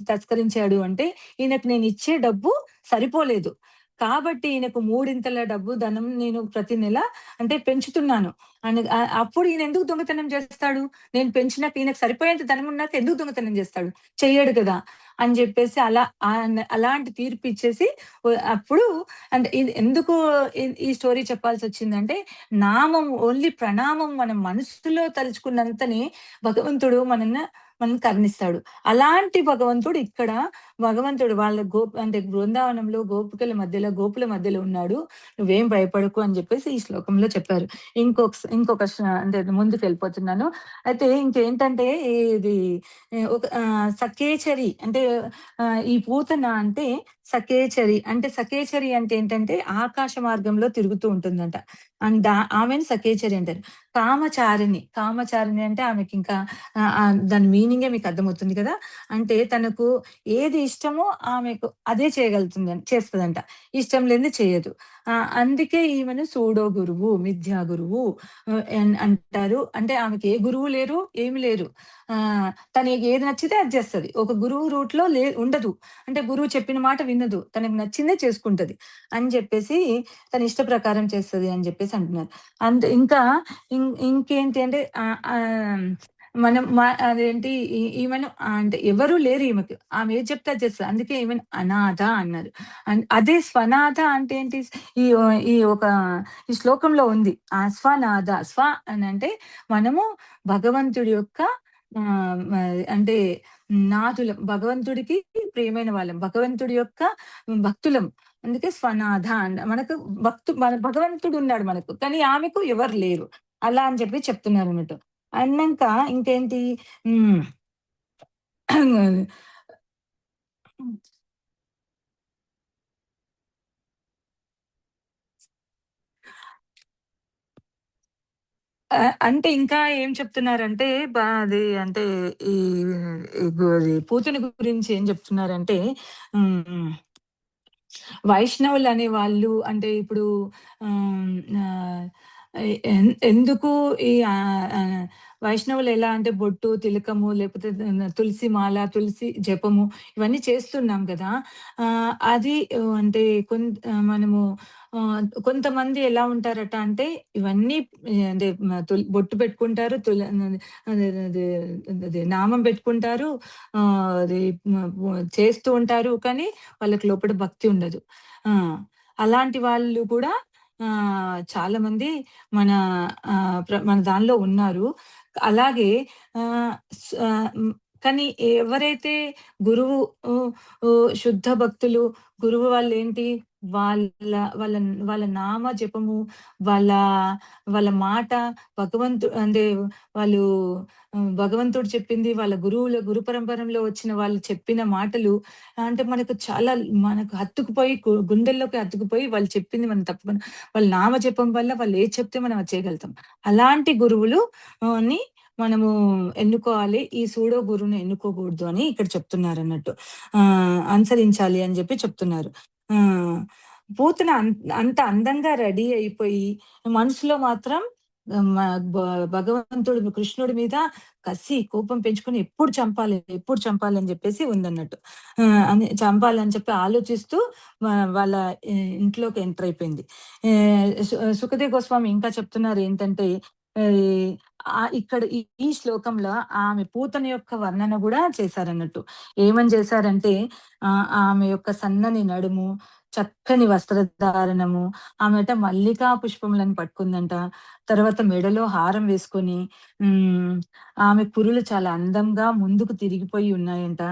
[SPEAKER 1] తస్కరించాడు అంటే ఈయనకు నేనిచ్చే డబ్బు సరిపోలేదు. కాబట్టి ఈయనకు మూడింతల ధనం నేను ప్రతి నెల అంటే పెంచుతున్నాను. అప్పుడు ఈయన ఎందుకు దొంగతనం చేస్తాడు? నేను పెంచినాక ఈయనకు సరిపోయేంత ధనం ఉన్నాక ఎందుకు దొంగతనం చేస్తాడు? చెయ్యడు కదా! అని జెప్పేసి అలాంటి తీర్పు ఇచ్చేసి అప్పుడు అంటే ఇది ఎందుకు ఈ స్టోరీ చెప్పాల్సొచ్చిందంటే ఓన్లీ ప్రణామం మనం మనసులో తలుచుకున్నంతనే భగవంతుడు మనల్ని కరుణిస్తాడు. అలాంటి భగవంతుడు వాళ్ళ అంటే బృందావనంలో గోపుల మధ్యలో ఉన్నాడు. నువ్వేం భయపడకు అని జెప్పేసి ఈ శ్లోకంలో చెప్పారు. ఇంకొక అంటే ముందుకెళ్ళిపోతున్నాను. అయితే ఇంకేంటంటే ఇది ఒక సఖేచరి అంటే ఈ పూతన అంటే సఖేచరి అంటే ఏంటంటే ఆకాశ మార్గంలో తిరుగుతూ ఉంటుందంట. ఆమెను సఖేచరి అంటారు. కామచారిణి అంటే ఆమెకింకా దాని మీనింగే మీకు అర్థమవుతుంది కదా! అంటే తనకు ఏది ఇష్టమో ఆమెకు అదే చేస్తదంట. ఇష్టం లేనిది చేయదు. అందుకే ఈమెను సూడో గురువు, మిథ్యా గురువు అంటారు. అంటే ఆమెకి ఏ గురువు లేరు, ఏమి లేరు. తనకి ఏది నచ్చితే అది చేస్తది. ఒక గురువు రూట్‌లో ఉండదు. అంటే గురువు చెప్పిన మాట వినదు. తనకు నచ్చిందే చేసుకుంటది. అని జెప్పేసి తన ఇష్ట ప్రకారం చేస్తది అని జెప్పేసి అంటున్నారు. ఇంకా ఇంకేంటి అంటే మనం అదేంటి ఈమెను అంటే ఎవరు లేరు ఈమెకు. ఆమె ఏది చెప్తే అది చేస్తది. అందుకే ఈమెను అనాథ అన్నారు. అదే స్వనాథ అంటే ఏంటి? ఈ ఈ ఒక ఈ శ్లోకంలో ఉంది. స్వనాథ అనంటే మనము భగవంతుడి యొక్క అంటే భగవంతుడికి ప్రియమైన వాళ్ళం. భగవంతుడి యొక్క భక్తులం. అందుకే స్వనాథ మనకు మన భగవంతుడు ఉన్నాడు మనకు. కానీ ఆమెకు ఎవరు లేరు. అలా అని చెప్పి చెప్తున్నారన్నట్టు. అన్నంక ఇంకేంటి హ్మ్. అంటే ఇంకా ఏం చెప్తున్నారంటే అది అంటే ఈ అది పూతన గురించి ఏం చెప్తున్నారంటే హ్మ్. వైష్ణవులనే వాళ్ళు అంటే ఇప్పుడు ఆహ్, ఆహ్, ఎందుకు ఈ వైష్ణవులు ఎలా అంటే బొట్టు, తిలకము లేకపోతే తులసి మాల, తులసి జపము ఇవన్నీ చేస్తున్నాం గదా! అది అంటే మనము కొంతమంది ఎలా ఉంటారట అంటే ఇవన్నీ అంటే బొట్టు పెట్టుకుంటారు. అదే అదే అదే నామం పెట్టుకుంటారు. అది చేస్తూ ఉంటారు. కానీ వాళ్ళకి లోపల భక్తి ఉండదు. ఆ! అలాంటి వాళ్ళు కూడా చాలామంది మన మన దానిలో ఉన్నారు. అలాగే ఆహ్, స్ హ్మ్. కానీ ఎవరైతే గురువు ఆహ్, శుద్ధ భక్తులు గురువు వాళ్ళేంటి వాళ్ళ వాళ్ళ వాళ్ళ నామ జపము, వాళ్ళ వాళ్ళ మాట అంటే వాళ్ళు భగవంతుడు చెప్పింది వాళ్ళ గురు పరంపరలో వచ్చిన వాళ్ళు చెప్పిన మాటలు అంటే మనకు హత్తుకుపోయి గుండెల్లోకి హత్తుకుపోయి వాళ్ళు చెప్పింది మనం తప్పకుండా వాళ్ళ నామజపం వల్ల వాళ్ళు ఏది చెప్తే మనం అది చేయగలుగుతాం. అలాంటి గురువులు ని మనము ఎన్నుకోవాలి. ఈ సూడో గురువుని ఎన్నుకోకూడదు అని ఇక్కడ చెప్తున్నారన్నట్టు. అనుసరించాలి అని జెప్పి చెప్తున్నారు. ఆహ్, పూతన అంత అందంగా రెడీ అయిపోయి మనసులో మాత్రం మ భ భగవంతుడు కృష్ణుడి మీద కసి, కోపం పెంచుకొని ఎప్పుడు చంపాలి అని జెప్పేసి ఉందన్నట్టు. అని చంపాలని చెప్పి ఆలోచిస్తూ వాళ్ళ ఇంట్లోకి ఎంటర్ అయిపోయింది. సుఖదేవ్ గోస్వామి ఇంకా చెప్తున్నారు ఏంటంటే ఆహ్, ఇక్కడ ఈ శ్లోకంలో ఆమె పూతన యొక్క వర్ణన గూడా చేశారన్నట్టు. ఏమని చేశారంటే ఆమె యొక్క సన్నని నడుము, చక్కని వస్త్రధారణము, ఆమెట మల్లికా పుష్పములను పట్టుకుందంట. తర్వాత మెడలో హారం వేసుకొని హ్మ్. ఆమె కురులు చాలా అందంగా ముందుకు తిరిగిపోయి ఉన్నాయంట.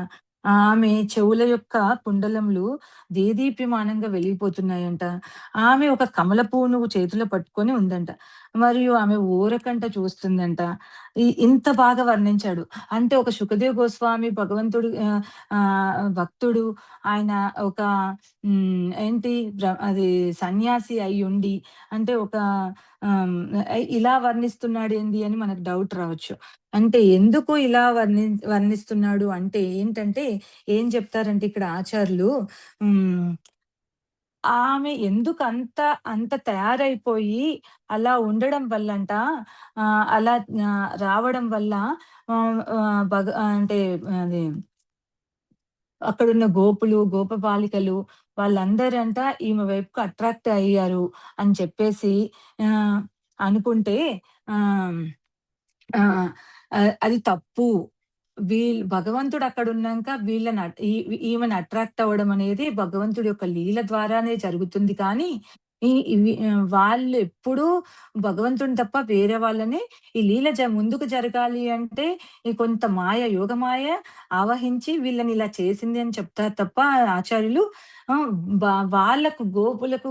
[SPEAKER 1] ఆమె చెవుల యొక్క కుండలములు దేదీప్యమానంగా వెలిగిపోతున్నాయంట. ఆమె ఒక కమల పువ్వును చేతిలో పట్టుకొని ఉందంట. మరియు ఆమె ఊరకంట చూస్తుందంట. ఇంత బాగా వర్ణించాడు. అంటే ఒక సుఖదేవ్ గోస్వామి భగవంతుడు భక్తుడు ఆయన ఒక ఏంటి అది సన్యాసి అయ్యుండి అంటే ఒక ఆహ్, ఇలా వర్ణిస్తున్నాడేంది అని మనకు డౌట్ రావచ్చు. అంటే ఎందుకు ఇలా వర్ణిస్తున్నాడు అంటే ఏంటంటే, ఏం చెప్తారంటే ఇక్కడ ఆచార్యులు హ్మ్. ఆమె అంత తయారైపోయి అలా ఉండడం వల్లంట అలా రావడం వల్ల ఆహ్, ఆహ్, అంటే అది అక్కడున్న గోపబాలికలు వాళ్ళందరంట ఈమె వైపుకు అట్రాక్ట్ అయ్యారు అని చెప్పేసి ఆహ్, అనుకుంటే ఆహ్, ఆ! అది తప్పు. భగవంతుడు అక్కడున్నాంక వీళ్ళని ఈమెను అట్రాక్ట్ అవ్వడం అనేది భగవంతుడి యొక్క లీల ద్వారానే జరుగుతుంది కానీ, వాళ్ళు ఎప్పుడూ భగవంతుడిని తప్ప వేరే వాళ్ళని ఈ లీల ముందుకు జరగాలి అంటే ఈ కొంత యోగమాయ ఆవహించి వీళ్ళని ఇలా చేసింది అని చెప్తారు తప్ప ఆచార్యులు ఆహ్, బ వాళ్ళకు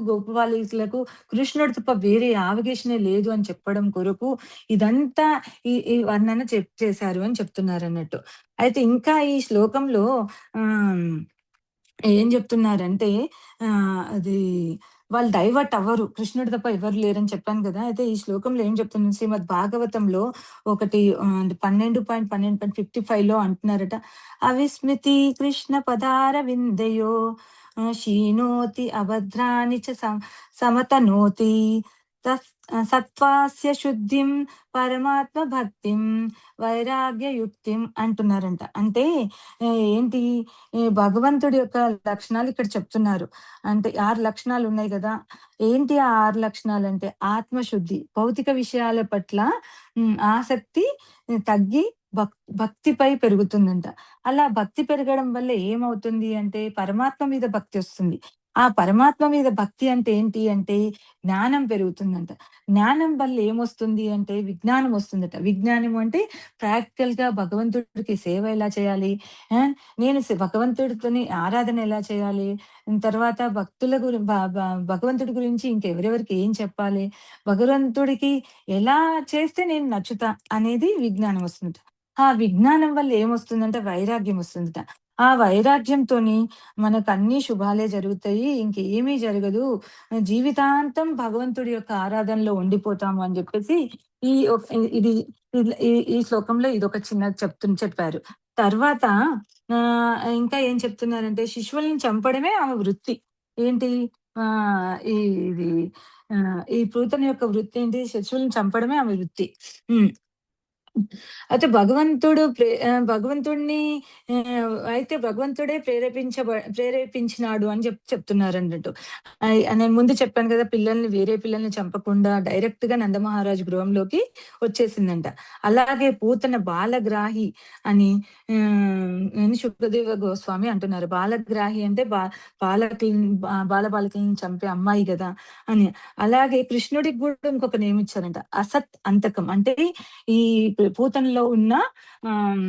[SPEAKER 1] గోపబాలికలకు కృష్ణుడు తప్ప వేరే యావిగేషనే లేదు అని చెప్పడం కొరకు ఇదంతా ఈ వర్ణన చేశారు అని చెప్తున్నారన్నట్టు. అయితే ఇంకా ఈ శ్లోకంలో ఆహ్, ఏం చెప్తున్నారంటే అది వాళ్ళు డైవర్ట్ అవ్వరు. కృష్ణుడు తప్ప ఎవరు లేరని చెప్పాను గదా! అయితే ఈ శ్లోకంలో ఏం చెప్తుంది శ్రీమద్ భాగవతంలో ఒకటి 12.12.55లో అంటున్నారట. అవిస్మృతి కృష్ణ పదార విందయో శీనోతి అభద్రాని చ సమతనోతి సత్వాస్య శుద్ధిం పరమాత్మ భక్తిం వైరాగ్యయుక్తిం అంటున్నారంట. అంటే ఏంటి ఈ భగవంతుడి యొక్క లక్షణాలు ఇక్కడ చెప్తున్నారు. అంటే 6 లక్షణాలున్నాయి గదా! ఏంటి ఆ 6 లక్షణాలంటే ఆత్మశుద్ధి, భౌతిక విషయాల పట్ల ఆసక్తి తగ్గి భక్తిపై పెరుగుతుందంట. అలా భక్తి పెరగడం వల్ల ఏమవుతుంది అంటే పరమాత్మ మీద భక్తొస్తుంది. ఆ పరమాత్మ మీద భక్తి అంటే ఏంటి అంటే జ్ఞానం పెరుగుతుందంట. జ్ఞానం వల్ల ఏమొస్తుంది అంటే విజ్ఞానం వస్తుందట. విజ్ఞానం అంటే ప్రాక్టికల్‌గా భగవంతుడికి సేవ ఎలా చేయాలి? ఆ! నేను భగవంతుడితోని ఆరాధన ఎలా చేయాలి? తర్వాత భక్తుల గురి భ భ భగవంతుడి గురించి ఇంకెవరెవరికి ఏం చెప్పాలి? భగవంతుడికి ఎలా చేస్తే నేను నచ్చుతా అనేది విజ్ఞానం వస్తుందట. ఆ విజ్ఞానం వల్ల ఏమొస్తుందంటే వైరాగ్యం వస్తుందట. ఆ వైరాగ్యంతోని మనకన్నీ శుభాలే జరుగుతాయి. ఇంకేమీ జరగదు. జీవితాంతం భగవంతుడి యొక్క ఆరాధనలో ఉండిపోతాము అని జెప్పేసి ఈ ఒక్ ఇది ఈ శ్లోకంలో ఇదొక చిన్నది చెప్పారు. తర్వాత ఇంకా ఏం చెప్తున్నారంటే శిశువులను చంపడమే ఆమె వృత్తి. ఏంటి ఇది ఈ పూతన యొక్క వృత్తి ఏంటి? శత్రువులను చంపడమే ఆమె వృత్తి. హ్మ్. అయితే భగవంతుడిని అయితే భగవంతుడే ప్రేరేపించినాడు అని చెప్తున్నారన్నట్టు. నేను ముందు చెప్పాను కదా! వేరే పిల్లల్ని చంపకుండా డైరెక్ట్‌గా నందమహారాజు గృహంలోకి వచ్చేసిందంట. అలాగే పూతన బాలగ్రాహి అని అని శుకదేవ గోస్వామి అంటున్నారు. బాలగ్రాహి అంటే బాలబాలికలను చంపే అమ్మాయి గదా! అని. అలాగే కృష్ణుడికి గూడా ఇంకొక నేమ్ ఇచ్చారంట. అసత్ అంతకం. అంటే ఈ పూతనలో ఉన్న ఆహ్,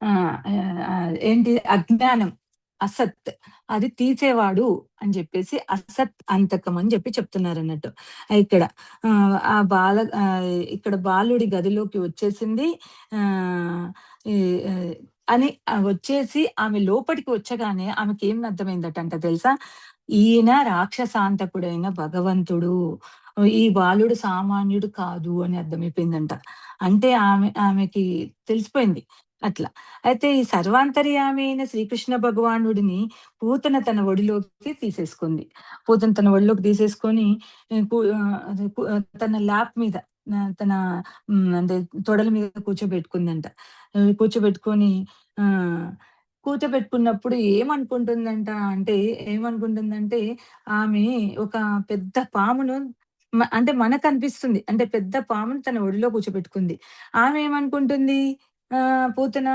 [SPEAKER 1] ఆహ్, ఏంటి అజ్ఞానం, అసత్ అది తీసేవాడు అని జెప్పేసి అసత్ అంతకం అని జెప్పి చెప్తున్నారన్నట్టు. ఇక్కడ ఇక్కడ బాలుడి గదిలోకి వచ్చేసింది. ఆహ్, ఈ అని వచ్చేసి ఆమె లోపటికి వచ్చగానే ఆమెకేం అర్థమైందటంట తెలుసా? ఈయన రాక్షసాంతకుడైన భగవంతుడు. ఈ బాలుడు సామాన్యుడు కాదు అని అర్థమైపోయిందంట. అంటే ఆమెకి తెలిసిపోయింది అట్లా. అయితే ఈ సర్వాంతర్యామి అయిన శ్రీకృష్ణ భగవానుడిని పూతన తన ఒడిలోకి తీసేసుకుంది. పూతన తన ఒడిలోకి తీసేసుకొని అదే తన ల్యాప్ మీద తన అంటే తొడల మీద కూర్చోబెట్టుకుందంట. కూర్చోబెట్టుకొని ఆహ్, కూర్చోబెట్టుకున్నప్పుడు ఏమనుకుంటుందంటే ఆమె ఒక పెద్ద పామును అంటే మనకనిపిస్తుంది. అంటే పెద్ద పాముని తన ఒడిలో కూర్చోబెట్టుకుంది. ఆమె ఏమనుకుంటుంది పూతన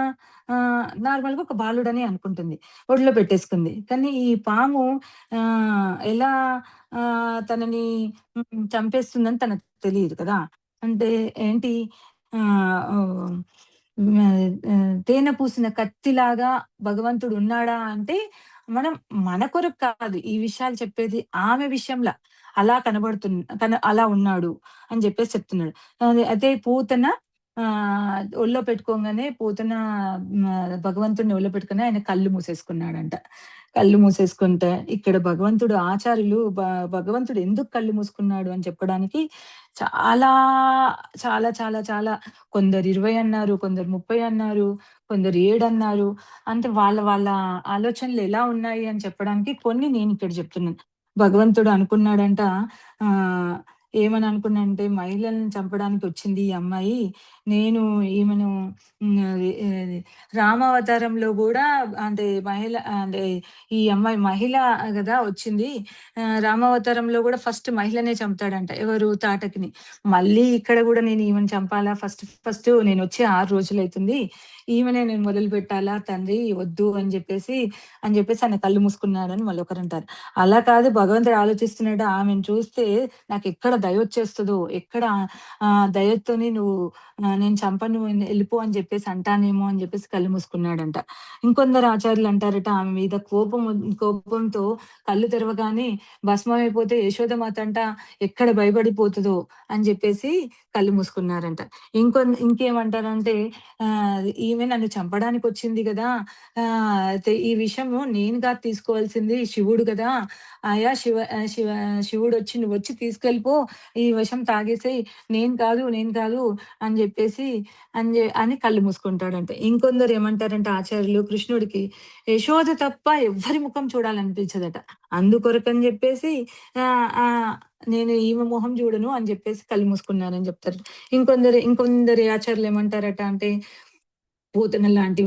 [SPEAKER 1] నార్మల్‌గా ఒక బాలుడని అనుకుంటుంది. ఒడిలో పెట్టేసుకుంది. కానీ ఈ పాము ఎలా తనని చంపేస్తుందని తనకు తెలీదు కదా! అంటే ఏంటి ఆహ్, ఓహ్! తేనె పూసిన కత్తిలాగా భగవంతుడు ఉన్నాడా అంటే, మన కొరకు కాదు ఈ విషయాలు చెప్పేది ఆమె విషయంలా. అలా అలా ఉన్నాడు అని జెప్పేసి చెప్తున్నాడు. అదే పూతన ఒళ్ళో పెట్టుకోంగానే భగవంతుడిని ఒళ్ళో పెట్టుకొని ఆయన కళ్ళు మూసేసుకున్నాడంట. కళ్ళు మూసేసుకుంటే ఇక్కడ భగవంతుడు ఎందుకు కళ్ళు మూసుకున్నాడు అని చెప్పడానికి చాలా, చాలా కొందరు 20 అన్నారు, కొందరు 30 అన్నారు, కొందరు 7 అన్నారు. అంటే వాళ్ళ ఆలోచనలు ఎలా ఉన్నాయి అని చెప్పడానికి కొన్ని నేనిక్కడ చెప్తున్నాను. భగవంతుడు అనుకున్నాడంట ఆహ్, ఏమని అనుకున్నాడంటే మహిళలను చంపడానికొచ్చింది ఈ అమ్మాయి. నేను ఈమెను అది రామావతారంలో గూడా అంటే అంటే ఈ అమ్మాయి మహిళ గదా! వచ్చింది. రామావతారంలో గూడా ఫస్ట్ మహిళనే చంపుతాడంట. ఎవరు? తాటకిని. మళ్ళీ ఇక్కడ గూడా నేను ఈమెను చంపాలా? ఫస్ట్ నేనొచ్చి 6 రోజులైతుంది. ఈమెనే నేను మొదలుపెట్టాలా? తండ్రి వద్దు అని జెప్పేసి ఆయన కళ్ళు మూసుకున్నాడని మళ్ళొకరంటారు. అలా కాదు భగవంతుడు ఆలోచిస్తున్నాడు. ఆమెను చూస్తే నాకెక్కడ దయొచ్చేస్తదో, ఎక్కడ దయతోని నువ్వు నేను చంపను ఎళ్ళిపో అని జెప్పేసి అంటానేమో అని జెప్పేసి కళ్ళు మూసుకున్నాడంట. ఇంకొందరు ఆచార్యులు అంటారట ఆమె మీద కోపంతో కళ్ళు తెరవగానే భస్మమైపోతే యశోదమాత అంట ఎక్కడ భయపడిపోతదో అని జెప్పేసి కళ్ళు మూసుకున్నారంట. ఇంకేమంటారంటే ఈమె నన్ను చంపడానికొచ్చింది గదా! అయితే ఈ విషము నేను కాదు తీసుకోవాల్సింది శివుడు గదా! అయా శివుడొచ్చి నువ్వొచ్చి తీసుకెళ్ళిపో. ఈ విషం తాగేసేయి. నేను కాదు అని జెప్పేసి అని కళ్ళు మూసుకుంటాడంట. ఇంకొందరు ఏమంటారంటే ఆచార్యులు కృష్ణుడికి యశోద తప్ప ఎవ్వరి ముఖం చూడాలనిపించదట. అందుకొరకని జెప్పేసి ఆహ్, ఆహ్, నేను ఈమె మొహం జూడను అని జెప్పేసి కళ్ళు మూసుకున్నారని జెప్తారు. ఇంకొందరి ఆచార్యులు ఏమంటారట అంటే పూతన లాంటి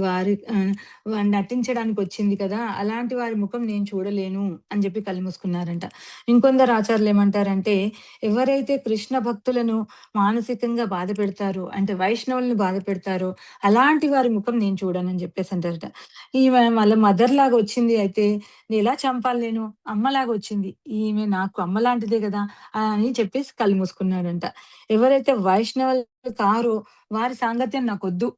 [SPEAKER 1] నటించడానికొచ్చింది కదా! అలాంటి వారి ముఖం నేను చూడలేను అని జెప్పి కళ్ళు మూసుకున్నారంట. ఇంకొందరు ఆచార్యులేమంటారంటే, ఎవరైతే కృష్ణ భక్తులను మానసికంగా బాధపెడతారో, అంటే వైష్ణవులను బాధపెడతారో, అలాంటి వారి ముఖం నేను చూడనని జెప్పేసంటారట. ఈమె వాళ్ళ మదర్‌లాగా వచ్చింది అయితే ఎలా చంపాలి నేను? అమ్మలాగా వచ్చింది. ఈమె నాకు అమ్మ లాంటిదే గదా! అని చెప్పేసి కళ్ళు మూసుకున్నాడంట. ఎవరైతే వైష్ణవులు కారో వారి సాంగత్యం నాకొద్దు.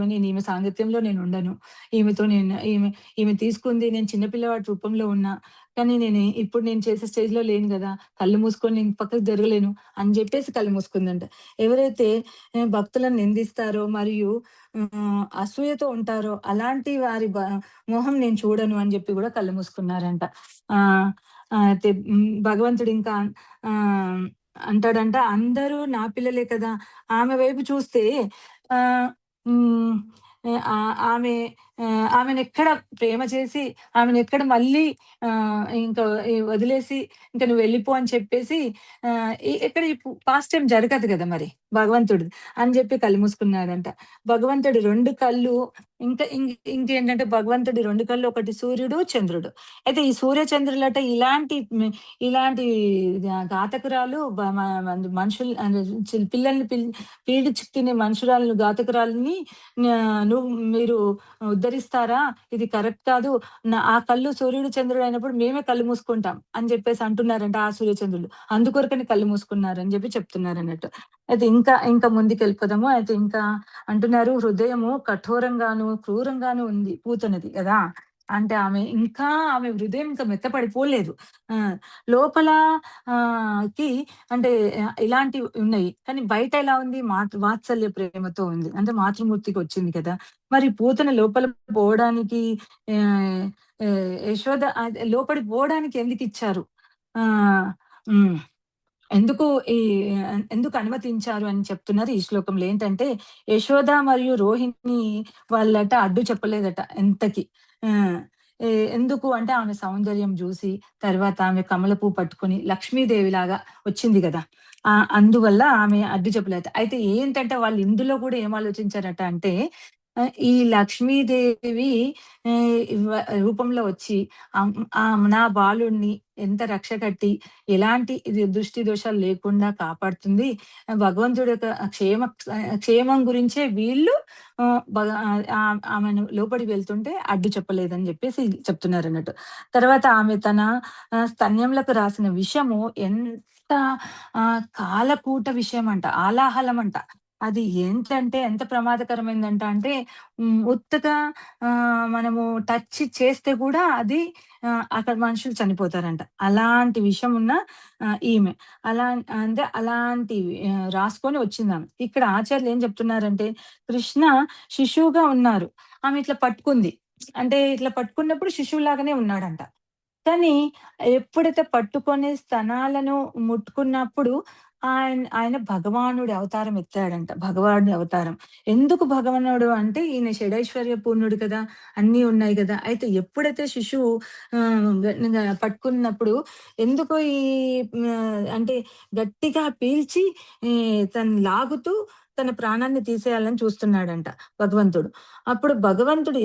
[SPEAKER 1] నేను ఈమె సాంగత్యంలో నేనుండను. ఈమెతో నేను ఈమె ఈమె తీసుకుంది నేను చిన్న పిల్లవాడి రూపంలో ఉన్నా. కానీ ఇప్పుడు నేను చేసే స్టేజ్‌లో లేను గదా! కళ్ళు మూసుకొని నేను పక్కకు జరగలేను అని జెప్పేసి కళ్ళు మూసుకుందంట. ఎవరైతే భక్తులను నిందిస్తారో మరియు అసూయతో ఉంటారో అలాంటి వారి మొహం నేను చూడను అని జెప్పి గూడా కళ్ళు మూసుకున్నారంట. ఆహ్, అయితే భగవంతుడు ఇంకా ఆహ్, అంటాడంట అందరూ నా పిల్లలే కదా! ఆమె వైపు చూస్తే ఆహ్, హ్మ్. ఆమె ఆమెనెక్కడ ప్రేమ చేసి, ఆమెనెక్కడ మళ్ళీ ఇంకా వదిలేసి ఇంక నువ్వెళ్ళిపో అని చెప్పేసి ఇక్కడ పాస్ట్ టైమ్ జరగదు గదా మరి భగవంతుడిది అని జెప్పి కళ్ళు మూసుకున్నాడంట. భగవంతుడి 2 కళ్ళు ఇంకేంటంటే భగవంతుడి 2 కళ్ళు ఒకటి సూర్యుడు, చంద్రుడు. అయితే ఈ సూర్య చంద్రులట ఇలాంటి ఘాతకురాలు బ మ మందు మనుషులు పిల్లల్ని పీడించి తినే మనుషురాలను ఘాతకురాలిని మీరు ఉద్ధరిస్తారా? ఇది కరెక్ట్ కాదు. ఆ కళ్ళు సూర్యుడు, చంద్రుడు అయినప్పుడు మేమే కళ్ళు మూసుకుంటాం అని జెప్పేసి అంటున్నారంట ఆ సూర్యచంద్రులు. అందుకొరకని కళ్ళు మూసుకున్నారని జెప్పి చెప్తున్నారన్నట్టు. అయితే ఇంకా ముందుకెళ్ళిపోదాము. అయితే ఇంకా అంటున్నారు హృదయము కఠోరంగాను, క్రూరంగాను ఉంది పూతనది గదా! అంటే ఆమె హృదయం ఇంకా మెత్తపడిపోలేదు. ఆ! లోపల కి అంటే ఇలాంటివి ఉన్నాయి. కానీ బయట ఎలా ఉంది? వాత్సల్య ప్రేమతో ఉంది. అంటే మాతృమూర్తికొచ్చింది కదా! మరి పూతన లోపల పోవడానికి ఆహ్, యశోద లోపలికి పోవడానికి ఎందుకిచ్చారు? ఆహ్, హ్మ్. ఎందుకు ఈ ఎందుకు అనుమతించారు అని చెప్తున్నారు ఈ శ్లోకంలో. ఏంటంటే, యశోద మరియు రోహిణి వాళ్ళట అడ్డు చెప్పలేదట ఎంతకి. ఆ! ఎందుకు అంటే ఆమె సౌందర్యం జూసి, తర్వాత ఆమె కమల పువ్వు పట్టుకొని లక్ష్మీదేవిలాగా వచ్చింది గదా! అందువల్ల ఆమె అడ్డు చెప్పలేదట. అయితే ఏంటంటే వాళ్ళు ఇందులో గూడా ఏం ఆలోచించారట అంటే, ఈ లక్ష్మీదేవి రూపంలో వచ్చి నా బాలుడిని ఎంత రక్ష కట్టి ఎలాంటి దృష్టి దోషాలు లేకుండా కాపాడుతుంది. భగవంతుడి యొక్క క్షేమం గురించే వీళ్ళు ఆమెను లోపలికి వెళ్తుంటే అడ్డు చెప్పలేదని జెప్పేసి చెప్తున్నారన్నట్టు. తర్వాత ఆమె తన స్తన్యములకు రాసిన విషము ఎంత కాలకూట విషయమంట. ఆలాహలమంట. అది ఏంటంటే ఎంత ప్రమాదకరమైందంట అంటే ఉత్తగా మనము టచ్ చేస్తే గూడా అది అక్కడ మనుషులు చనిపోతారంట. అలాంటి విషం ఉన్న ఈమె. అలాంటి రాసుకొని వచ్చిందామె. ఇక్కడ ఆచార్యులు ఏం చెప్తున్నారంటే, కృష్ణ శిశువుగా ఉన్నారు. ఆమె ఇట్లా పట్టుకుంది. అంటే ఇట్లా పట్టుకున్నప్పుడు శిశువులాగానే ఉన్నాడంట. కానీ ఎప్పుడైతే పట్టుకొని స్తనాలను ముట్టుకున్నప్పుడు ఆయన భగవానుడి అవతారం ఎత్తాడంట. భగవానుడి అవతారం. ఎందుకు భగవానుడు అంటే ఈయన షడైశ్వర్య పూర్ణుడు కదా! అన్నీ ఉన్నాయి గదా! అయితే ఎప్పుడైతే శిశువు పట్టుకున్నప్పుడు ఎందుకు అంటే గట్టిగా పీల్చి తను లాగుతూ తన ప్రాణాన్ని తీసేయాలని చూస్తున్నాడంట భగవంతుడు. అప్పుడు భగవంతుడు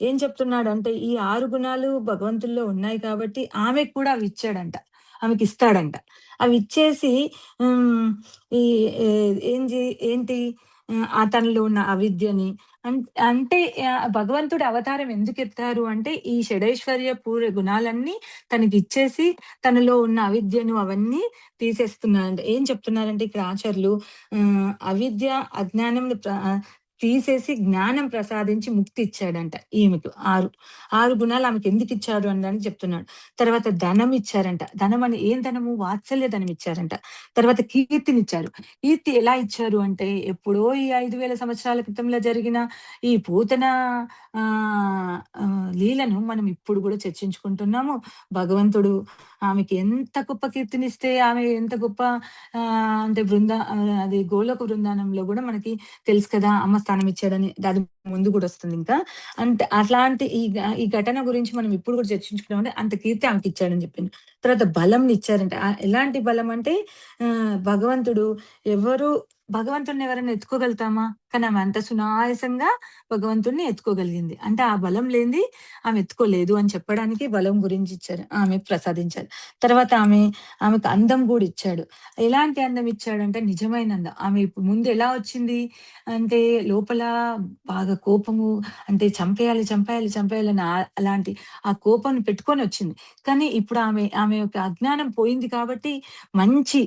[SPEAKER 1] ఏం చెప్తున్నాడంటే, ఈ 6 గుణాలు భగవంతుల్లో ఉన్నాయి కాబట్టి ఆమెకు కూడా అవిచ్చాడంట. ఆమెకిస్తాడంట. అవిచ్చేసి హ్మ్. ఈ ఏ ఏంటి తనలో ఉన్న అవిద్యని అన్ అంటే భగవంతుడి అవతారం ఎందుకెత్తారు అంటే, ఈ షడైశ్వర్య పూర్వ గుణాలన్నీ తనకిచ్చేసి, తనలో ఉన్న అవిద్యను అవన్నీ తీసేస్తున్నారంట. ఏం చెప్తున్నారంటే ఇక్కడ ఆచార్యులు అవిద్య, అజ్ఞానంని తీసేసి జ్ఞానం ప్రసాదించి ముక్తి ఇచ్చాడంట ఈమెకు. 6 గుణాలు ఆమెకెందుకిచ్చాడు అనడానికి చెప్తున్నాడు. తర్వాత ధనం ఇచ్చారంట. ధనం అని ఏం ధనము? వాత్సల్య ధనం ఇచ్చారంట. తర్వాత కీర్తినిచ్చారు. కీర్తి ఎలా ఇచ్చారు అంటే, ఎప్పుడో ఈ 5000 సంవత్సరాల క్రితంలో జరిగిన ఈ పూతన లీలను మనం ఇప్పుడు గూడా చర్చించుకుంటున్నాము. భగవంతుడు ఆమెకి ఎంత గొప్ప కీర్తినిస్తే, ఆమె ఎంత గొప్ప అంటే అది గోలోక బృందావనంలో గూడా మనకి తెలుసు కదా! అమ్మ స్థానం ఇచ్చాడని. అది ముందు గూడా వస్తుందింకా. అంటే అట్లాంటి ఈ ఘటన గురించి మనం ఇప్పుడు గూడా చర్చించుకున్నామంటే అంత కీర్తి ఆమెకిచ్చాడని చెప్పింది. తర్వాత బలంనిచ్చారంట. ఎలాంటి బలం అంటే భగవంతుడు భగవంతుడిని ఎవరైనా ఎత్తుకోగలుగుతామా? కానీ ఆమె అంత సునాయాసంగా భగవంతుడిని ఎత్తుకోగలిగింది. అంటే ఆ బలం లేనిది ఆమె ఎత్తుకోలేదు అని చెప్పడానికి బలం గురించి ఇచ్చారు. ఆమెకు ప్రసాదించారు. తర్వాత ఆమెకు అందం గూడా ఇచ్చాడు. ఎలాంటి అందం ఇచ్చాడంటే నిజమైన అందం. ఆమె ఇప్పుడు ముందు ఎలా వచ్చింది అంటే లోపల బాగా కోపము అంటే చంపేయాలని అలాంటి ఆ కోపం పెట్టుకొని వచ్చింది. కానీ ఇప్పుడు ఆమె యొక్క అజ్ఞానం పోయింది కాబట్టి మంచి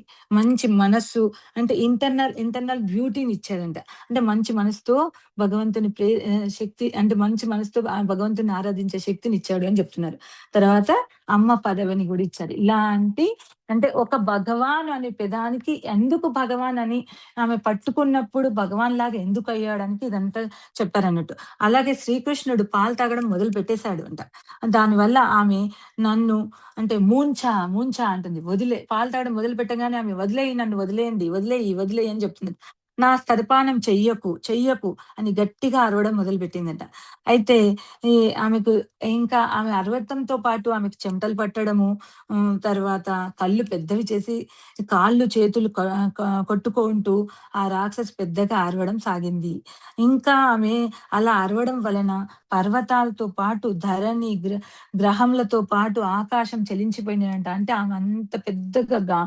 [SPEAKER 1] మనస్సు అంటే ఇంటర్నల్ బ్యూటీని ఇచ్చాడంట. అంటే మంచి మనసుతో భగవంతుని శక్తి అంటే మంచి మనసుతో భగవంతుని ఆరాధించే శక్తినిచ్చాడు అని చెప్తున్నారు. తర్వాత అమ్మ పదవిని గూడా ఇచ్చారు. ఇలాంటి అంటే ఒక భగవాన్ అనే పెదానికి ఎందుకు భగవాన్ అని ఆమె పట్టుకున్నప్పుడు భగవాన్‌లాగా ఎందుకయ్యాడానికి ఇదంతా చెప్పారన్నట్టు. అలాగే శ్రీకృష్ణుడు పాలు తాగడం మొదలు పెట్టేసాడు అంట. దానివల్ల ఆమె నన్ను అంటే మూంఛ అంటుంది. పాలు తాగడం మొదలు పెట్టగానే ఆమె నన్ను వదిలేయండి, వదిలేయి అని చెప్తుంది. నా స్తరపానం చెయ్యకు, చెయ్యకు అని గట్టిగా అరవడం మొదలుపెట్టిందట. అయితే ఈ ఆమెకు ఇంకా ఆమె అరవటంతో పాటు ఆమెకు చెమటలు పట్టడము, తర్వాత కళ్ళు పెద్దవి చేసి కాళ్ళు, చేతులు క క కొట్టుకుంటూ ఆ రాక్షసి పెద్దగా అరవడం సాగింది. ఇంకా ఆమె అలా అరవడం వలన పర్వతాలతో పాటు ధరణి, గ్రహములతో పాటు ఆకాశం చలించిపోయినాయంట. అంటే ఆమె అంత పెద్దగా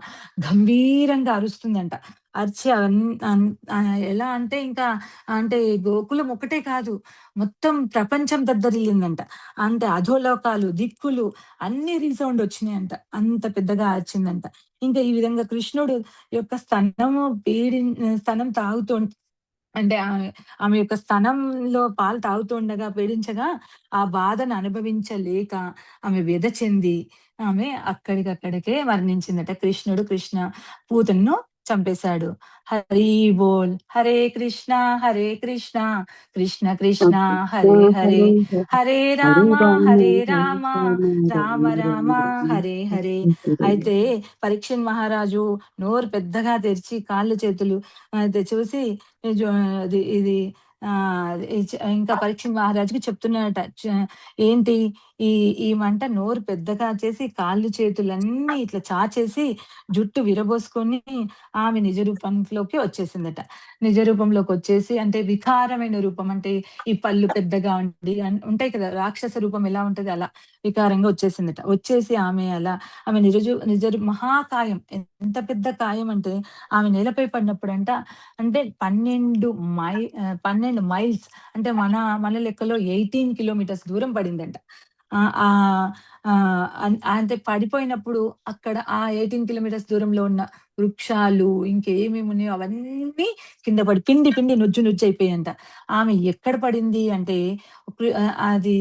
[SPEAKER 1] గంభీరంగా అరుస్తుందంట. అరిచి ఎలా అంటే ఇంకా అంటే గోకులం ఒకటే కాదు, మొత్తం ప్రపంచం దద్దరిల్లిందంట. అంటే అధోలోకాలు, దిక్కులు అన్నీ రీసౌండ్ వచ్చినాయంట. అంత పెద్దగా అరిచిందంట. ఇంకా ఈ విధంగా కృష్ణుడు యొక్క స్తనం తాగుతూ అంటే ఆమె యొక్క స్తనంలో పాలు తాగుతూ ఉండగా పీడించగా, ఆ బాధను అనుభవించలేక ఆమె వ్యధ చెంది, ఆమె అక్కడికక్కడికే మరణించిందట. కృష్ణ పూతనను చంపేశాడు. హరి బోల్. హరే కృష్ణ, కృష్ణ కృష్ణ హరే హరే, హరే రామ హరే రామ, రామ రామ హరే హరే. అయితే పరీక్షిత్ మహారాజు నోరు పెద్దగా తెరిచి కాళ్ళు చేతులు చూసి జో ఇది ఇంకా పరీక్షిత్ మహారాజుకి చెప్తున్నాడట. ఏంటి ఈ ఈ మంట నోరు పెద్దగా చేసి కాళ్ళు చేతులన్నీ ఇట్లా చాచేసి జుట్టు విరబోసుకొని ఆమె నిజ రూపంలోకి వచ్చేసిందట. నిజ రూపంలోకి వచ్చేసి అంటే వికారమైన రూపం అంటే ఈ పళ్ళు పెద్దగా ఉండి ఉంటాయి కదా! రాక్షస రూపం ఎలా ఉంటది అలా వికారంగా వచ్చేసిందట. వచ్చేసి ఆమె మహాకాయం, ఎంత పెద్ద కాయం అంటే ఆమె నేలపై పడినప్పుడంట అంటే 12 మైల్స్ అంటే మన లెక్కలో 18 కిలోమీటర్స్ దూరం పడిందంట. ఆహ్, ఆహ్, అంటే పడిపోయినప్పుడు అక్కడ ఆ 18 కిలోమీటర్స్ దూరంలో ఉన్న వృక్షాలు ఇంకేమేమి ఉన్నాయో అవన్నీ కింద పడి పిండి పిండి నుజ్జు నుజ్జు అయిపోయాయంట. ఆమె ఎక్కడ పడింది అంటే అది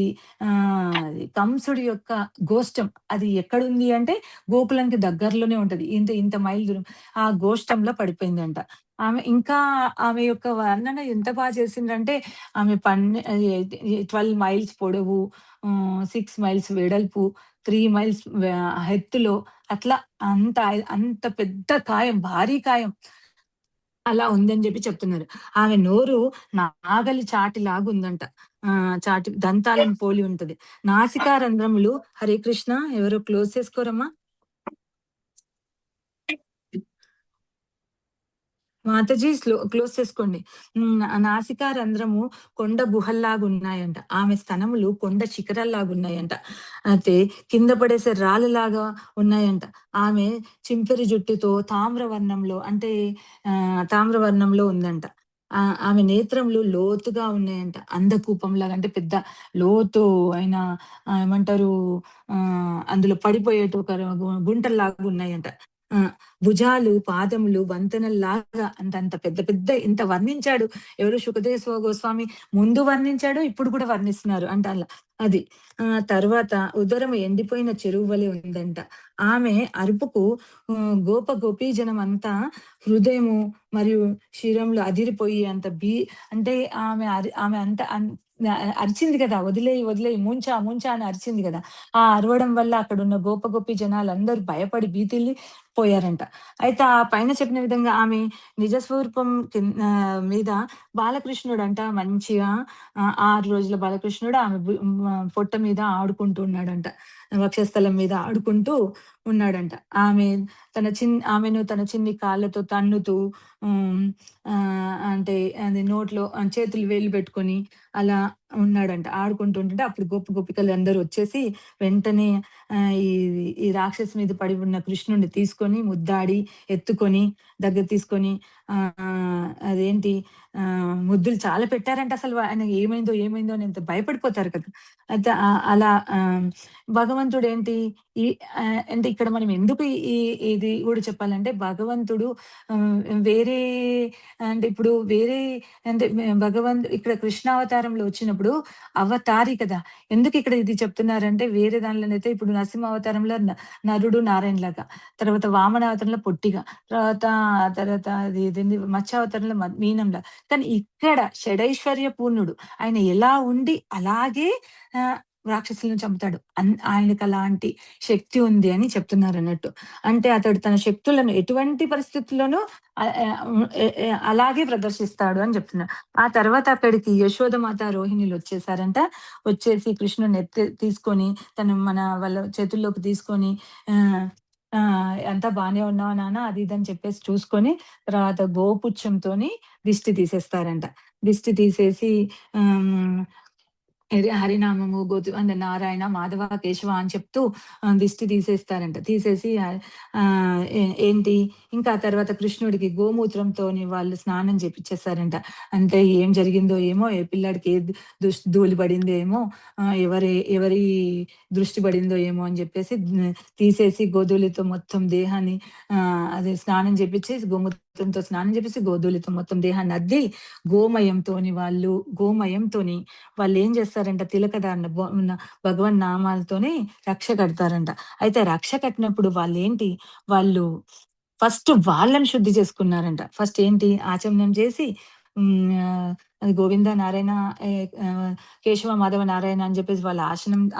[SPEAKER 1] కంసుడి యొక్క గోష్టం అది ఎక్కడుంది అంటే గోకులంకి దగ్గరలోనే ఉంటది. ఇంత ఇంత మైల్ దూరం. ఆ గోష్టంలో పడిపోయిందంట. ఇంకా ఆమె యొక్క వర్ణన ఎంత చేసిండ్రంటే ఆమె 12 మైల్స్ పొడవు, 6 మైల్స్ వెడల్పు, 3 మైల్స్ ఎత్తులో అట్లా అంత పెద్ద కాయం, భారీ కాయం అలా ఉందని జెప్పి చెప్తున్నారు. ఆమె నోరు నాగలి చాటిలాగుందంట. చాటి దంతాలను పోలి ఉంటది. నాసికా రంధ్రములు హరే కృష్ణ ఎవరో క్లోజ్ చేసుకోరమ్మా. మాతాజీ క్లోజ్ చేసుకోండి. నాసికా రంధ్రము కొండ గుహల్లాగున్నాయంట. ఆమె స్తనములు కొండ శిఖరాల్లాగున్నాయంట. అయితే కింద పడేసే రాళ్ళలాగా ఉన్నాయంట. ఆమె చింపిరి జుట్టుతో తామ్రవర్ణంలో అంటే తామ్రవర్ణంలో ఉందంట. ఆమె నేత్రములు లోతుగా ఉన్నాయంట. అంధకూపంలాగా అంటే పెద్ద లోతు అయిన ఏమంటారు అందులో పడిపోయేటి ఒక గుంటల్లాగా ఉన్నాయంట. ఆ! భుజాలు, పాదములు వంతెనల్లాగా అంతంత పెద్ద పెద్ద ఇంత వర్ణించాడు. ఎవరు గోస్వామి ముందు వర్ణించాడు. ఇప్పుడు కూడా వర్ణిస్తున్నారు. అంటే అలా అది. తర్వాత ఉదరం ఎండిపోయిన చెరువు వలె ఉందంట. ఆమె అరుపుకు గోపీజనం అంతా హృదయము మరియు శిరములు అదిరిపోయి అంత అంటే ఆమె అంత అరిచింది కదా! వదిలేయి, వదిలేయి ముంచా అని అరిచింది కదా! ఆ అరవడం వల్ల అక్కడున్న గోపి జనాలందరూ భయపడి భీతిల్లి పోయారంట. అయితే ఆ పైన చెప్పిన విధంగా ఆమె నిజ స్వరూపం మీద బాలకృష్ణుడంట మంచిగా 6 రోజుల బాలకృష్ణుడు ఆమె పొట్ట మీద ఆడుకుంటూ ఉన్నాడంట. వక్షస్థలం మీద ఆడుకుంటూ ఉన్నాడంట. ఆమెను తన చిన్ని కాళ్ళతో తన్నుతూ హ్మ్. అంటే అది నోట్లో చేతులు వేళ్ళు పెట్టుకొని అలా ఉన్నాడంట. ఆడుకుంటూ ఉంటుంటే అప్పుడు గోపికలందరూ వచ్చేసి వెంటనే ఈ ఈ రాక్షసి మీద పడి ఉన్న కృష్ణుడిని తీసుకొని ముద్దాడి, ఎత్తుకొని దగ్గర తీసుకొని అదేంటి ముద్దులు చాలా పెట్టారంట. అసలు ఆయనకి ఏమైందో అని ఎంత భయపడిపోతారు కదా! అయితే అలా భగవంతుడేంటి ఈ అంటే ఇక్కడ మనం ఎందుకు ఇది కూడా చెప్పాలంటే భగవంతుడు వేరే అంటే ఇప్పుడు వేరే అంటే ఇక్కడ కృష్ణావతారంలో వచ్చినప్పుడు అవతారి కదా! ఎందుకు ఇక్కడ ఇది చెప్తున్నారంటే వేరే దానిలోనైతే ఇప్పుడు నరసింహ అవతారంలో నరుడు నారాయణలాగా, తర్వాత వామనావతారంలో పొట్టిగా, తర్వాత ఇదేంది మత్స్యావతారంలో మీనంలా. కానీ ఇక్కడ షడైశ్వర్య పూర్ణుడు. ఆయన ఎలా ఉండి అలాగే రాక్షసులను చంపుతాడు. ఆయనకు అలాంటి శక్తి ఉంది అని చెప్తున్నారన్నట్టు. అంటే అతడు తన శక్తులను ఎటువంటి పరిస్థితుల్లోనూ అలాగే ప్రదర్శిస్తాడు అని చెప్తున్నారు. ఆ తర్వాత అక్కడికి యశోదమాత, రోహిణులొచ్చేసారంట. వచ్చేసి కృష్ణుడిని తీసుకొని వాళ్ళ చేతుల్లోకి తీసుకొని ఆహ్, "అంతా బానే ఉన్నావా నాన్న?" అది ఇది అని చెప్పేసి చూసుకొని తర్వాత గోపుచ్చంతోని దిష్టి తీసేస్తారంట. దిష్టి తీసేసి ఆహ్, హరినామము, అంటే నారాయణ, మాధవ, కేశవ అని చెప్తూ దిష్టి తీసేస్తారంట. తీసేసి ఏంటి ఇంకా ఆ తర్వాత కృష్ణుడికి గోమూత్రంతోని వాళ్ళు స్నానం చేపిచ్చేసారంట. అంటే ఏం జరిగిందో ఏమో, ఏ పిల్లాడికి ఏ ధూళి పడిందో ఏమో, ఎవరి దృష్టి పడిందో ఏమో అని చెప్పేసి తీసేసి గోధూళితో మొత్తం దేహాన్ని అదే స్నానం చేపిచ్చేసి గోమూత్రంతో స్నానం చేపిసి గోధూళితో మొత్తం దేహాన్ని అద్ది గోమయంతోని వాళ్ళేం జేస్తారంట తిలకధారణ భగవన్ నామాలతోని రక్ష కడతారంట. అయితే రక్ష కట్టినప్పుడు వాళ్ళు ఫస్ట్ వాళ్ళని శుద్ధి చేసుకున్నారంట. ఫస్ట్ ఏంటి ఆచమనం చేసి అది గోవింద నారాయణ కేశవ, మాధవ, నారాయణ అని చెప్పేసి వాళ్ళు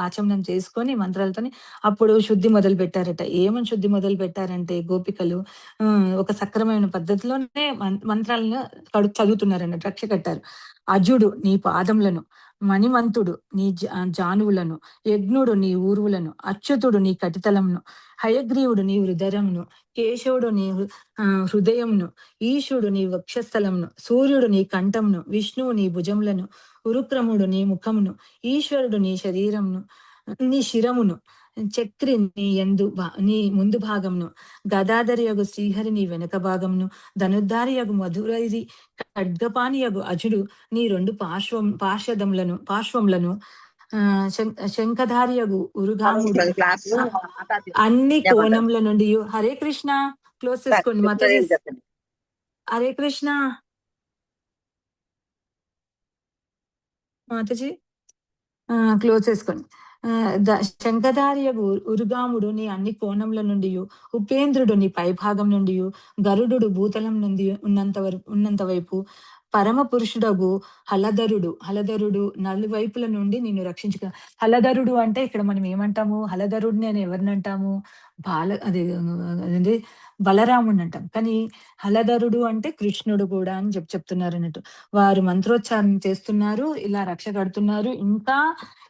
[SPEAKER 1] ఆచమనం చేసుకొని మంత్రాలతోని అప్పుడు శుద్ధి మొదలుపెట్టారట. ఏమని శుద్ధి మొదలుపెట్టారంటే గోపికలు ఒక సక్రమమైన పద్ధతిలోనే మంత్రాలను చదువుతున్నారన్నట్టు. రక్ష కట్టారు. అజుడు నీ పాదములను, మణిమంతుడు నీ జానువులను, యజ్ఞుడు నీ ఊర్వులను, అచ్యుతుడు నీ కటితలమును, హయగ్రీవుడు నీ హృదయమును, కేశవుడు నీ హృదయమును, ఈశుడు నీ వక్షస్థలమును, సూర్యుడు నీ కంఠమును, విష్ణువు నీ భుజములను, ఉరుక్రముడు నీ ముఖమును, ఈశ్వరుడు నీ శరీరమును, నీ శిరమును, చక్రి నీ ముందు భాగమును, గదాధరి యగు శ్రీహరి నీ వెనక భాగమును, ధనుర్ధారి యగు మధురైరి ఖడ్గపాణి యగు అజుడు నీ 2 పార్శ్వములను, శంఖధారి యగు ఉరుగాముడు అన్ని కోణముల నుండి. హరే కృష్ణ. క్లోజ్ చేసుకోండి మాతాజీ. హరే కృష్ణ మాతాజీ. క్లోజ్ చేసుకోండి. శంఖధారి యగు ఉరుగాముడు నీ అన్ని కోణముల నుండి, ఉపేంద్రుడు నీ పైభాగం నుండి, గరుడు భూతలం నుండి ఉన్నంత వైపు, పరమ పురుషుడగు హలధరుడు నలువైపుల నుండి నిన్ను రక్షించుక. హలధరుడు అంటే ఇక్కడ మనం ఏమంటాము? హలధరుడిని అని ఎవరినంటాము? అదేంటి బలరాముడిని అంటాం. కానీ హలధరుడు అంటే కృష్ణుడు కూడా అని చెప్తున్నారు అన్నట్టు. వారు మంత్రోచ్చారణ చేస్తున్నారు, ఇలా రక్ష కడుతున్నారు.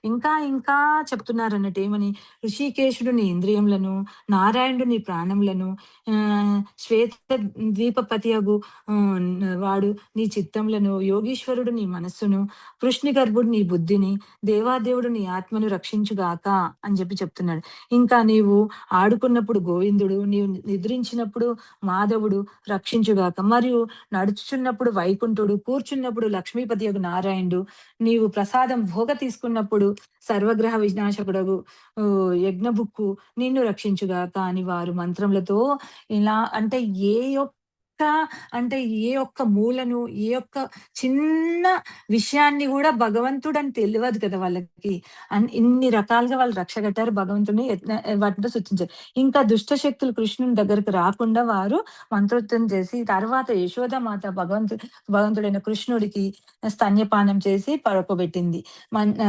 [SPEAKER 1] ఇంకా చెప్తున్నారు అన్నట్టు. ఏమని? ఋషికేశుడు నీ ఇంద్రియములను, నారాయణుడు నీ ప్రాణములను, శ్వేత ద్వీపపతియగు వాడు నీ చిత్తములను, యోగీశ్వరుడు నీ మనస్సును, కృష్ణ గర్భుడు నీ బుద్ధిని, దేవాదేవుడు నీ ఆత్మను రక్షించుగాక అని చెప్తున్నాడు. ఇంకా నీవు ఆడుకున్నప్పుడు గోవిందుడు, నీవు నిద్రించినప్పుడు మాధవుడు రక్షించుగాక. మరియు నడుచుచున్నప్పుడు వైకుంఠుడు, కూర్చున్నప్పుడు లక్ష్మీపతియగు నారాయణుడు, నీవు ప్రసాదం భోగ తీసుకున్నప్పుడు సర్వగ్రహ వినాశకుడగు యజ్ఞబుక్కు నిన్ను రక్షించుగాక అని వారు మంత్రములతో ఇలా అంటే ఏ ఒక్క మూలను, ఏ ఒక్క చిన్న విషయాన్ని కూడా భగవంతుడని తెలియదు కదా వాళ్ళకి. ఇన్ని రకాలుగా వాళ్ళు రక్ష కట్టారు, భగవంతుని వాటితో సూచించారు. ఇంకా దుష్ట శక్తులు కృష్ణుని దగ్గరకు రాకుండా వారు మంత్రోచ్చరణ చేసి తర్వాత యశోదమాత భగవంతుడైన కృష్ణుడికి స్తన్యపానం చేసి పడుకోబెట్టింది.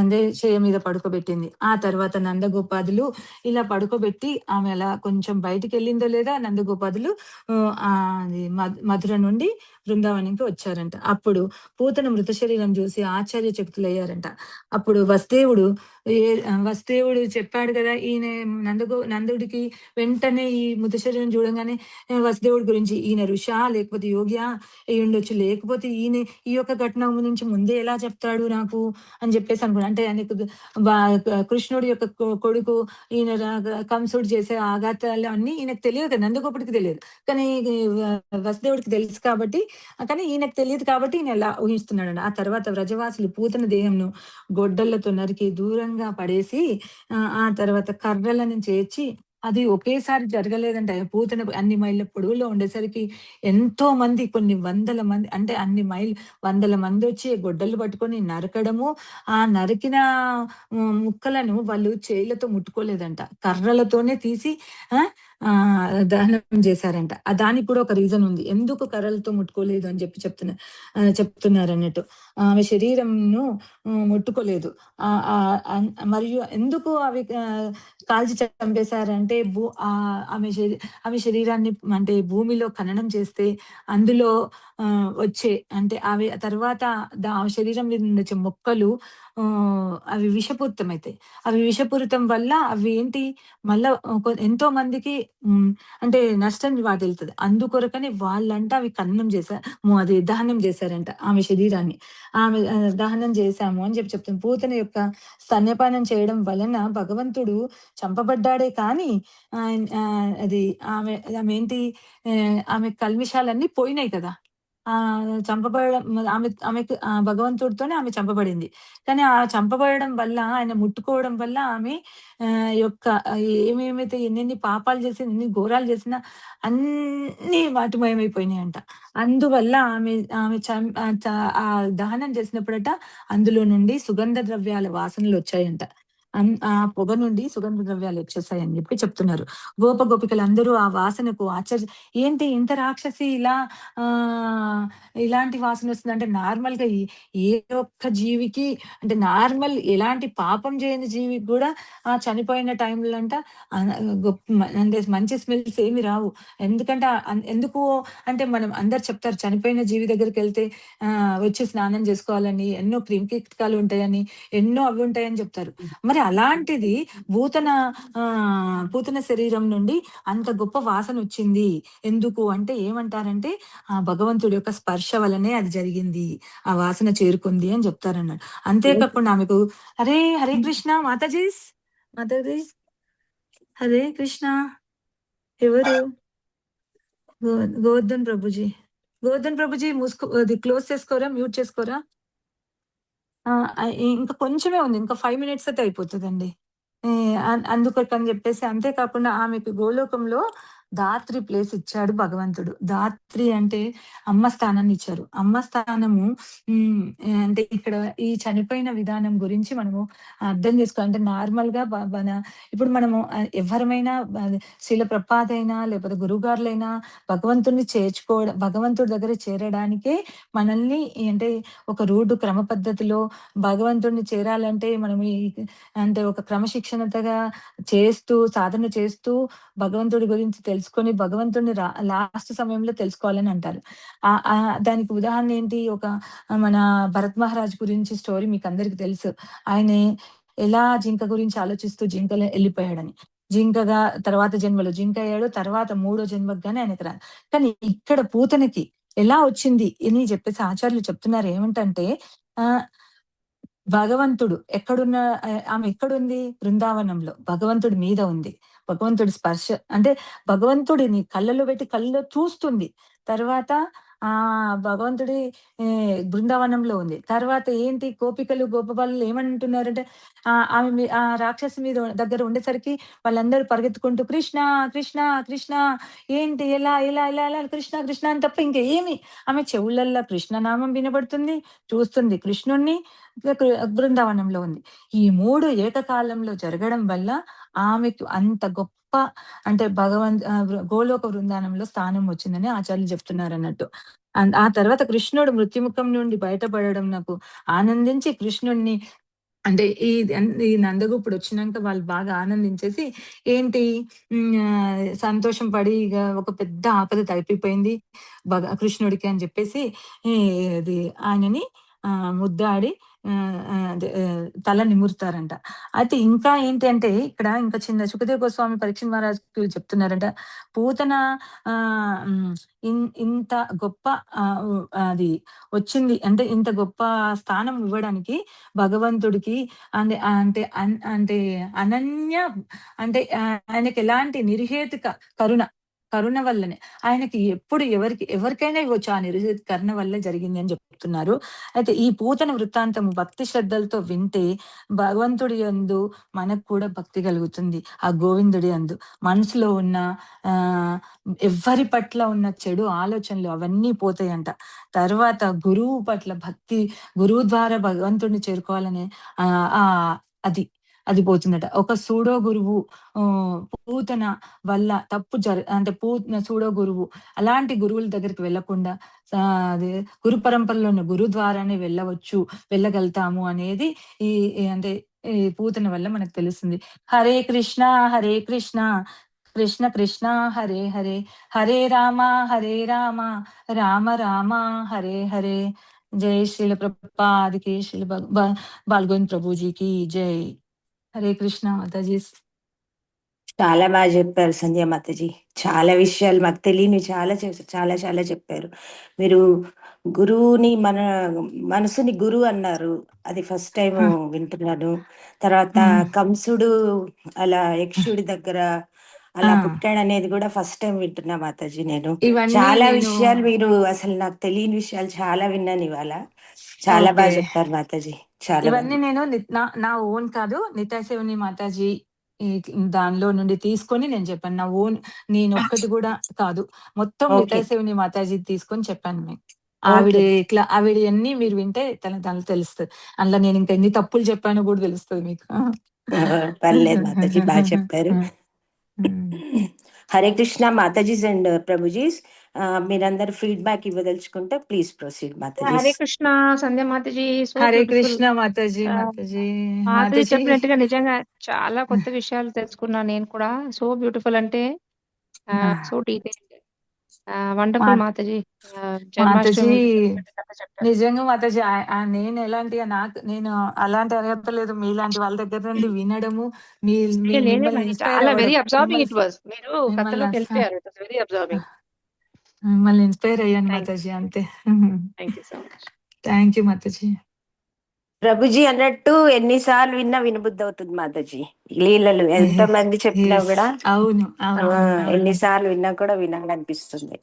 [SPEAKER 1] అదే చేయ మీద పడుకోబెట్టింది. ఆ తర్వాత నందగోపాదులు ఇలా పడుకోబెట్టి ఆమె అలా కొంచెం బయటికి వెళ్ళిందో లేదా నందగోపాదులు మధుర నుండి బృందావనానికి వచ్చారంట. అప్పుడు పూతన మృత శరీరం చూసి ఆశ్చర్యచకితులయ్యారంట. అప్పుడు వసుదేవుడు చెప్పాడు కదా, ఈయన నందుడికి వెంటనే ఈ మృత శరీరం చూడంగానే వసుదేవుడి గురించి ఈయన ఋషా లేకపోతే యోగ్యా అయి ఉండొచ్చు, లేకపోతే ఈయన ఈ యొక్క ఘటన గురించి ముందే ఎలా చెప్తాడు నాకు అని చెప్పేసి అనుకున్నాను. అంటే ఆయనకు కృష్ణుడి యొక్క కొడుకు ఈయన కంసుడు చేసే ఆఘాతాలు అన్ని ఈయనకు తెలియదు కదా, నందగోపుడికి తెలియదు. కానీ వసుదేవుడికి తెలుసు కాబట్టి, కానీ ఈయనకు తెలియదు కాబట్టి ఈయన ఎలా ఊహిస్తున్నాడు. ఆ తర్వాత వ్రజవాసులు పూతన దేహంను గొడ్డళ్లతో నరికి దూరంగా పడేసి ఆ తర్వాత కర్రలను చేర్చి, అది ఒకేసారి జరగలేదంట. పూతన అన్ని మైళ్ళ పొడవులో ఉండేసరికి ఎంతో మంది, కొన్ని వందల మంది, అంటే అన్ని వందల మంది వచ్చి గొడ్డలు పట్టుకొని నరకడము. ఆ నరికిన ముక్కలను వాళ్ళు చేతులతో ముట్టుకోలేదంట, కర్రలతోనే తీసి దహనం చేశారంట. దానికి కూడా ఒక రీజన్ ఉంది. ఎందుకు కర్రలతో ముట్టుకోలేదు అని చెప్తున్నారన్నట్టు. ఆమె శరీరంను ముట్టుకోలేదు. మరియు ఎందుకు అవి కాల్చి చంపేశారంటే ఆమె శరీరాన్ని అంటే భూమిలో ఖననం చేస్తే అందులో వచ్చే అంటే అవి తర్వాత ఆమె శరీరం మీద నుండొచ్చే మొక్కలు అవి విషపూరితమైతాయి. అవి విషపూరితం వల్ల అవి ఏంటి మళ్ళా ఎంతో మందికి అంటే నష్టం వాటిల్తది. అందుకొరకని వాళ్ళంట అవి అది దహనం చేశారంట ఆమె శరీరాన్ని. ఆమె దహనం చేశాము అని చెప్తుంది. పూతన యొక్క స్తన్యపానం చేయడం వలన భగవంతుడు చంపబడ్డాడే కానీ అది ఆమె ఆమె కల్మిషాలన్నీ పోయినాయి కదా! చంపబడడం ఆమెకు భగవంతుడితోనే ఆమె చంపబడింది. కానీ ఆ చంపబడడం వల్ల ఆయన ముట్టుకోవడం వల్ల ఆమె యొక్క ఏమేమైతే ఎన్నెన్ని పాపాలు చేసి, ఎన్ని ఘోరాలు చేసినా అన్నీ వాటిమయమైపోయినాయంట. అందువల్ల ఆమె ఆమె చం చ దహనం చేసినప్పుడట అందులో నుండి సుగంధ ద్రవ్యాల వాసనలొచ్చాయంట. ఆ పొగ నుండి సుగంధ ద్రవ్యాలు వచ్చేసాయని చెప్తున్నారు. గోపికలందరూ ఆ వాసనకు ఏంటి ఇంత రాక్షసి ఇలాంటి వాసనొస్తుందంటే నార్మల్‌గా ఏ ఒక్క జీవికి అంటే నార్మల్ ఎలాంటి పాపం చేయని జీవికి గూడా చనిపోయిన టైంలో అంట ఆహ్, అంటే మంచి స్మెల్స్ ఏమి రావు. ఎందుకంటే ఎందుకు అంటే మనం అందరూ చెప్తారు చనిపోయిన జీవి దగ్గరికెళ్తే వచ్చి స్నానం జేసుకోవాలని, ఎన్నో క్రిమికీటకాలు ఉంటాయని, ఎన్నో అవి ఉంటాయని జెప్తారు. మరి అలాంటిది పూతన శరీరం నుండి అంత గొప్ప వాసనొచ్చింది. ఎందుకు అంటే ఏమంటారంటే భగవంతుడి యొక్క స్పర్శ వల్లనే అది జరిగింది. ఆ వాసన చేరుకుంది అని చెప్తారన్నాడు. అంతే కాకుండా ఆమెకు హరే కృష్ణ మాతాజీస్ హరే కృష్ణ ఎవరు? గో గోవర్ధన్ ప్రభుజీ. గోవర్ధన్ ప్రభుజీ అది క్లోజ్ చేసుకోరా? మ్యూట్ చేసుకోరా? ఇంకా కొంచెమే ఉంది. ఇంకా 5 మినిట్స్ అయితే అయిపోతదండి. అందుకొరకని జెప్పేసి అంతే కాకుండా ఆమెకు గోలోకంలో ధాత్రి ప్లేస్ ఇచ్చాడు భగవంతుడు. ధాత్రి అంటే అమ్మ స్థానాన్ని ఇచ్చారు. అమ్మ స్థానము అంటే ఇక్కడ ఈ చనిపోయిన విధానం గురించి మనము అర్థం చేసుకోవాలి. అంటే నార్మల్‌గా ఇప్పుడు మనము ఎవరమైనా శీల ప్రభుపాద్ అయినా లేకపోతే గురువుగారులైనా భగవంతుడి దగ్గర చేరడానికే మనల్ని అంటే ఒక క్రమ పద్ధతిలో భగవంతుడిని చేరాలంటే మనం అంటే ఒక క్రమశిక్షణతగా సాధన చేస్తూ భగవంతుడి గురించి తెలుసుకొని భగవంతుడిని లాస్ట్ సమయంలో తెలుసుకోవాలని అంటారు. దానికి ఉదాహరణ ఏంటి? మన భరత్ మహారాజ్ గురించి స్టోరీ మీకందరికి తెలుసు. ఆయనే ఎలా జింక గురించి ఆలోచిస్తూ జింకలో ఎళ్ళిపోయాడని. జింకగా తర్వాత జన్మలో జింక అయ్యాడు. తర్వాత మూడో జన్మకు గాని ఆయనకి కానీ ఇక్కడ పూతనకి ఎలా వచ్చింది అని చెప్పేసి ఆచార్యులు చెప్తున్నారు. ఏమిటంటే ఆహ్, భగవంతుడు ఆమె ఎక్కడుంది? బృందావనంలో. భగవంతుడి మీద ఉంది. భగవంతుడి స్పర్శ అంటే భగవంతుడిని కళ్ళలో పెట్టి కళ్ళలో చూస్తుంది. తర్వాత భగవంతుడి బృందావనంలో ఉంది. తర్వాత ఏంటి గోపికలు, గోపబాలులు ఏమంటున్నారంటే ఆ రాక్షసి దగ్గర ఉండేసరికి వాళ్ళందరూ పరిగెత్తుకుంటూ కృష్ణ, కృష్ణ, కృష్ణ ఏంటి ఎలా కృష్ణ, కృష్ణ అని తప్ప ఇంకేమి ఆమె చెవులల్లో కృష్ణనామం వినబడుతుంది. చూస్తుంది కృష్ణుడిని. బృందావనంలో ఉంది. ఈ 3 ఏకకాలంలో జరగడం వల్ల ఆమెకు అంత గొప్ప అంటే గోలోక బృందావనంలో స్థానం వచ్చిందని ఆచార్యులు చెప్తున్నారన్నట్టు. ఆ తర్వాత కృష్ణుడు మృత్యుముఖం నుండి బయటపడడం నాకు ఆనందించి కృష్ణుడిని అంటే ఈ నందగోపుడు వచ్చినంక వాళ్ళు బాగా ఆనందించేసి ఏంటి సంతోషం పడి ఇగ ఒక పెద్ద ఆపద తప్పిపోయింది కృష్ణుడికి అని చెప్పేసి ఇది ఆయనని ముద్దాడి తల నిమురుతారంట. అయితే ఇంకా ఏంటి అంటే ఇక్కడ ఇంకా చిన్న సుఖదేవ్ గోస్వామి పరీక్షిత్ మహారాజ్‌కి చెప్తున్నారంట. పూతన ఇంత గొప్ప అది వచ్చింది అంటే ఇంత గొప్ప స్థానం ఇవ్వడానికి భగవంతుడికి అంటే అనన్య అంటే ఆయనకి ఎలాంటి నిర్హేతుక కరుణ వల్లనే. ఆయనకి ఎప్పుడు ఎవరికైనా ఇవ్వచ్చు. ఆ నిర్హేతుక కరుణ వల్ల జరిగింది అని చెప్తున్నారు. అయితే ఈ పూతన వృత్తాంతం భక్తి శ్రద్ధలతో వింటే భగవంతుడి యందు మనకు కూడా భక్తి కలుగుతుంది. ఆ గోవిందుడి యందు మనసులో ఉన్న ఎవ్వరి పట్ల ఉన్న చెడు ఆలోచనలు అవన్నీ పోతాయంట. తర్వాత గురువు పట్ల భక్తి, గురువు ద్వారా భగవంతుడిని చేరుకోవాలనే అది అది పోతుందట. ఒక సూడో గురువు పూతన వల్ల తప్పు అంటే సూడో గురువు అలాంటి గురువుల దగ్గరికి వెళ్ళకుండా అది గురు పరంపరలో ఉన్న గురువు ద్వారానే వెళ్ళగలుగుతాము అనేది అంటే ఈ పూతన వల్ల మనకు తెలుస్తుంది. హరే కృష్ణ కృష్ణ కృష్ణ హరే హరే, హరే రామ రామ రామ హరే హరే. జై శ్రీల ప్రభుపాద్ కి, శ్రీల బాలగోవింద్ ప్రభుజీకి జై. హరే కృష్ణ మాతాజీ.
[SPEAKER 3] చాలా బాగా చెప్పారు సంధ్య మాతాజీ. చాలా విషయాలు మాకు తెలియని చాలా చాలా చాలా చెప్పారు. మీరు గురువుని మనసుని గురువు అన్నారు. అది ఫస్ట్ టైం వింటున్నాను. తర్వాత కంసుడు అలా యక్షుడి దగ్గర అలా పుట్టాడు అనేది కూడా ఫస్ట్ టైం వింటున్నా మాతాజీ నేను. చాలా విషయాలు మీరు అసలు నాకు తెలియని విషయాలు చాలా విన్నాను ఇవాళ. చాలా బాగా చెప్పారు మాతాజీ. చాలా
[SPEAKER 1] ఇవన్నీ నేను నా ఓన్ కాదు, నిత్యసేవుని మాతాజీ దానిలో నుండి తీసుకొని నేను చెప్పాను. నా ఓన్ నేను ఒక్కటి కూడా కాదు, మొత్తం నిత్యసేవుని మాతాజీ తీసుకొని చెప్పాను నేను. ఆవిడ అన్ని మీరు వింటే తనకు తెలుస్తుంది. అందులో నేను ఇంకా ఎన్ని తప్పులు చెప్పానో కూడా తెలుస్తుంది మీకు.
[SPEAKER 3] పర్లేదు మాతాజీ, బాగా చెప్పారు. హరే కృష్ణ మాతాజీస్ అండ్ ప్రభుజీస్. మీరందరూ ఫీడ్బ్యాక్ ఇవ్వదలుచుకుంటే ప్లీజ్ ప్రొసీడ్ మాతాజీ.
[SPEAKER 4] హరే కృష్ణ సంధ్య మాతాజీ.
[SPEAKER 1] హరే కృష్ణ మాతాజీ.
[SPEAKER 4] మాతాజీ చెప్పినట్టుగా నిజంగా చాలా కొత్త విషయాలు తెలుసుకున్నా నేను కూడా. సో బ్యూటిఫుల్ అంటే so detailed, wonderful Mataji. Janmashtami
[SPEAKER 1] నిజంగా మాతాజీ నేను నేను అలాంటి అర్హతలేదు. మీలాంటి వాళ్ళ దగ్గర నుండి వినడము,
[SPEAKER 4] చాలా వెరీ అబ్జర్వింగ్ ఇట్ వాస్. మీరు కథలోకి వెళ్ళిపోయారు. It was very observing.
[SPEAKER 1] మిమ్మల్ని ఇన్స్పైర్ అయ్యాను మాతాజీ, అంతే.
[SPEAKER 4] Thank you so much.
[SPEAKER 1] Thank you Mataji.
[SPEAKER 3] Prabhuji అన్నట్టు ఎన్నిసార్లు విన్నా వినబుద్ధి అవుతుంది మాతాజీ. లీలలు ఎంత మంది చెప్పినా కూడా
[SPEAKER 1] అవును,
[SPEAKER 3] ఎన్నిసార్లు విన్నా కూడా వినాలనిపిస్తుంది.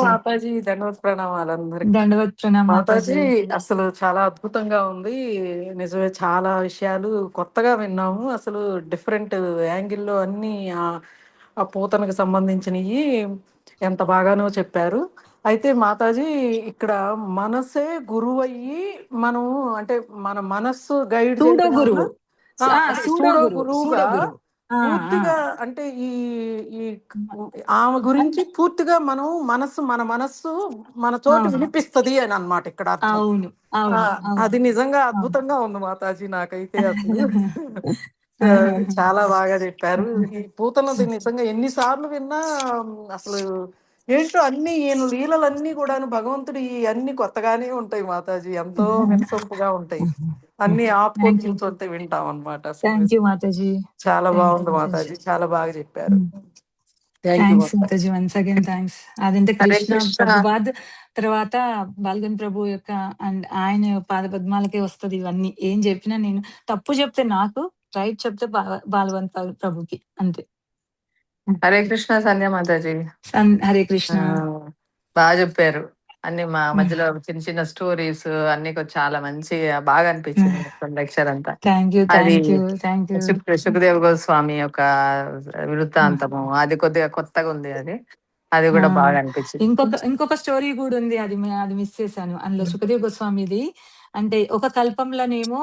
[SPEAKER 5] మాతాజీ దండవత్ ప్రణామాలు అందరికి.
[SPEAKER 1] దండవత్ ప్రణామాలు
[SPEAKER 5] మాతాజీ. అసలు చాలా అద్భుతంగా ఉంది. నిజమే, చాలా విషయాలు కొత్తగా విన్నాము. అసలు డిఫరెంట్ యాంగిల్లో అన్ని ఆ పూతనకు సంబంధించినవి ఎంత బాగానో చెప్పారు. అయితే మాతాజీ ఇక్కడ మనసే గురువు అయ్యి మనం అంటే మన మనస్సు గైడ్ గురువుగా పూర్తిగా అంటే ఈ ఆమె గురించి పూర్తిగా మన మనస్సు మన చోటు వినిపిస్తది అని అన్నమాట ఇక్కడ అర్థం. అది నిజంగా అద్భుతంగా ఉంది మాతాజీ. నాకైతే అసలు చాలా బాగా చెప్పారు. ఈ పూతనది నిజంగా ఎన్నిసార్లు విన్నా అసలు ఏంటో అన్ని లీలలన్నీ కూడాను భగవంతుడి అన్ని కొత్తగానే ఉంటాయి మాతాజీ. ఎంతో వినసొంపుగా ఉంటాయి. అన్ని ఆపుకొని కూర్చొని వింటాం అనమాట. చాలా బాగుంది మాతాజీ, చాలా బాగా చెప్పారు.
[SPEAKER 1] అదంటే కృష్ణ ప్రభుపాద్ తర్వాత బాలగన్ ప్రభు యొక్క అండ్ ఆయన పాద పద్మాలకే వస్తుంది. ఇవన్నీ ఏం చెప్పినా నేను తప్పు చెప్తే నాకు, రైట్ చెప్తే బాలవన్ ప్రభుకి, అంతే.
[SPEAKER 5] హరే కృష్ణ సంధ్య మాతాజీ.
[SPEAKER 1] హరే కృష్ణ.
[SPEAKER 5] బాగా చెప్పారు. అన్ని మా మధ్యలో చిన్న చిన్న స్టోరీస్ అన్ని చాలా మంచి బాగా అనిపించింది లెక్చర్ అంతా. సుఖదేవ్ గోస్వామి యొక్క వృత్తాంతము అది కొద్దిగా కొత్తగా ఉంది. అది కూడా బాగా అనిపించింది.
[SPEAKER 1] ఇంకొక స్టోరీ కూడా ఉంది, అది మిస్ చేశాను. అందులో సుఖదేవ్ గోస్వామిది అంటే ఒక కల్పంలోనేమో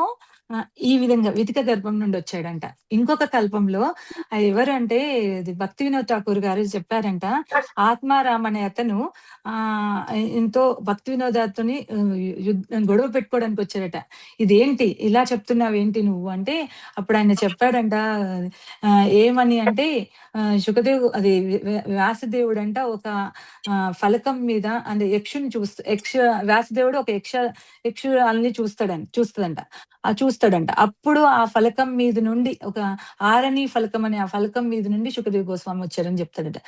[SPEAKER 1] ఈ విధంగా వితిక గర్భం నుండి వచ్చాడంట. ఇంకొక కల్పంలో ఎవరంటే భక్తి వినోద్ ఠాకూర్ గారు చెప్పారంట, ఆత్మారామ్ అనే అతను ఎంతో భక్తి వినోదాతోని గొడవ పెట్టుకోవడానికి వచ్చాడట. ఇదేంటి ఇలా చెప్తున్నావు ఏంటి నువ్వు అంటే, అప్పుడు ఆయన చెప్పాడంట ఏమని అంటే, సుఖదేవ్ అది వ్యాసదేవుడు అంట ఒక ఫలకం మీద అంటే యక్షుని వ్యాసదేవుడు ఒక యక్షురాల్ని చూస్తుందంట. అప్పుడు ఆ ఫలకం మీద నుండి ఒక ఆరణి ఫలకం అనే ఆ ఫలకం మీద నుండి సుఖదేవ్ గోస్వామి వచ్చారని చెప్తాడట.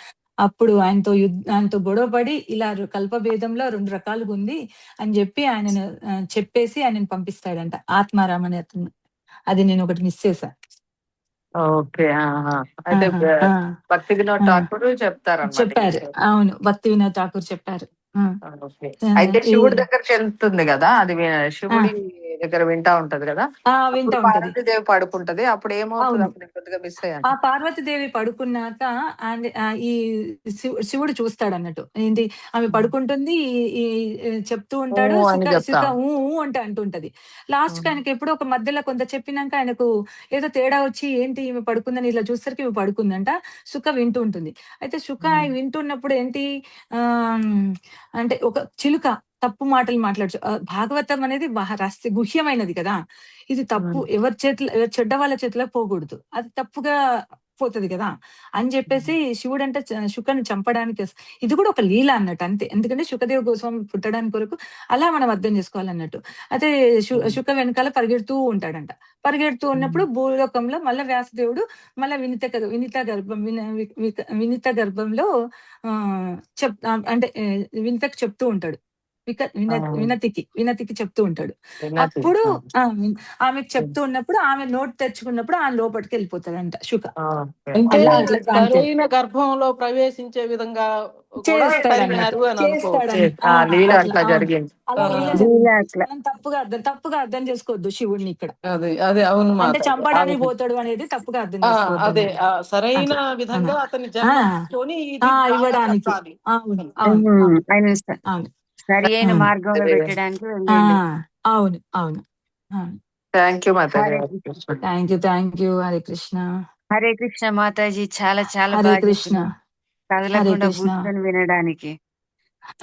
[SPEAKER 1] అప్పుడు ఆయనతో గొడవపడి ఇలా కల్పభేదంలో 2 రకాలుగా ఉంది అని చెప్పి చెప్పేసి ఆయనను పంపిస్తాడంట, ఆత్మారామ్ అనే అతను. అది నేను ఒకటి మిస్ చేశా.
[SPEAKER 5] ఓకే. అయితే భక్తి వినోద్ ఠాకూర్ చెప్పారు.
[SPEAKER 1] అవును, భక్తి వినోద్ ఠాకూర్ చెప్పారు.
[SPEAKER 5] అయితే శివుడి దగ్గరికి వెళ్తుంది కదా, అది శివుడి దగ్గర వింటా ఉంటది కదా,
[SPEAKER 1] వింటా
[SPEAKER 5] అప్పుడు
[SPEAKER 1] ఉంటది.
[SPEAKER 5] పార్వతీదేవి పడుకుంటది. అప్పుడు ఏమవుతుంది?
[SPEAKER 1] అవును.
[SPEAKER 5] అప్పుడు నేను కొద్దిగా మిస్
[SPEAKER 1] ఆ
[SPEAKER 5] అయ్యాను.
[SPEAKER 1] పార్వతీదేవి పడుకున్నాక ఈ శివుడు చూస్తాడన్నట్టు. ఏంటి ఆమె పడుకుంటుంది. ఈ ఈ చెప్తూ ఉంటాడు.
[SPEAKER 5] అని
[SPEAKER 1] సుఖ
[SPEAKER 5] చెప్తా.
[SPEAKER 1] సుఖ ఊ ఊ అంటే అంటుంటది. లాస్ట్‌కి
[SPEAKER 5] ఉమ్.
[SPEAKER 1] ఆయనకి ఎప్పుడో ఒక మధ్యలో కొంత చెప్పినాక ఆయనకు ఏదో తేడా వచ్చి ఏంటి ఈమె పడుకుందని ఇలా చూసేసరికి ఈమె పడుకుందంట. సుఖ వింటూ ఉంటుంది. అయితే సుఖ వింటున్నప్పుడు ఏంటి ఆహ్, అంటే ఒక చిలుక తప్పు మాటలు మాట్లాడచ్చు. భాగవతం అనేది గుహ్యమైనది కదా! ఇది తప్పు. ఎవరి చెడ్డ వాళ్ళ చేతిలోకి పోకూడదు. అది తప్పుగా పోతది కదా! అని జెప్పేసి శివుడంట శుకని చంపడానికి ఇది కూడా ఒక లీల అన్నట్టు అంతే. ఎందుకంటే శుకదేవ్ గోస్వామి పుట్టడానికి కొరకు అలా మనం అర్థం చేసుకోవాలన్నట్టు. అయితే శుక వెనకాల పరిగెడుతూ ఉంటాడంట. పరిగెడుతూ ఉన్నప్పుడు భూలోకంలో మళ్ళా వ్యాసదేవుడు మళ్ళా వినిత గర్భంలో అంటే వినితకి చెప్తూ ఉంటాడు. వినతికి చెప్తూ ఉంటాడు. అప్పుడు ఆమెకు చెప్తూ ఉన్నప్పుడు ఆమె నోటు తెచ్చుకున్నప్పుడు ఆమె లోపలికి వెళ్ళిపోతాడంట శుక.
[SPEAKER 5] అంటే
[SPEAKER 1] అలా అట్లా
[SPEAKER 5] సరైన గర్భంలో ప్రవేశించే విధంగా కూడా
[SPEAKER 1] చేస్తాడన్నట్టు.
[SPEAKER 5] తరిమినారు అని అనుకోవచ్చు.
[SPEAKER 1] చేస్తాడని
[SPEAKER 5] లీల
[SPEAKER 1] అట్లా
[SPEAKER 5] అట్లా
[SPEAKER 1] అవును.
[SPEAKER 5] జరిగింది.
[SPEAKER 1] అలా లీల జరిగింది. మనం తప్పుగా అర్థం చేసుకోవద్దు శివుడిని ఇక్కడ.
[SPEAKER 5] అదే అవును
[SPEAKER 1] అంటే
[SPEAKER 5] మాతాజీ.
[SPEAKER 1] చంపడానికి పోతాడు అనేది తప్పుగా అర్థం చేసుకోవద్దు
[SPEAKER 5] అదే
[SPEAKER 1] అన్నట్టు.
[SPEAKER 5] సరైన
[SPEAKER 1] అట్లా.
[SPEAKER 5] విధంగా అతని
[SPEAKER 1] ఆ!
[SPEAKER 5] జన్మని ఇది బాగా
[SPEAKER 1] ఇవ్వడానికి.
[SPEAKER 5] చెప్పాలి.
[SPEAKER 1] అవును. అవును. అవును.
[SPEAKER 2] ఆయన
[SPEAKER 1] అవును.
[SPEAKER 2] సరి అయిన
[SPEAKER 1] అవును.
[SPEAKER 2] మార్గంలో పెట్టడానికి
[SPEAKER 1] ఆ!
[SPEAKER 2] వెళ్ళిండు.
[SPEAKER 1] అవును. అవును. అవును.
[SPEAKER 5] Thank you Mataji.
[SPEAKER 2] Hare
[SPEAKER 1] thank you. Hare Krishna.
[SPEAKER 2] Hare Krishna Mataji. చాలా చాలా
[SPEAKER 1] హరే
[SPEAKER 2] బాగా
[SPEAKER 1] కృష్ణ.
[SPEAKER 2] చెప్పినారు.
[SPEAKER 1] హరే
[SPEAKER 2] కదలకుండా
[SPEAKER 1] కృష్ణ.
[SPEAKER 2] కూర్చొని వినడానికి.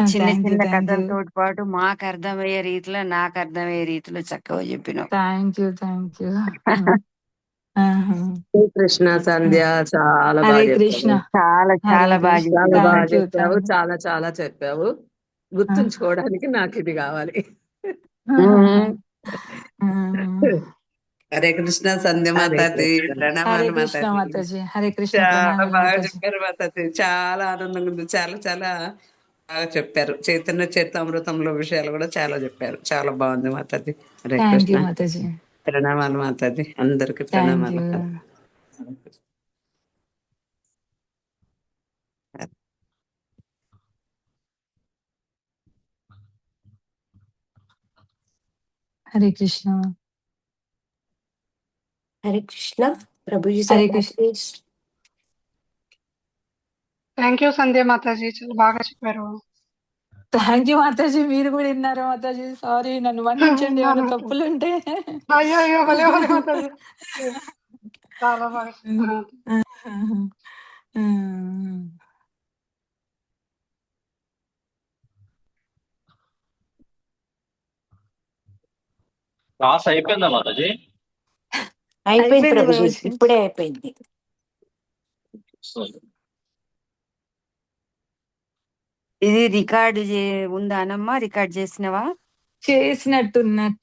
[SPEAKER 2] చిన్న
[SPEAKER 1] థ్యాంక్ యూ.
[SPEAKER 2] చిన్న
[SPEAKER 1] థ్యాంక్ యూ.
[SPEAKER 2] కథలతో పాటు మాకు అర్థమయ్యే రీతిలో, నాకు అర్థమయ్యే రీతిలో చక్కగా చెప్పినావు.
[SPEAKER 1] Thank you. ఆహా!
[SPEAKER 2] కృష్ణ సంధ్య చాలా
[SPEAKER 1] హరే
[SPEAKER 2] బాగా
[SPEAKER 1] కృష్ణ.
[SPEAKER 2] చెప్పావు. చాలా
[SPEAKER 1] హరే
[SPEAKER 2] చాలా బాగా
[SPEAKER 1] కృష్ణ.
[SPEAKER 2] చెప్పావు.
[SPEAKER 1] థ్యాంక్
[SPEAKER 2] బాగా
[SPEAKER 1] యూ.
[SPEAKER 2] చెప్పావు. చాలా చాలా చెప్పావు. గుర్తుంచుకోవడానికి నాకు ఇది కావాలి. హరే కృష్ణ సంధ్య మాతాజీ.
[SPEAKER 1] హరే
[SPEAKER 2] ప్రణామాలు
[SPEAKER 1] కృష్ణ
[SPEAKER 2] మాతాజీ.
[SPEAKER 1] మాతాజీ. హరే కృష్ణ.
[SPEAKER 2] చాలా
[SPEAKER 1] ప్రణామాలు
[SPEAKER 2] బాగా
[SPEAKER 1] మాతాజీ.
[SPEAKER 2] చెప్పారు మాతాజీ. చాలా ఆనందంగా ఉంది. చాలా చాలా బాగా చెప్పారు. చైతన్య చరితామృతంలో విషయాలు కూడా చాలా చెప్పారు. చాలా బాగుంది మాతాజీ. హరే
[SPEAKER 1] థ్యాంక్
[SPEAKER 2] కృష్ణ.
[SPEAKER 1] యూ మాతాజీ.
[SPEAKER 2] ప్రణామాలు మాతాజీ. అందరికి
[SPEAKER 1] థ్యాంక్
[SPEAKER 2] ప్రణామాలు.
[SPEAKER 1] You. Hare Krishna.
[SPEAKER 3] Hare Krishna. Prabhuji
[SPEAKER 1] Hare
[SPEAKER 3] sir
[SPEAKER 1] Krishna.
[SPEAKER 6] Thank you Sandhya Mataji. చాలా బాగా చెప్పారు.
[SPEAKER 1] Thank you Mataji. మీరు కూడా విన్నారు మాతాజీ. సారీ నన్ను మన్నించండి ఏమైనా తప్పులుంటే.
[SPEAKER 6] అయ్యో భలే మాతాజీ. చాలా బాగా చెప్పారు.
[SPEAKER 7] క్లాస్ అయిపోయిందా మాతాజీ?
[SPEAKER 3] అయిపోయింది ప్రభుజీ. ఇప్పుడే అయిపోయింది.
[SPEAKER 2] ఇది రికార్డు ఉందా అనమ్మా? రికార్డ్ చేసినవా?
[SPEAKER 1] చేసినట్టున్నారు.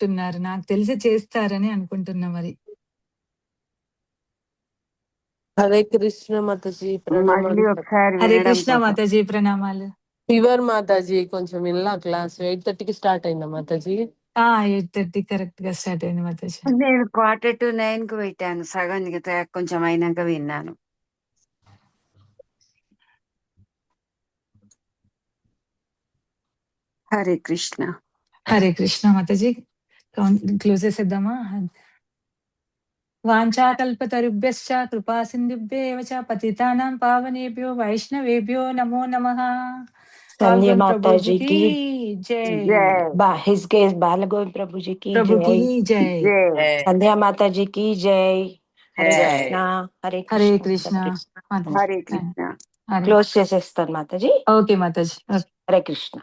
[SPEAKER 1] నాకు తెలిసి చేస్తారని అనుకుంటున్నా మరి.
[SPEAKER 8] హరే కృష్ణ మాతాజీ.
[SPEAKER 2] మళ్ళీ ఒకసారి
[SPEAKER 1] హరే
[SPEAKER 2] వినడం
[SPEAKER 1] కృష్ణ
[SPEAKER 2] కోసం.
[SPEAKER 1] మాతాజీ. ప్రణామాలు.
[SPEAKER 8] ఫీవర్ మాతాజీ. కొంచెం ఇలా క్లాస్ 8:30కి స్టార్ట్ అయిందా మాతాజీ?
[SPEAKER 1] 8:30 కరెక్ట్ గా స్టార్ట్ అయింది మాతాజీ.
[SPEAKER 2] నేను 8:45కు పెట్టాను. సగం కొంచెం అయినాక విన్నాను. హరే కృష్ణ.
[SPEAKER 1] హరే కృష్ణ మాతాజీ. క్లోజ్ చేసేద్దామా? వాంఛాకల్పతరుభ్యశ్చ కృపా సింధుభ్యేవ చ పతితానాం పావనేభ్యో వైష్ణవేభ్యో నమో నమః.
[SPEAKER 3] సంధ్య
[SPEAKER 1] పాల్గొన్
[SPEAKER 3] మాతాజీ
[SPEAKER 1] ప్రభుజీకి
[SPEAKER 3] కి
[SPEAKER 1] జై.
[SPEAKER 3] హిస్ కేస్ బాలగోవింద్ ప్రభుజీ కి
[SPEAKER 1] ప్రభుకి
[SPEAKER 3] జై.
[SPEAKER 1] జై.
[SPEAKER 3] సంధ్యా మాతాజీ కి జై. హరే
[SPEAKER 2] జై.
[SPEAKER 3] కృష్ణ. హరే
[SPEAKER 1] హరే
[SPEAKER 3] కృష్ణ.
[SPEAKER 1] కృష్ణ.
[SPEAKER 2] హరే కృష్ణ.
[SPEAKER 3] క్లోజ్ చేసేస్తాను మాతాజీ.
[SPEAKER 1] ఓకే మాతాజీ.
[SPEAKER 3] హరే కృష్ణ.